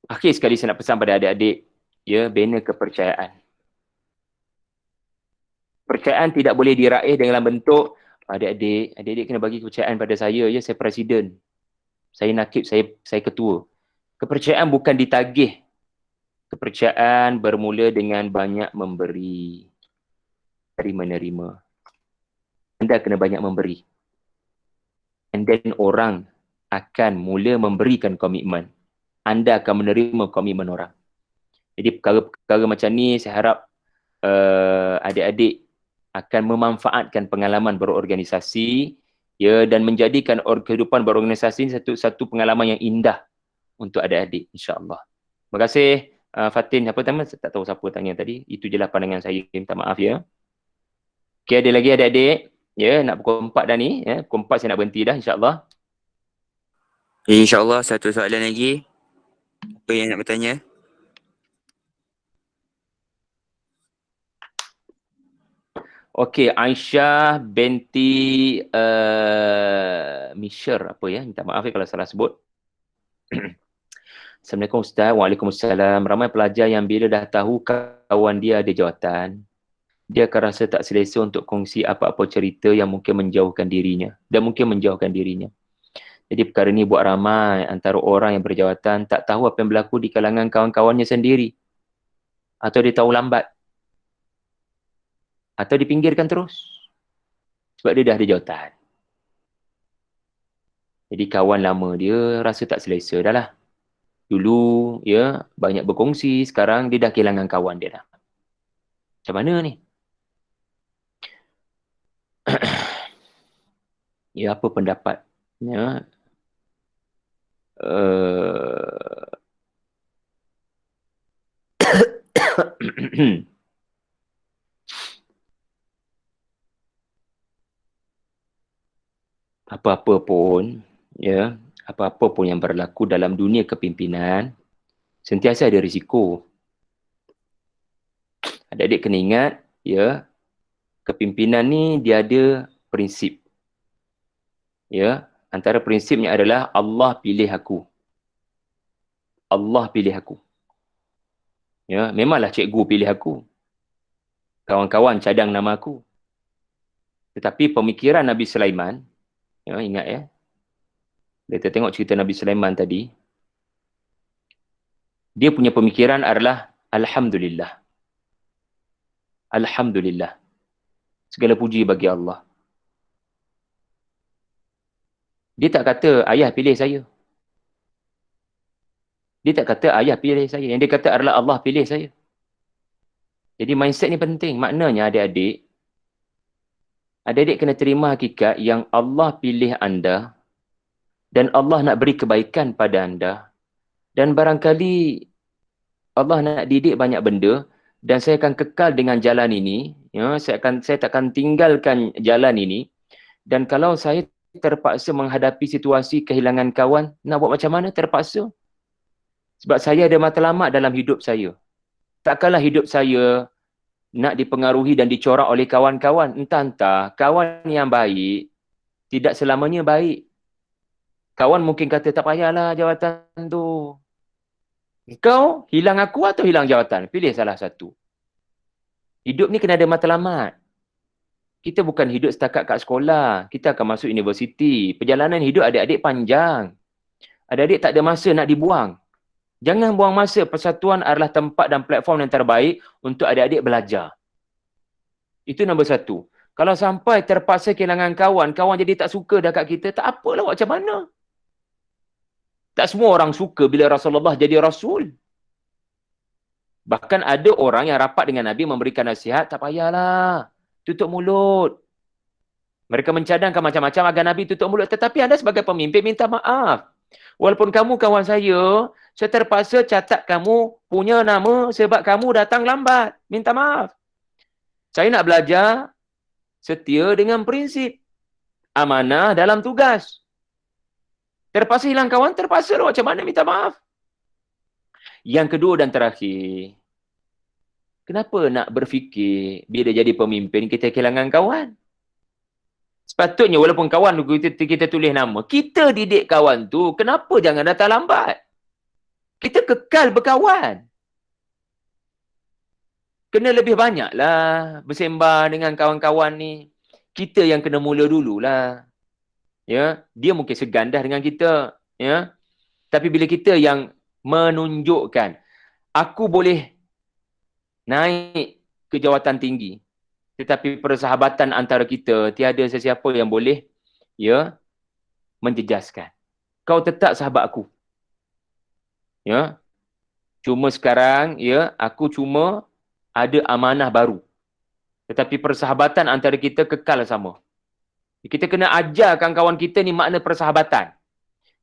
Akhir sekali saya nak pesan pada adik-adik, ya, bina kepercayaan. Percayaan tidak boleh diraih dalam bentuk adik-adik kena bagi kepercayaan pada saya, ya, saya presiden. Saya nakib, saya ketua. Kepercayaan bukan ditagih. Kepercayaan bermula dengan banyak memberi. Dari menerima. Anda kena banyak memberi. And then orang akan mula memberikan komitmen. Anda akan menerima komitmen orang. Jadi perkara-perkara macam ni saya harap adik-adik akan memanfaatkan pengalaman berorganisasi, ya, dan menjadikan kehidupan berorganisasi satu pengalaman yang indah untuk adik-adik, insya-Allah. Terima kasih Fatin. Apa nama? Saya tak tahu siapa tanya tadi. Itu je lah pandangan saya. Minta maaf, ya. Okey, ada lagi adik-adik? Ya, nak pukul 4 dah ni. Ya. Pukul 4 saya nak berhenti dah, insya-Allah. InsyaAllah satu soalan lagi. Apa yang nak bertanya? Okey, Aisyah binti Misher, apa ya? Minta maaf kalau salah sebut. Assalamualaikum Ustaz. Waalaikumsalam. Ramai pelajar yang bila dah tahu kawan dia ada jawatan, dia akan rasa tak selesa untuk kongsi apa-apa cerita yang mungkin menjauhkan dirinya. Jadi perkara ni buat ramai antara orang yang berjawatan tak tahu apa yang berlaku di kalangan kawan-kawannya sendiri. Atau dia tahu lambat. Atau dipinggirkan terus. Sebab dia dah ada jawatan. Jadi kawan lama dia rasa tak selesa dah lah. Dulu, ya, banyak berkongsi. Sekarang dia dah kehilangan kawan dia dah. Macam mana ni? Ya, apa pendapatnya? Apa-apa pun, ya, apa-apa pun yang berlaku dalam dunia kepimpinan, sentiasa ada risiko. Adik-adik kena ingat, ya, kepimpinan ni dia ada prinsip. Ya, antara prinsipnya adalah Allah pilih aku. Allah pilih aku. Ya, memanglah cikgu pilih aku. Kawan-kawan cadang nama aku. Tetapi pemikiran Nabi Sulaiman, ya, ingat ya. Kita tengok cerita Nabi Sulaiman tadi. Dia punya pemikiran adalah Alhamdulillah. Alhamdulillah. Segala puji bagi Allah. Dia tak kata ayah pilih saya. Dia tak kata ayah pilih saya. Yang dia kata adalah Allah pilih saya. Jadi mindset ni penting. Maknanya adik-adik kena terima hakikat yang Allah pilih anda dan Allah nak beri kebaikan pada anda. Dan barangkali Allah nak didik banyak benda dan saya akan kekal dengan jalan ini. Ya, saya tak akan tinggalkan jalan ini. Dan kalau saya terpaksa menghadapi situasi kehilangan kawan, nak buat macam mana? Terpaksa. Sebab saya ada matlamat dalam hidup saya. Takkanlah hidup saya nak dipengaruhi dan dicorak oleh kawan-kawan. Entah-entah, kawan yang baik tidak selamanya baik. Kawan mungkin kata, tak payahlah jawatan tu. Kau hilang aku atau hilang jawatan? Pilih salah satu. Hidup ni kena ada matlamat. Kita bukan hidup setakat kat sekolah. Kita akan masuk universiti. Perjalanan hidup adik-adik panjang. Adik-adik tak ada masa nak dibuang. Jangan buang masa. Persatuan adalah tempat dan platform yang terbaik untuk adik-adik belajar. Itu nombor satu. Kalau sampai terpaksa kehilangan kawan, kawan jadi tak suka dah kat kita, tak apalah buat macam mana. Tak semua orang suka bila Rasulullah jadi Rasul. Bahkan ada orang yang rapat dengan Nabi memberikan nasihat, tak payahlah, tutup mulut. Mereka mencadangkan macam-macam agar Nabi tutup mulut. Tetapi anda sebagai pemimpin minta maaf. Walaupun kamu kawan saya terpaksa catat kamu punya nama sebab kamu datang lambat. Minta maaf. Saya nak belajar setia dengan prinsip. Amanah dalam tugas. Terpaksa hilang kawan, terpaksa lah. Macam mana minta maaf? Yang kedua dan terakhir. Kenapa nak berfikir bila jadi pemimpin kita kehilangan kawan? Sepatutnya walaupun kawan kita tulis nama, kita didik kawan tu, kenapa jangan datang lambat? Kita kekal berkawan. Kena lebih banyaklah bersembah dengan kawan-kawan ni. Kita yang kena mula dululah. Ya, dia mungkin segan dah dengan kita, ya. Tapi bila kita yang menunjukkan aku boleh naik ke jawatan tinggi, tetapi persahabatan antara kita tiada sesiapa yang boleh menjejaskan. Kau tetap sahabat aku. Ya. Cuma sekarang aku cuma ada amanah baru. Tetapi persahabatan antara kita kekal sama. Kita kena ajarkan kawan kita ni makna persahabatan.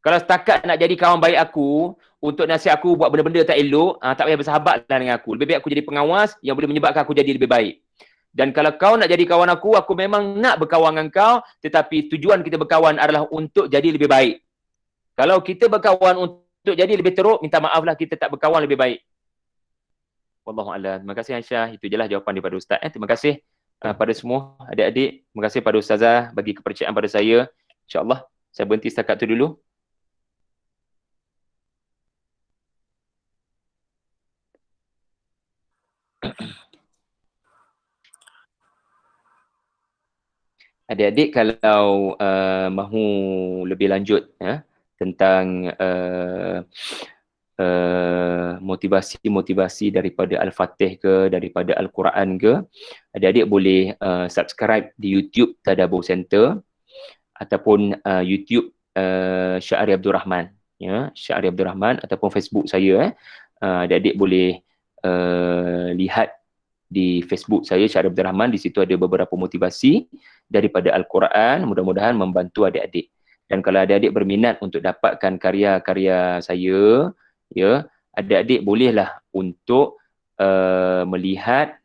Kalau setakat nak jadi kawan baik aku, untuk nasihat aku buat benda-benda tak elok, tak payah bersahabatlah dengan aku. Lebih baik aku jadi pengawas yang boleh menyebabkan aku jadi lebih baik. Dan kalau kau nak jadi kawan aku memang nak berkawan dengan kau, tetapi tujuan kita berkawan adalah untuk jadi lebih baik. Kalau kita berkawan untuk jadi lebih teruk, minta maaflah kita tak berkawan lebih baik. Wallahualam. Terima kasih Aisyah. Itu jelah jawapan daripada Ustaz. Terima kasih pada semua adik-adik. Terima kasih pada Ustazah bagi kepercayaan pada saya. InsyaAllah saya berhenti setakat tu dulu. Adik-adik kalau mahu lebih lanjut tentang motivasi-motivasi daripada Al-Fatih ke, daripada Al-Quran ke, adik-adik boleh subscribe di YouTube Tadabbur Center ataupun YouTube Syahri Abdul Rahman, Syahri Abdul Rahman, ataupun Facebook saya. Adik-adik boleh lihat di Facebook saya Syahri Abdul Rahman. Di situ ada beberapa motivasi daripada Al-Quran, mudah-mudahan membantu adik-adik. Dan kalau adik-adik berminat untuk dapatkan karya-karya saya, adik-adik bolehlah untuk melihat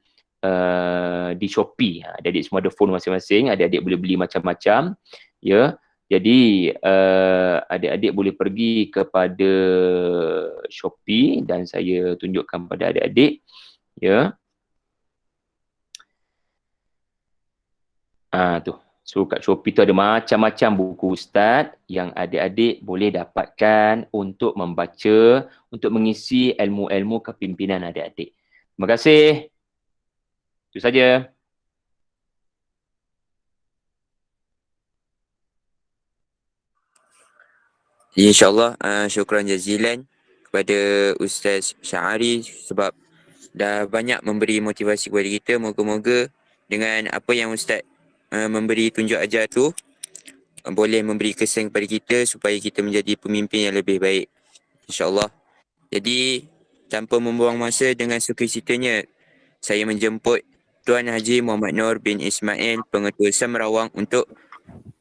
di Shopee. Adik-adik semua ada phone masing-masing, adik-adik boleh beli macam-macam, Jadi adik-adik boleh pergi kepada Shopee dan saya tunjukkan pada adik-adik, tu. So kat Shopee tu ada macam-macam buku Ustaz yang adik-adik boleh dapatkan untuk membaca, untuk mengisi ilmu-ilmu kepimpinan adik-adik. Terima kasih. Itu saja. InsyaAllah syukran jazilan kepada Ustaz Syahri sebab dah banyak memberi motivasi kepada kita. Moga-moga dengan apa yang Ustaz memberi tunjuk ajar tu boleh memberi kesan kepada kita supaya kita menjadi pemimpin yang lebih baik, InsyaAllah. Jadi tanpa membuang masa, dengan sukacitanya saya menjemput Tuan Haji Muhammad Nur bin Ismail, Pengetua Samrawang, untuk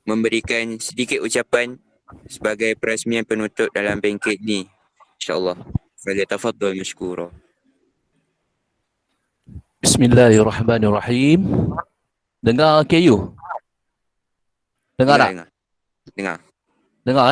memberikan sedikit ucapan sebagai perasmian penutup dalam bangkit ni, InsyaAllah. Falyatafaddal mashkura. Bismillahirrahmanirrahim. Dengar KU? Dengar tak? Dengar. Dengar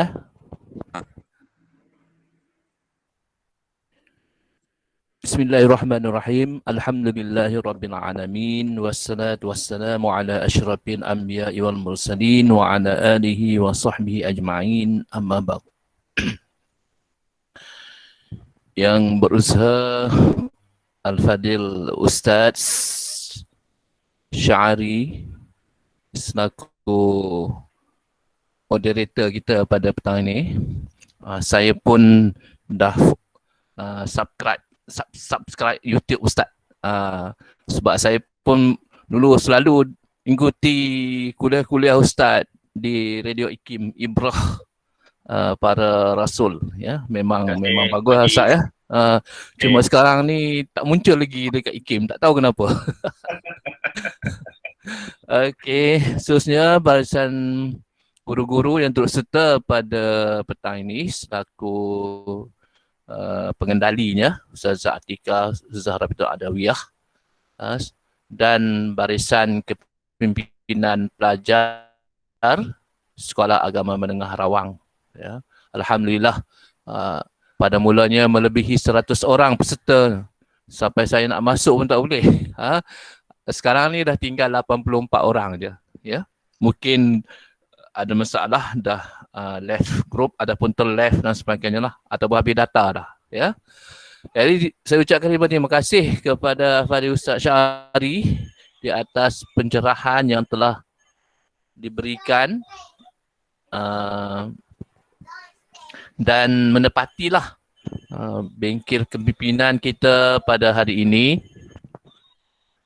Bismillahirrahmanirrahim. Alhamdulillahirabbil alamin wassalatu wassalamu ala asyrafil anbiya'i wal mursalin wa ala alihi wa sahbihi ajma'in. Amma ba'd. Yang berusaha Al-Fadil Ustaz Syari selaku moderator kita pada petang ini. Saya pun dah subscribe YouTube Ustaz. Sebab saya pun dulu selalu ikuti kuliah-kuliah Ustaz di Radio IKIM Ibrah para Rasul, ya. Memang bagus Ustaz, ya. Cuma sekarang ni tak muncul lagi dekat IKIM, tak tahu kenapa. Okey, seterusnya barisan guru-guru yang turut serta pada petang ini selaku pengendalinya Ustazah Atika Zahra Bintul Adawiyah dan barisan kepimpinan pelajar Sekolah Agama Menengah Rawang, ya. Alhamdulillah, pada mulanya melebihi 100 orang peserta, sampai saya nak masuk pun tak boleh. Sekarang ni dah tinggal 84 orang je, ya. Mungkin ada masalah dah left group ataupun ter-left dan sebagainya lah, atau habis data dah, ya. Jadi saya ucapkan terima kasih kepada Fadil Ustaz Syari di atas pencerahan yang telah diberikan dan menepatilah bengkel kepimpinan kita pada hari ini.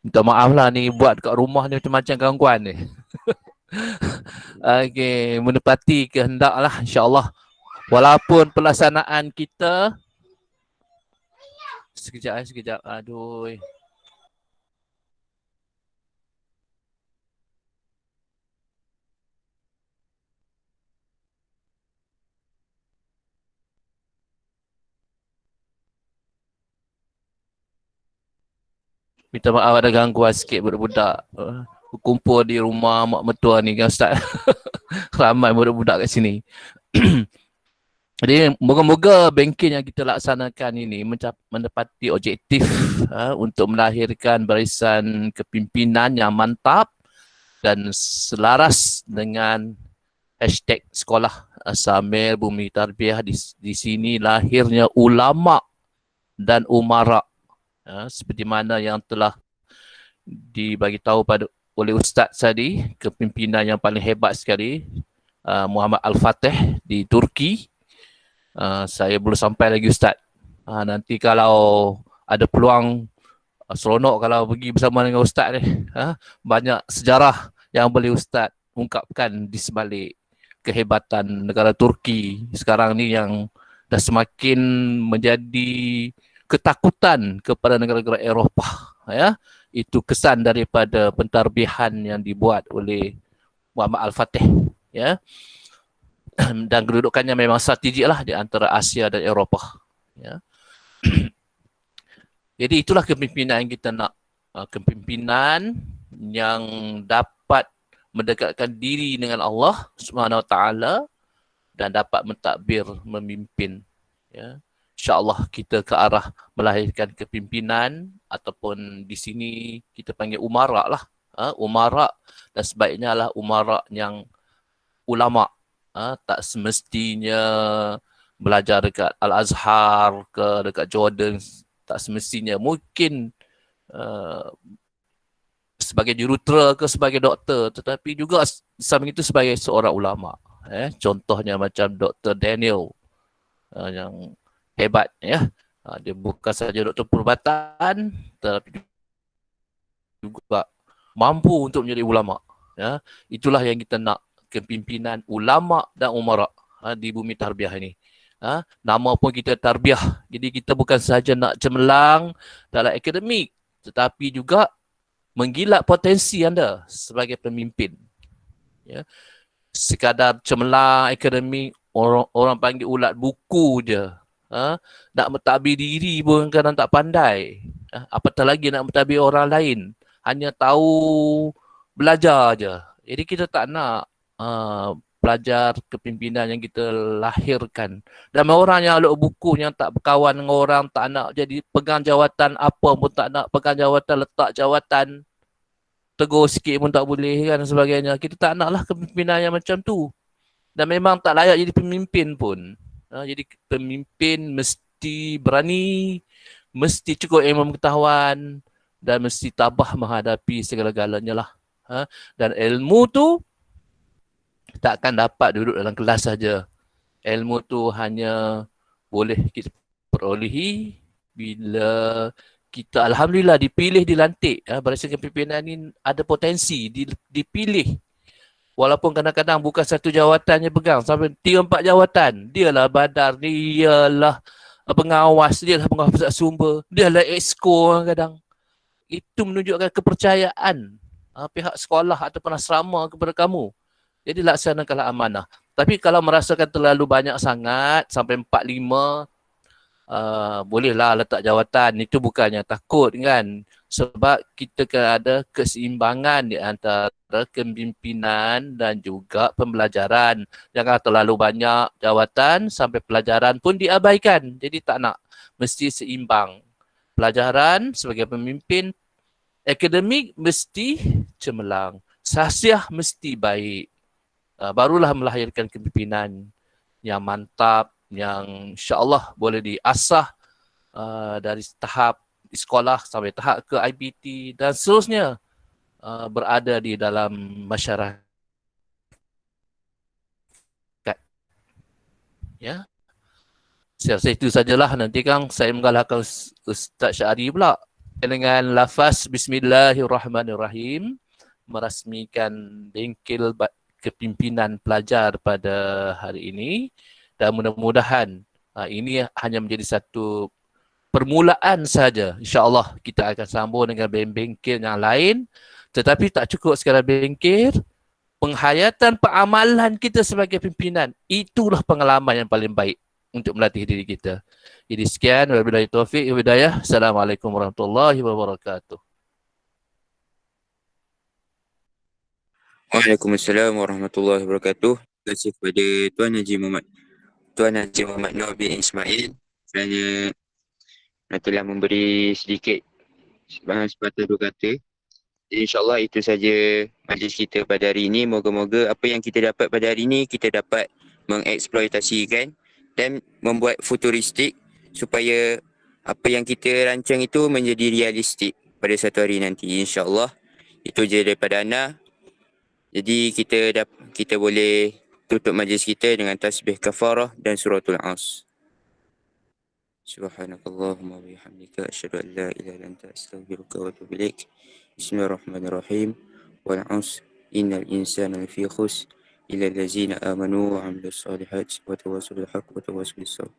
Minta maaf lah ni buat kat rumah ni macam-macam gangguan ni. Okey, menepati kehendak lah, insyaAllah. Walaupun pelaksanaan kita sekejap, aduh. Minta maaf ada gangguan sikit budak-budak. Kumpul di rumah mak mertua ni kan Ustaz. Ramai budak-budak kat sini. Jadi moga-moga bengkel yang kita laksanakan ini menepati objektif untuk melahirkan barisan kepimpinan yang mantap dan selaras dengan hashtag sekolah Samir Bumi Tarbiyah. Di sini lahirnya ulama dan umara, seperti mana yang telah dibagi tahu oleh Ustaz tadi, kepimpinan yang paling hebat sekali, Muhammad Al-Fatih di Turki. Saya belum sampai lagi Ustaz. Nanti kalau ada peluang, seronok kalau pergi bersama dengan Ustaz ni. Banyak sejarah yang boleh Ustaz ungkapkan di sebalik kehebatan negara Turki sekarang ni yang dah semakin menjadi ketakutan kepada negara-negara Eropah, ya. Itu kesan daripada pentarbihan yang dibuat oleh Muhammad Al-Fatih, ya. Dan kedudukannya memang strategik lah di antara Asia dan Eropah, ya. Jadi itulah kepimpinan yang kita nak, kepimpinan yang dapat mendekatkan diri dengan Allah Subhanahu Wa Taala dan dapat mentadbir, memimpin, ya. InsyaAllah kita ke arah melahirkan kepimpinan, ataupun di sini kita panggil umara lah. Umara, dan sebaiknya lah umara yang ulama. Tak semestinya belajar dekat Al-Azhar ke dekat Jordan, tak semestinya. Mungkin sebagai jurutera ke sebagai doktor, tetapi juga samping itu sebagai seorang ulama. Contohnya macam Dr. Daniel yang hebat, ya. Dia bukan saja doktor perubatan, tetapi juga mampu untuk menjadi ulama, ya. Itulah yang kita nak, kepimpinan ulama dan umara di bumi tarbiyah ini. Nama pun kita tarbiyah. Jadi kita bukan sahaja nak cemerlang dalam akademik, tetapi juga menggilat potensi anda sebagai pemimpin, ya. Sekadar cemerlang akademik, orang panggil ulat buku je. Nak mentadbir diri pun kadang tak pandai. Apatah lagi nak mentadbir orang lain. Hanya tahu belajar je. Jadi kita tak nak pelajar kepimpinan yang kita lahirkan. Dan orang yang aluk buku, yang tak berkawan dengan orang, tak nak jadi pegang jawatan apa pun, tak nak pegang jawatan, letak jawatan, tegur sikit pun tak boleh kan sebagainya. Kita tak naklah kepimpinan yang macam tu. Dan memang tak layak jadi pemimpin pun. Jadi pemimpin mesti berani, mesti cukup ilmu pengetahuan dan mesti tabah menghadapi segala-galanya lah. Dan ilmu tu tak akan dapat duduk dalam kelas saja. Ilmu tu hanya boleh kita perolehi bila kita alhamdulillah dipilih, dilantik. Barisan kepimpinan ni ada potensi dipilih. Walaupun kadang-kadang bukan satu jawatan yang pegang, sampai 3-4 jawatan. Dialah badar, dialah pengawas, dialah pengawas pusat sumber, dialah exco kadang. Itu menunjukkan kepercayaan pihak sekolah ataupun asrama kepada kamu. Jadi laksanakanlah amanah. Tapi kalau merasakan terlalu banyak sangat, sampai 4-5, bolehlah letak jawatan. Itu bukannya takut kan. Sebab kita ada keseimbangan di antara kepimpinan dan juga pembelajaran. Jangan terlalu banyak jawatan sampai pelajaran pun diabaikan. Jadi tak nak. Mesti seimbang. Pelajaran sebagai pemimpin, akademik mesti cemerlang. Sahsiah mesti baik. Barulah melahirkan kepimpinan yang mantap, yang insya-Allah boleh diasah dari tahap sekolah sampai tahap ke IPT dan seterusnya, berada di dalam masyarakat. Ya. Saya rasa itu sajalah. Nanti Kang saya menggalakkan Ustaz Syahri pula dengan lafaz Bismillahirrahmanirrahim merasmikan bengkel kepimpinan pelajar pada hari ini, dan mudah-mudahan ini hanya menjadi satu permulaan saja. InsyaAllah kita akan sambung dengan bengkel yang lain, tetapi tak cukup sekadar bengkel, penghayatan peramalan kita sebagai pimpinan, itulah pengalaman yang paling baik untuk melatih diri kita. Jadi sekian, wabillahi taufiq wal hidayah. Assalamualaikum warahmatullahi wabarakatuh. Waalaikumsalam warahmatullahi wabarakatuh. Terima kasih kepada Tuan Haji Muhammad Nur bin Ismail kerana telah memberi sedikit sepatah dua kata. InsyaAllah itu saja majlis kita pada hari ini. Moga-moga apa yang kita dapat pada hari ini kita dapat mengeksploitasikan dan membuat futuristik supaya apa yang kita rancang itu menjadi realistik pada satu hari nanti. InsyaAllah itu je daripada Ana. Jadi kita boleh tutup majlis kita dengan tasbih kafarah dan suratul As. Subhanakallahumma wa bihamdika asyhadu an la ilaha illa anta astaghfiruka wa atubu ilaik. Bismillahirrahmanirrahim. Wal 'asr innal insana lafi khusr illa allazina amanu wa 'amilus solihat wa tawassaw bil haqq wa tawassaw bis sabr.